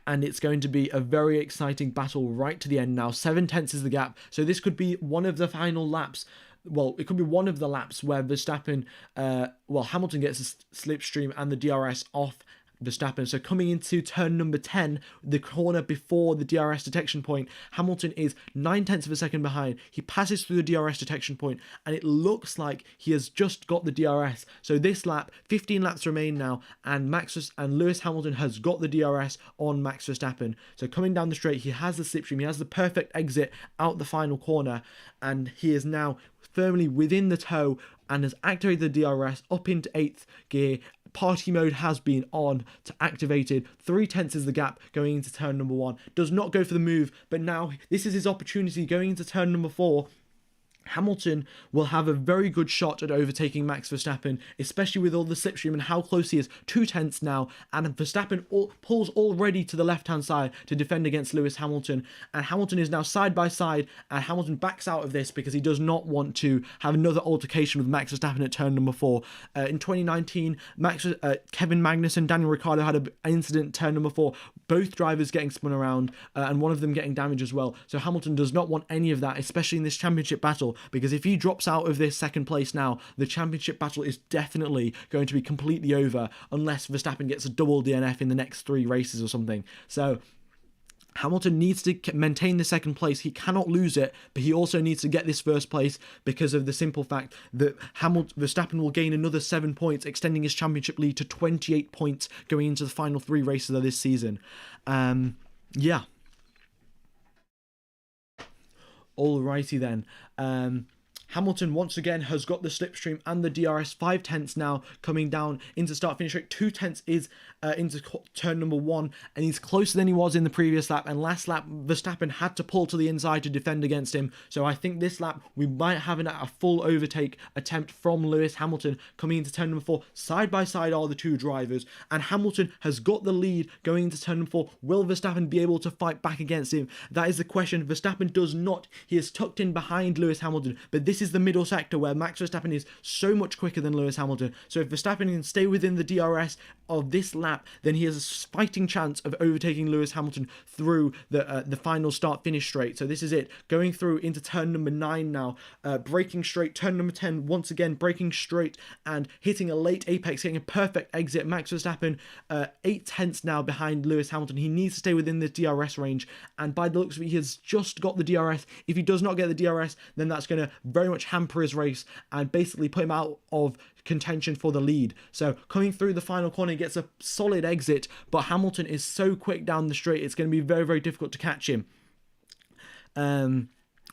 And it's going to be a very exciting battle right to the end now. 7 tenths is the gap. So this could be one of the final laps. Well, it could be one of the laps where Verstappen, Hamilton gets a slipstream and the DRS off Verstappen. So coming into turn number 10, the corner before the DRS detection point, Hamilton is 9 tenths of a second behind. He passes through the DRS detection point, and it looks like he has just got the DRS. So this lap, 15 laps remain now, and Lewis Hamilton has got the DRS on Max Verstappen. So coming down the straight, he has the slipstream, he has the perfect exit out the final corner, and he is now firmly within the toe and has activated the DRS up into 8th gear. Party mode has been on to activated. 3 tenths is the gap going into turn number 1. Does not go for the move, but now this is his opportunity going into turn number 4. Hamilton will have a very good shot at overtaking Max Verstappen, especially with all the slipstream and how close he is. 2 tenths now, and Verstappen pulls already to the left-hand side to defend against Lewis Hamilton, and Hamilton is now side by side, and Hamilton backs out of this because he does not want to have another altercation with Max Verstappen at turn number 4. In 2019, Kevin Magnussen, Daniel Ricciardo had an incident at turn number 4, both drivers getting spun around, and one of them getting damaged as well. So Hamilton does not want any of that, especially in this championship battle, because if he drops out of this second place now, the championship battle is definitely going to be completely over unless Verstappen gets a double DNF in the next 3 races or something. So Hamilton needs to maintain the second place. He cannot lose it, but he also needs to get this first place because of the simple fact that Verstappen will gain another 7 points, extending his championship lead to 28 points going into the final 3 races of this season. Yeah. Alrighty then. Hamilton once again has got the slipstream and the DRS. 5 tenths now coming down into start-finish rate. 2 tenths is into turn number 1, and he's closer than he was in the previous lap. And last lap, Verstappen had to pull to the inside to defend against him. So I think this lap we might have a full overtake attempt from Lewis Hamilton coming into turn number 4. Side by side are the 2 drivers, and Hamilton has got the lead going into turn number 4. Will Verstappen be able to fight back against him? That is the question. Verstappen does not. He is tucked in behind Lewis Hamilton, but this is the middle sector where Max Verstappen is so much quicker than Lewis Hamilton. So if Verstappen can stay within the DRS of this lap, then he has a fighting chance of overtaking Lewis Hamilton through the final start-finish straight. So this is it. Going through into turn number 9 now. Braking straight. Turn number 10, once again, braking straight and hitting a late apex, getting a perfect exit. Max Verstappen, 8 tenths now behind Lewis Hamilton. He needs to stay within the DRS range, and by the looks of it, he has just got the DRS. If he does not get the DRS, then that's going to very much hamper his race and basically put him out of contention for the lead. So coming through the final corner, he gets a solid exit, but Hamilton is so quick down the straight, it's going to be very, very difficult to catch him.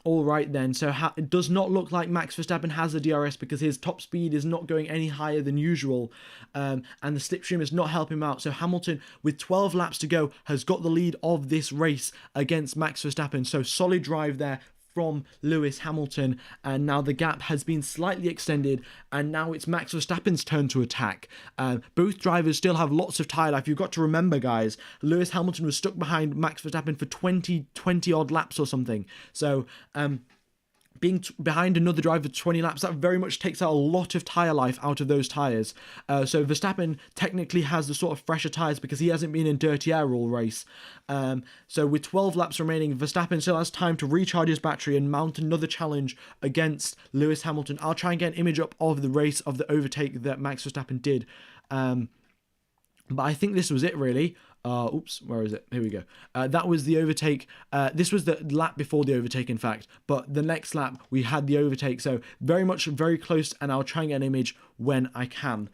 All right then, so it does not look like Max Verstappen has the DRS because his top speed is not going any higher than usual, and the slipstream is not helping him out. So Hamilton, with 12 laps to go, has got the lead of this race against Max Verstappen. So solid drive there from Lewis Hamilton, and now the gap has been slightly extended, and now it's Max Verstappen's turn to attack. Both drivers still have lots of tyre life. You've got to remember, guys, Lewis Hamilton was stuck behind Max Verstappen for 20 odd laps or something. So being behind another driver for 20 laps, that very much takes out a lot of tyre life out of those tyres. So Verstappen technically has the sort of fresher tyres because he hasn't been in dirty air all race. So with 12 laps remaining, Verstappen still has time to recharge his battery and mount another challenge against Lewis Hamilton. I'll try and get an image up of the race, of the overtake that Max Verstappen did. But I think this was it, really. Oops, where is it? Here we go. That was the overtake. This was the lap before the overtake, in fact. But the next lap, we had the overtake. So very close, and I'll try and get an image when I can.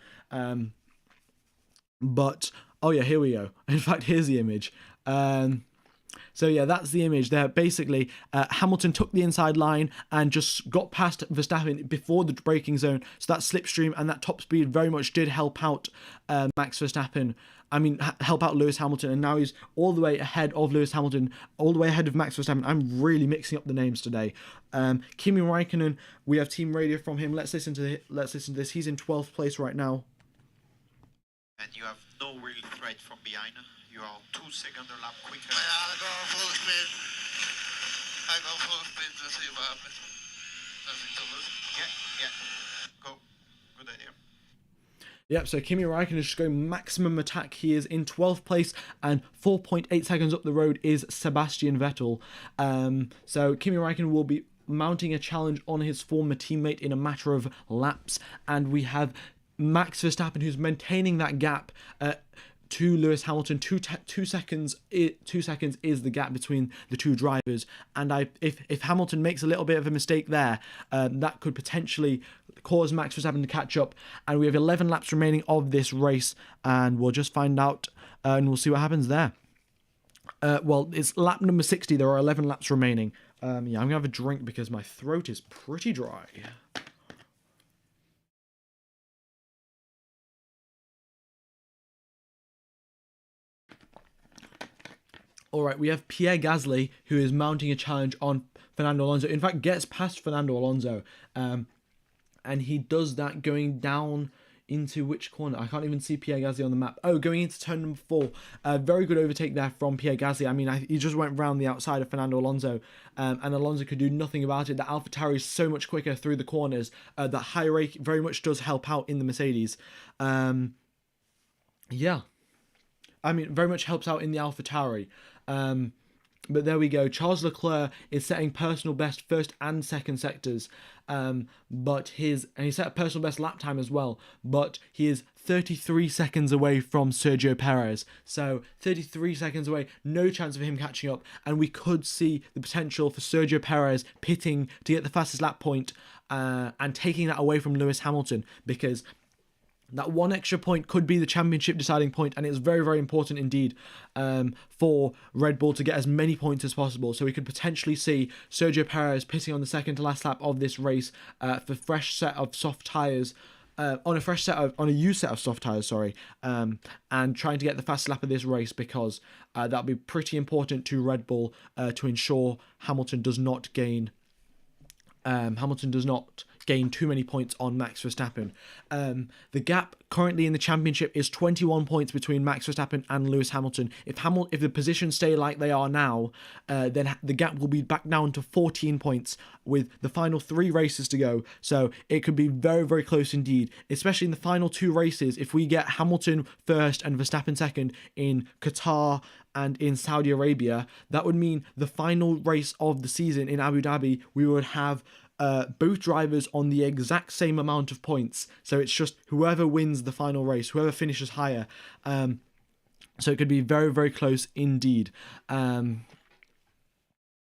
But, oh yeah, here we go. In fact, here's the image. So yeah, that's the image there. Basically, Hamilton took the inside line and just got past Verstappen before the braking zone. So that slipstream and that top speed very much did help out Max Verstappen. help out Lewis Hamilton, and now he's all the way ahead of Lewis Hamilton, all the way ahead of Max Verstappen. I'm really mixing up the names today. Kimi Räikkönen, we have team radio from him. Let's listen to this. He's in 12th place right now. And you have no real threat from behind. You are 2 seconds a lap quicker. Yeah, I go full speed. I go full speed to see what happens. Nothing to lose. Yeah. Go. Good idea. Yep, so Kimi Räikkönen is just going maximum attack. He is in 12th place, and 4.8 seconds up the road is Sebastian Vettel. So Kimi Räikkönen will be mounting a challenge on his former teammate in a matter of laps, and we have Max Verstappen, who's maintaining that gap to Lewis Hamilton. 2 seconds. 2 seconds is the gap between the two drivers, and if Hamilton makes a little bit of a mistake there, that could potentially cause Max Verstappen to catch up. And we have 11 laps remaining of this race, and we'll just find out, and we'll see what happens there. Well, it's lap number 60. There are 11 laps remaining. Yeah, I'm gonna have a drink because my throat is pretty dry. All right, we have Pierre Gasly, who is mounting a challenge on Fernando Alonso. In fact, gets past Fernando Alonso, and he does that going down into which corner? I can't even see Pierre Gasly on the map. Oh, going into turn number 4. Very good overtake there from Pierre Gasly. I mean, he just went round the outside of Fernando Alonso, and Alonso could do nothing about it. The AlphaTauri is so much quicker through the corners. That high rake very much does help out in the Mercedes. Yeah. I mean, very much helps out in the AlphaTauri. But there we go. Charles Leclerc is setting personal best first and second sectors. And he set a personal best lap time as well. But he is 33 seconds away from Sergio Perez. So 33 seconds away, no chance of him catching up. And we could see the potential for Sergio Perez pitting to get the fastest lap point, and taking that away from Lewis Hamilton, because that one extra point could be the championship deciding point, and it's very, very important indeed for Red Bull to get as many points as possible. So we could potentially see Sergio Perez pitting on the second to last lap of this race for fresh set of soft tyres, on a used set of soft tyres, sorry, and trying to get the fastest lap of this race, because that'll be pretty important to Red Bull to ensure Hamilton does not gain too many points on Max Verstappen. The gap currently in the championship is 21 points between Max Verstappen and Lewis Hamilton. If the positions stay like they are now, then the gap will be back down to 14 points with the final 3 races to go. So it could be very, very close indeed, especially in the final 2 races. If we get Hamilton first and Verstappen second in Qatar and in Saudi Arabia, that would mean the final race of the season in Abu Dhabi, we would have both drivers on the exact same amount of points. So it's just whoever wins the final race, whoever finishes higher. So it could be very, very close indeed.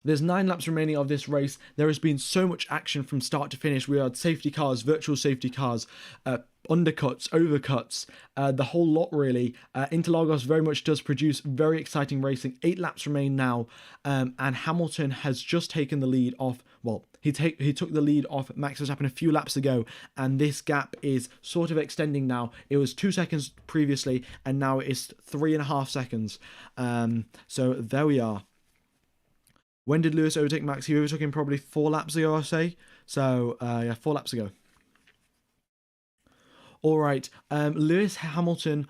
There's 9 laps remaining of this race. There has been so much action from start to finish. We had safety cars, virtual safety cars, undercuts, overcuts, the whole lot really. Interlagos very much does produce very exciting racing. 8 laps remain now, and Hamilton has just taken the lead off, well, he took the lead off Max Verstappen a few laps ago, and this gap is sort of extending now. It was 2 seconds previously, and now it is 3.5 seconds. So there we are. When did Lewis overtake Max? He overtook him probably 4 laps ago, I'll say. So, yeah, 4 laps ago. All right, Lewis Hamilton,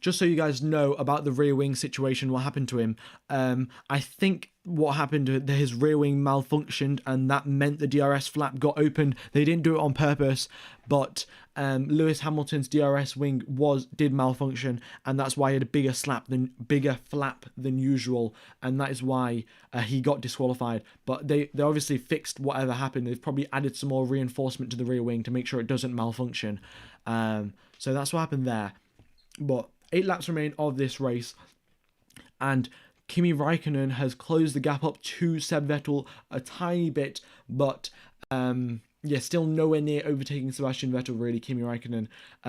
just so you guys know about the rear wing situation, what happened to him. I think what happened, his rear wing malfunctioned, and that meant the DRS flap got opened. They didn't do it on purpose, but Lewis Hamilton's DRS wing did malfunction, and that's why he had a bigger flap than usual, and that is why he got disqualified. But they obviously fixed whatever happened. They've probably added some more reinforcement to the rear wing to make sure it doesn't malfunction. So that's what happened there. But 8 laps remain of this race, and Kimi Räikkönen has closed the gap up to Seb Vettel a tiny bit, but yeah, still nowhere near overtaking Sebastian Vettel, really, Kimi Räikkönen.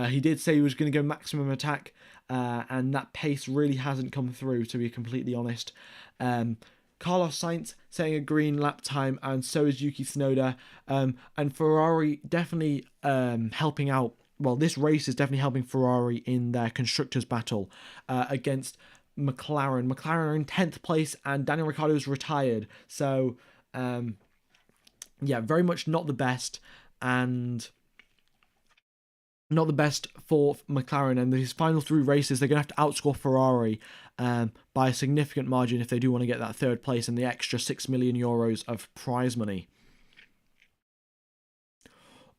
He did say he was going to go maximum attack, and that pace really hasn't come through, to be completely honest. Carlos Sainz setting a green lap time, and so is Yuki Tsunoda, and Ferrari definitely helping out well, this race is definitely helping Ferrari in their constructors battle against McLaren. McLaren are in 10th place and Daniel Ricciardo is retired. So, yeah, very much not the best, and not the best for McLaren. And these final 3 races, they're going to have to outscore Ferrari by a significant margin if they do want to get that 3rd place and the extra €6 million of prize money.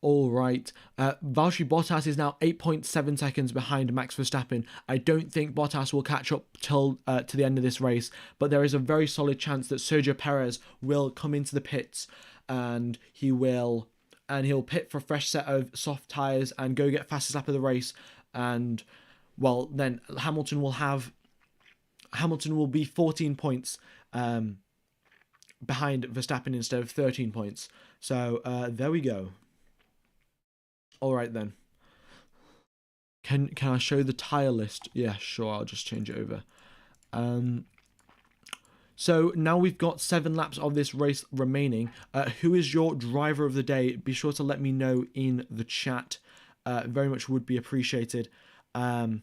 All right, Valtteri Bottas is now 8.7 seconds behind Max Verstappen. I don't think Bottas will catch up till to the end of this race, but there is a very solid chance that Sergio Perez will come into the pits and he'll pit for a fresh set of soft tyres and go get fastest lap of the race. And well, then Hamilton will be 14 points behind Verstappen instead of 13 points. So there we go. All right then. Can I show the tyre list? Yeah, sure. I'll just change it over. So now we've got 7 laps of this race remaining. Who is your driver of the day? Be sure to let me know in the chat. Very much would be appreciated. And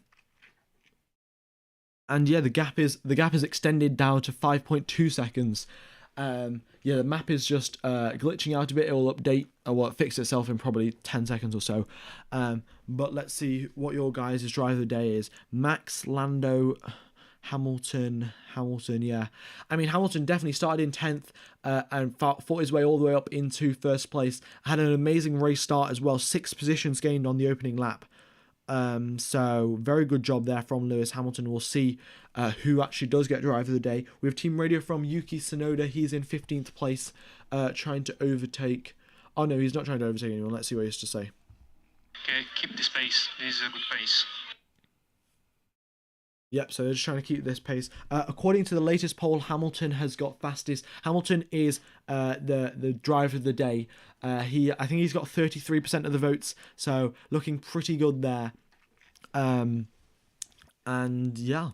yeah, the gap is extended down to 5.2 seconds. Yeah, the map is just glitching out a bit. It will update, or well, fix itself in probably 10 seconds or so. But let's see what your guys' driver of the day is. Max, Lando, Hamilton, yeah. I mean, Hamilton definitely started in 10th and fought his way all the way up into 1st place. Had an amazing race start as well. 6 positions gained on the opening lap. So very good job there from Lewis Hamilton. We'll see who actually does get driver of the day. We have team radio from Yuki Tsunoda. He's in 15th place, trying to overtake. Oh no, he's not trying to overtake anyone. Let's see what he has to say. Okay, keep this pace. This is a good pace. Yep, so they're just trying to keep this pace. According to the latest poll, Hamilton has got fastest. Hamilton is the driver of the day. I think he's got 33% of the votes, so looking pretty good there. And yeah.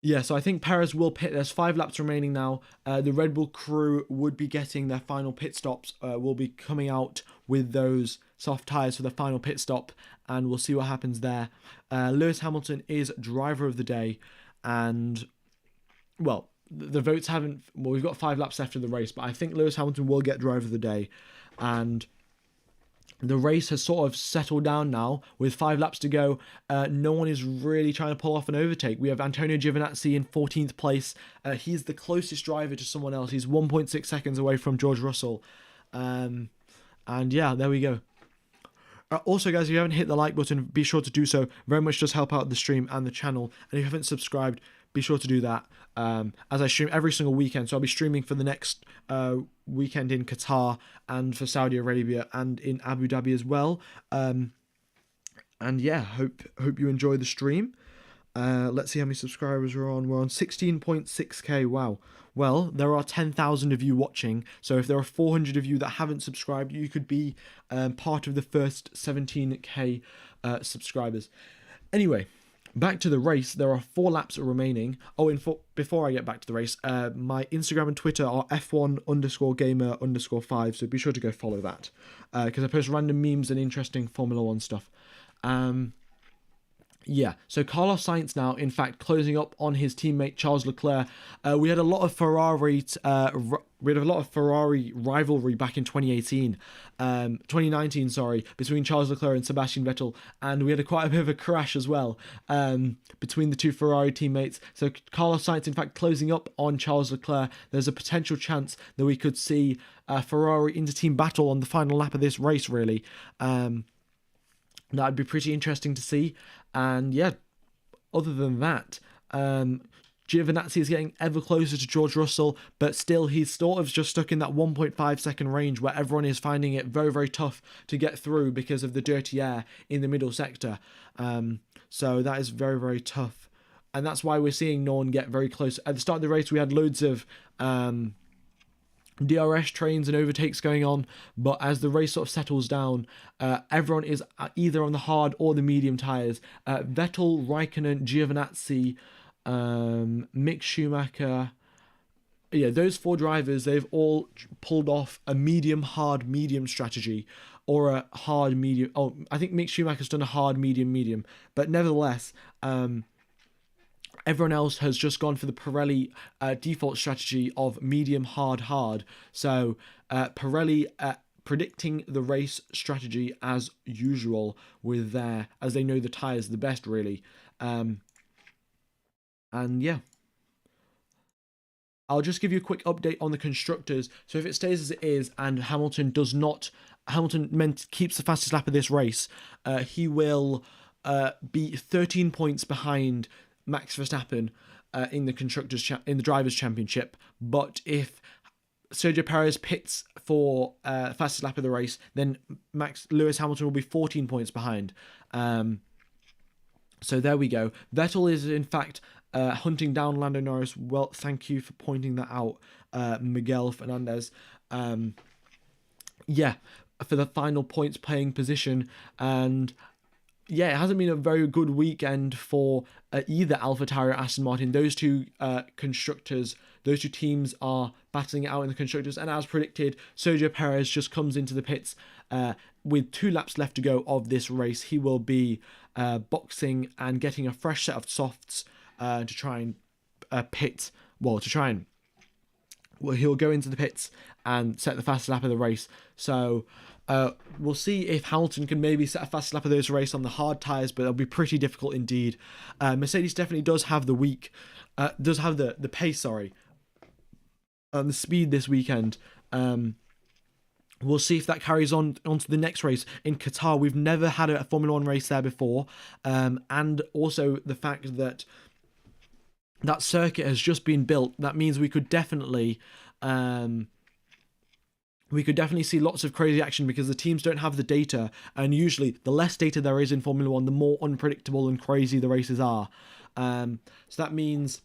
Yeah, so I think Perez will pit. There's 5 laps remaining now. The Red Bull crew would be getting their final pit stops. Will be coming out with those soft tyres for the final pit stop, and we'll see what happens there. Lewis Hamilton is driver of the day, and well, the votes haven't. Well, we've got 5 laps left of the race, but I think Lewis Hamilton will get driver of the day, and the race has sort of settled down now with 5 laps to go. No one is really trying to pull off an overtake. We have Antonio Giovinazzi in 14th place. He's the closest driver to someone else. He's 1.6 seconds away from George Russell. And yeah, there we go. Also, guys, if you haven't hit the like button, be sure to do so. Very much does help out the stream and the channel. And if you haven't subscribed, be sure to do that. As I stream every single weekend, so I'll be streaming for the next weekend in Qatar and for Saudi Arabia and in Abu Dhabi as well. And yeah, hope you enjoy the stream. Let's see how many subscribers we're on. We're on 16.6k. Wow. Well, there are 10,000 of you watching, so if there are 400 of you that haven't subscribed, you could be part of the first 17k subscribers. Anyway, back to the race. There are 4 laps remaining. Oh, before I get back to the race, my Instagram and Twitter are F1_gamer_5, so be sure to go follow that, because I post random memes and interesting Formula 1 stuff. Yeah, so Carlos Sainz now, in fact, closing up on his teammate Charles Leclerc. We had a lot of Ferrari rivalry back in 2019, between Charles Leclerc and Sebastian Vettel, and we had quite a bit of a crash as well between the 2 Ferrari teammates. So Carlos Sainz, in fact, closing up on Charles Leclerc. There's a potential chance that we could see a Ferrari inter-team battle on the final lap of this race, really. That'd be pretty interesting to see. And yeah, other than that, Giovinazzi is getting ever closer to George Russell, but still he's sort of just stuck in that 1.5 second range where everyone is finding it very, very tough to get through because of the dirty air in the middle sector. So that is very, very tough. And that's why we're seeing no one get very close. At the start of the race, we had loads of DRS trains and overtakes going on, but as the race sort of settles down, everyone is either on the hard or the medium tyres. Vettel, Raikkonen, Giovinazzi, Mick Schumacher, yeah, those 4 drivers, they've all pulled off a medium, hard, medium strategy, or a hard, medium. Oh, I think Mick Schumacher's done a hard, medium, medium. But nevertheless, everyone else has just gone for the Pirelli default strategy of medium, hard, hard. So Pirelli predicting the race strategy as usual with as they know the tyres the best, really. And yeah. I'll just give you a quick update on the constructors. So if it stays as it is and Hamilton keeps the fastest lap of this race, he will be 13 points behind Max Verstappen in the Drivers' Championship. But if Sergio Perez pits for fastest lap of the race, then Lewis Hamilton will be 14 points behind. So there we go. Vettel is in fact hunting down Lando Norris. Well, thank you for pointing that out, Miguel Fernandez. Yeah, for the final points playing position. And yeah, it hasn't been a very good weekend for either AlphaTauri or Aston Martin. Those two constructors, those two teams are battling it out in the constructors. And as predicted, Sergio Perez just comes into the pits with 2 laps left to go of this race. He will be boxing and getting a fresh set of softs to try and he'll go into the pits and set the fastest lap of the race. So we'll see if Hamilton can maybe set a fast lap of this race on the hard tyres, but it'll be pretty difficult indeed. Mercedes definitely does have the pace, the speed this weekend. We'll see if that carries on onto the next race in Qatar. We've never had a Formula 1 race there before, and also the fact that that circuit has just been built. That means we could definitely see lots of crazy action because the teams don't have the data, and usually the less data there is in Formula 1, the more unpredictable and crazy the races are. So that means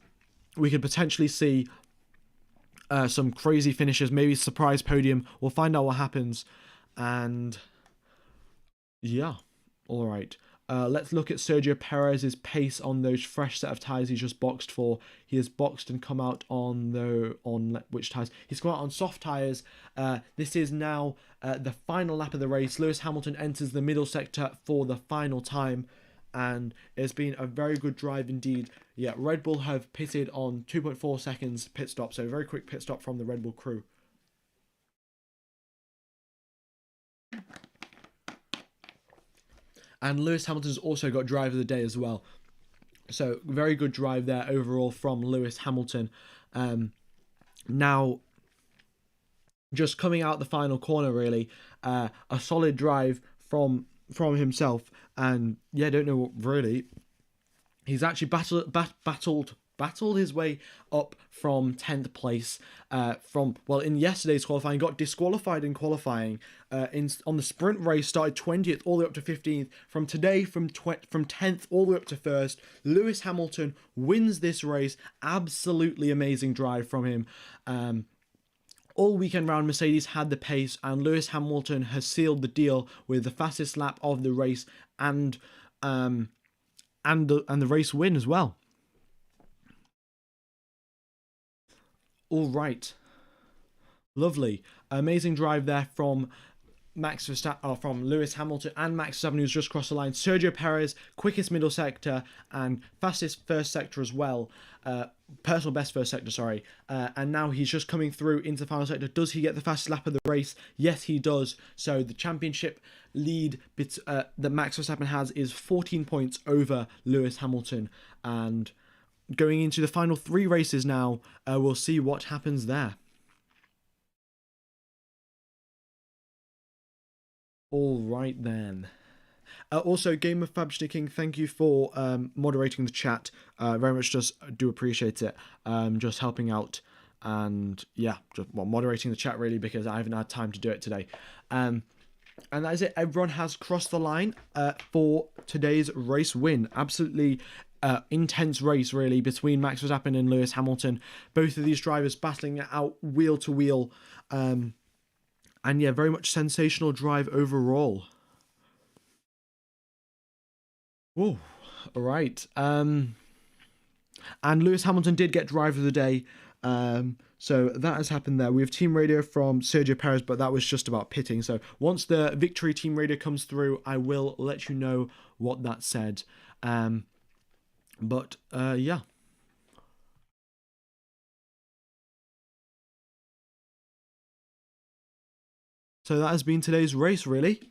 we could potentially see some crazy finishes, maybe surprise podium. We'll find out what happens. And yeah, all right. Let's look at Sergio Perez's pace on those fresh set of tyres he's just boxed for. He has boxed and come out on which tyres? He's come out on soft tyres. This is now the final lap of the race. Lewis Hamilton enters the middle sector for the final time, and it's been a very good drive indeed. Yeah, Red Bull have pitted on 2.4 seconds pit stop, so a very quick pit stop from the Red Bull crew. And Lewis Hamilton's also got drive of the day as well. So very good drive there overall from Lewis Hamilton. Now, just coming out the final corner really, a solid drive from himself. And yeah, I don't know what really. He's actually battled his way up from 10th place in yesterday's qualifying, got disqualified in qualifying on the sprint race, started 20th all the way up to 15th. From today, from 10th all the way up to 1st, Lewis Hamilton wins this race. Absolutely amazing drive from him. All weekend round, Mercedes had the pace, and Lewis Hamilton has sealed the deal with the fastest lap of the race and the race win as well. All right, lovely, amazing drive there from from Lewis Hamilton and Max Verstappen, who's just crossed the line. Sergio Perez, quickest middle sector and fastest first sector as well. Personal best first sector, sorry. And now he's just coming through into the final sector. Does he get the fastest lap of the race? Yes, he does. So the championship lead that Max Verstappen has is 14 points over Lewis Hamilton. And going into the final 3 races now, we'll see what happens there. All right then. Also, Game of Fabschnick King, thank you for moderating the chat. Very much do appreciate it. Just helping out and yeah, moderating the chat really, because I haven't had time to do it today. And that is it. Everyone has crossed the line for today's race win. Absolutely intense race really between Max Verstappen and Lewis Hamilton. Both of these drivers battling it out wheel to wheel. And yeah, very much sensational drive overall. Whoa, all right. And Lewis Hamilton did get driver of the day. So that has happened there. We have team radio from Sergio Perez, but that was just about pitting. So once the victory team radio comes through, I will let you know what that said. Yeah. So that has been today's race, really.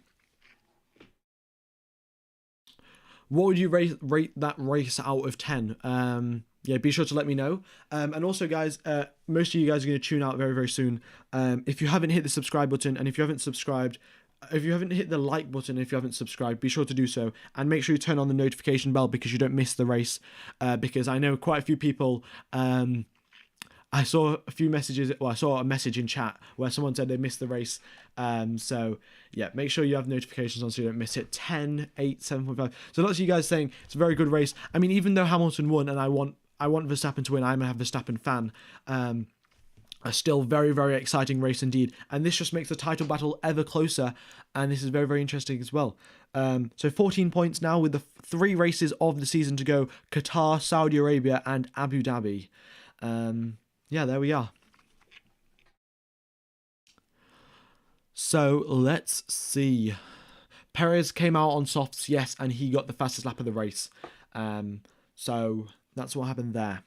What would you rate that race out of 10? Yeah, be sure to let me know. And also, guys, most of you guys are going to tune out very, very soon. If you haven't hit the subscribe button, and if you haven't subscribed, if you haven't hit the like button, if you haven't subscribed, be sure to do so. And make sure you turn on the notification bell because you don't miss the race. Because I know quite a few people... I saw a few messages, well, I saw a message in chat where someone said they missed the race. So, yeah, make sure you have notifications on so you don't miss it. 10, 8, 7.5. So lots of you guys saying it's a very good race. I mean, even though Hamilton won and I want Verstappen to win, I'm a Verstappen fan. A still very, very exciting race indeed. And this just makes the title battle ever closer. And this is very, very interesting as well. So 14 points now with the 3 races of the season to go. Qatar, Saudi Arabia and Abu Dhabi. Yeah, there we are. So let's see. Perez came out on softs, yes, and he got the fastest lap of the race. So that's what happened there.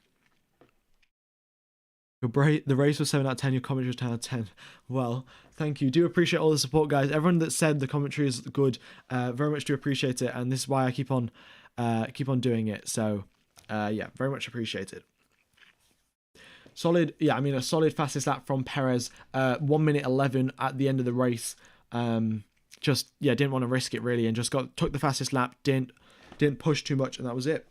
The race was 7 out of 10, your commentary was 10 out of 10. Well, thank you. Do appreciate all the support, guys. Everyone that said the commentary is good, very much do appreciate it, and this is why I keep on doing it. So, yeah, very much appreciate it. Solid, yeah, I mean, a solid fastest lap from Perez, 1 minute 11 at the end of the race. Just, yeah, didn't want to risk it really and just took the fastest lap, didn't push too much, and that was it.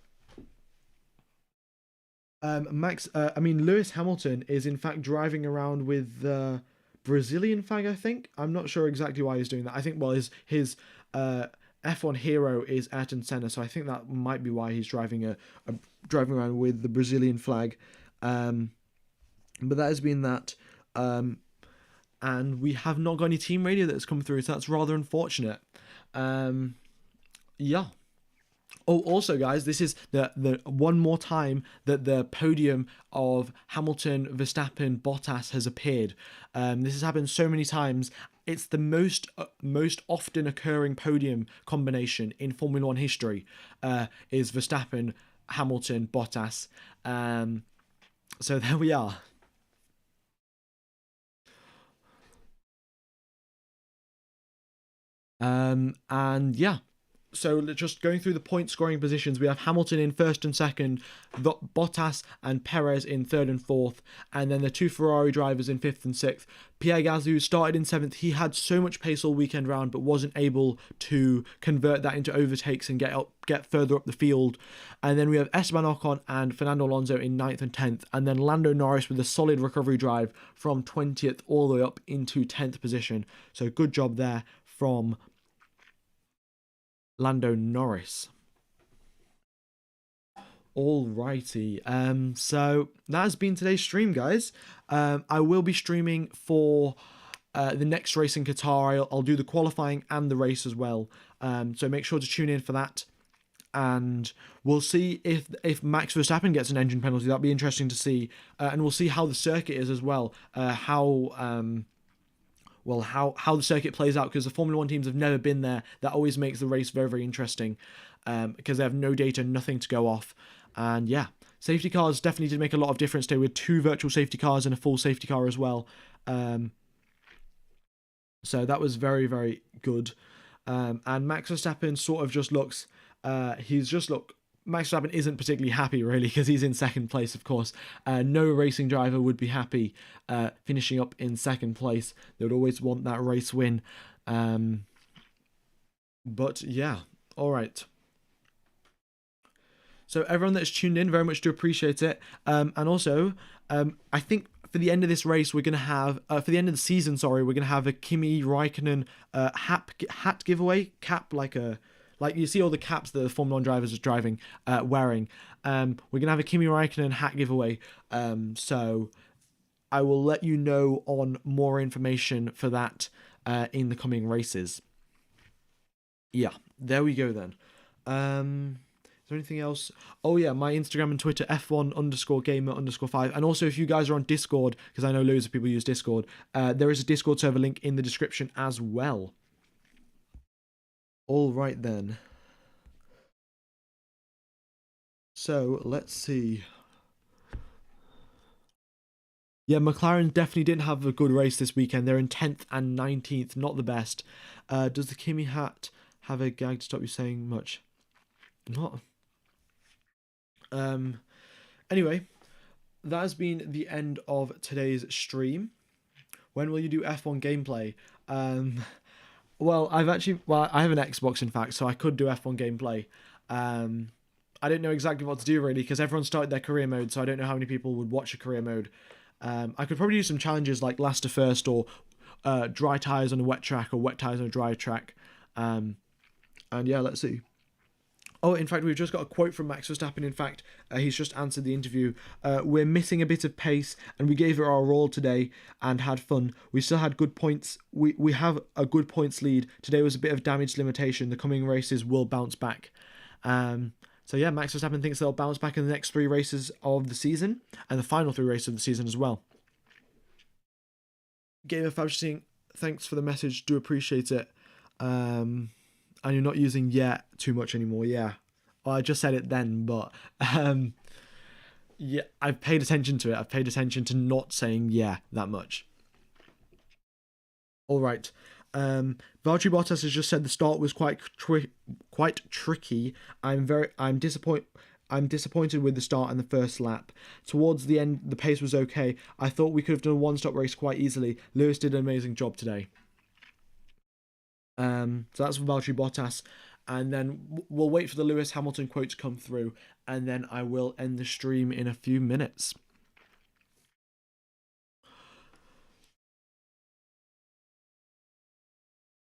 Lewis Hamilton is in fact driving around with the Brazilian flag, I think. I'm not sure exactly why he's doing that. I think, well, his F1 hero is Ayrton Senna, so I think that might be why he's driving driving around with the Brazilian flag. But that has been that. And we have not got any team radio that's come through, so that's rather unfortunate. Yeah. Oh, also, guys, this is the one more time that the podium of Hamilton, Verstappen, Bottas has appeared. This has happened so many times. It's the most often occurring podium combination in Formula 1 history, is Verstappen, Hamilton, Bottas. So there we are. And yeah, so just going through the point scoring positions, we have Hamilton in first and second, Bottas and Perez in third and fourth, and then the 2 Ferrari drivers in fifth and sixth. Pierre Gasly started in seventh. He had so much pace all weekend round, but wasn't able to convert that into overtakes and get further up the field. And then we have Esteban Ocon and Fernando Alonso in 9th and 10th, and then Lando Norris with a solid recovery drive from 20th all the way up into 10th position. So good job there from Lando Norris. Alrighty, so that has been today's stream, guys. I will be streaming for the next race in Qatar. I'll do the qualifying and the race as well. So make sure to tune in for that. And we'll see if Max Verstappen gets an engine penalty. That'll be interesting to see. And we'll see how the circuit is as well. How the circuit plays out, because the Formula 1 teams have never been there. That always makes the race very, very interesting, because they have no data, nothing to go off. And yeah, safety cars definitely did make a lot of difference today with 2 virtual safety cars and a full safety car as well. So that was very, very good. And Max Verstappen sort of just looks, Max Verstappen isn't particularly happy, really, because he's in second place, of course. No racing driver would be happy finishing up in second place. They would always want that race win. But yeah, all right. So everyone that's tuned in, very much do appreciate it. And also, I think for the end of this race, we're going to have, for the end of the season, we're going to have a Kimi Raikkonen hat giveaway. Cap, like you see all the caps that the Formula 1 drivers are driving, wearing. We're going to have a Kimi Raikkonen hat giveaway. So I will let you know on more information for that in the coming races. Yeah, there we go then. there anything else? Oh yeah, my Instagram and Twitter, F1_gamer_5. And also if you guys are on Discord, because I know loads of people use Discord, there is a Discord server link in the description as well. All right then. So let's see. Yeah, McLaren definitely didn't have a good race this weekend. They're in 10th and 19th, not the best. Does the Kimi hat have a gag to stop you saying much? Not. Anyway, that has been the end of today's stream. When will you do F1 gameplay? Well, I have an Xbox, in fact, so I could do F1 gameplay. I don't know exactly what to do, really, because everyone started their career mode, so I don't know how many people would watch a career mode. I could probably do some challenges like last to first, or dry tyres on a wet track, or wet tyres on a dry track. And yeah, let's see. Oh, in fact, we've just got a quote from Max Verstappen. In fact, he's just answered the interview. We're missing a bit of pace, and we gave it our all today and had fun. We still had good points. We have a good points lead. Today was a bit of damage limitation. The coming races will bounce back. So yeah, Max Verstappen thinks they'll bounce back in the next 3 races of the season, and the final 3 races of the season as well. Gamer Fabulous, thanks for the message. Do appreciate it. And you're not using "yeah" too much anymore. Yeah, well, I just said it then, but yeah, I've paid attention to it. I've paid attention to not saying "yeah" that much. All right. Valtteri Bottas has just said the start was quite tricky. I'm disappointed with the start and the first lap. Towards the end, the pace was okay. I thought we could have done a one-stop race quite easily. Lewis did an amazing job today. So that's for Valtteri Bottas, and then we'll wait for the Lewis Hamilton quote to come through, and then I will end the stream in a few minutes.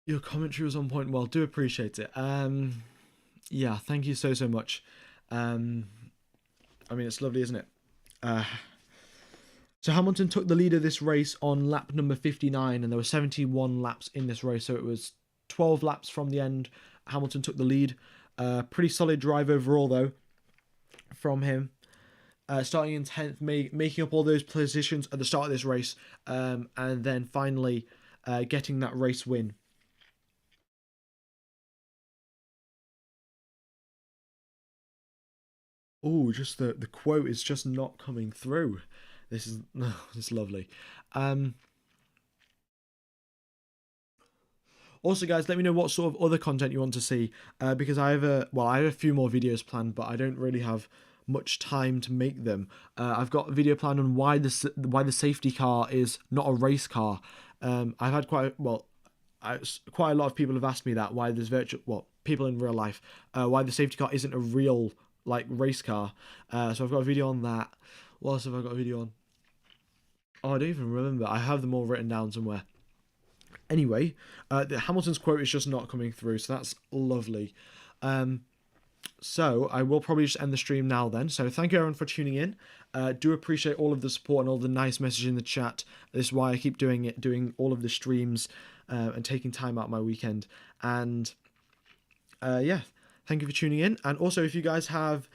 Your commentary was on point. Well, do appreciate it. Yeah, thank you so much. I mean, it's lovely, isn't it? So Hamilton took the lead of this race on lap number 59, and there were 71 laps in this race, so it was 12 laps from the end. Hamilton took the lead. Pretty solid drive overall, though, from him. Starting in 10th, making up all those positions at the start of this race, and then finally getting that race win. Oh, just the quote is just not coming through. This is lovely. Also, guys, let me know what sort of other content you want to see, because I have a few more videos planned, but I don't really have much time to make them. I've got a video planned on why the safety car is not a race car. I've had quite a lot of people have asked me that, why there's people in real life, why the safety car isn't a real race car. So I've got a video on that. What else have I got a video on? Oh, I don't even remember. I have them all written down somewhere. Anyway, the Hamilton's quote is just not coming through, so that's lovely. So I will probably just end the stream now then. So thank you everyone for tuning in. Do appreciate all of the support and all the nice messages in the chat. This is why I keep doing all of the streams and taking time out of my weekend. And yeah, thank you for tuning in. And also, if you guys have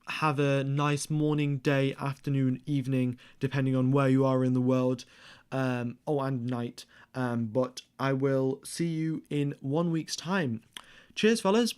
have a nice morning, day, afternoon, evening, depending on where you are in the world. And night. But I will see you in 1 week's time. Cheers, fellas.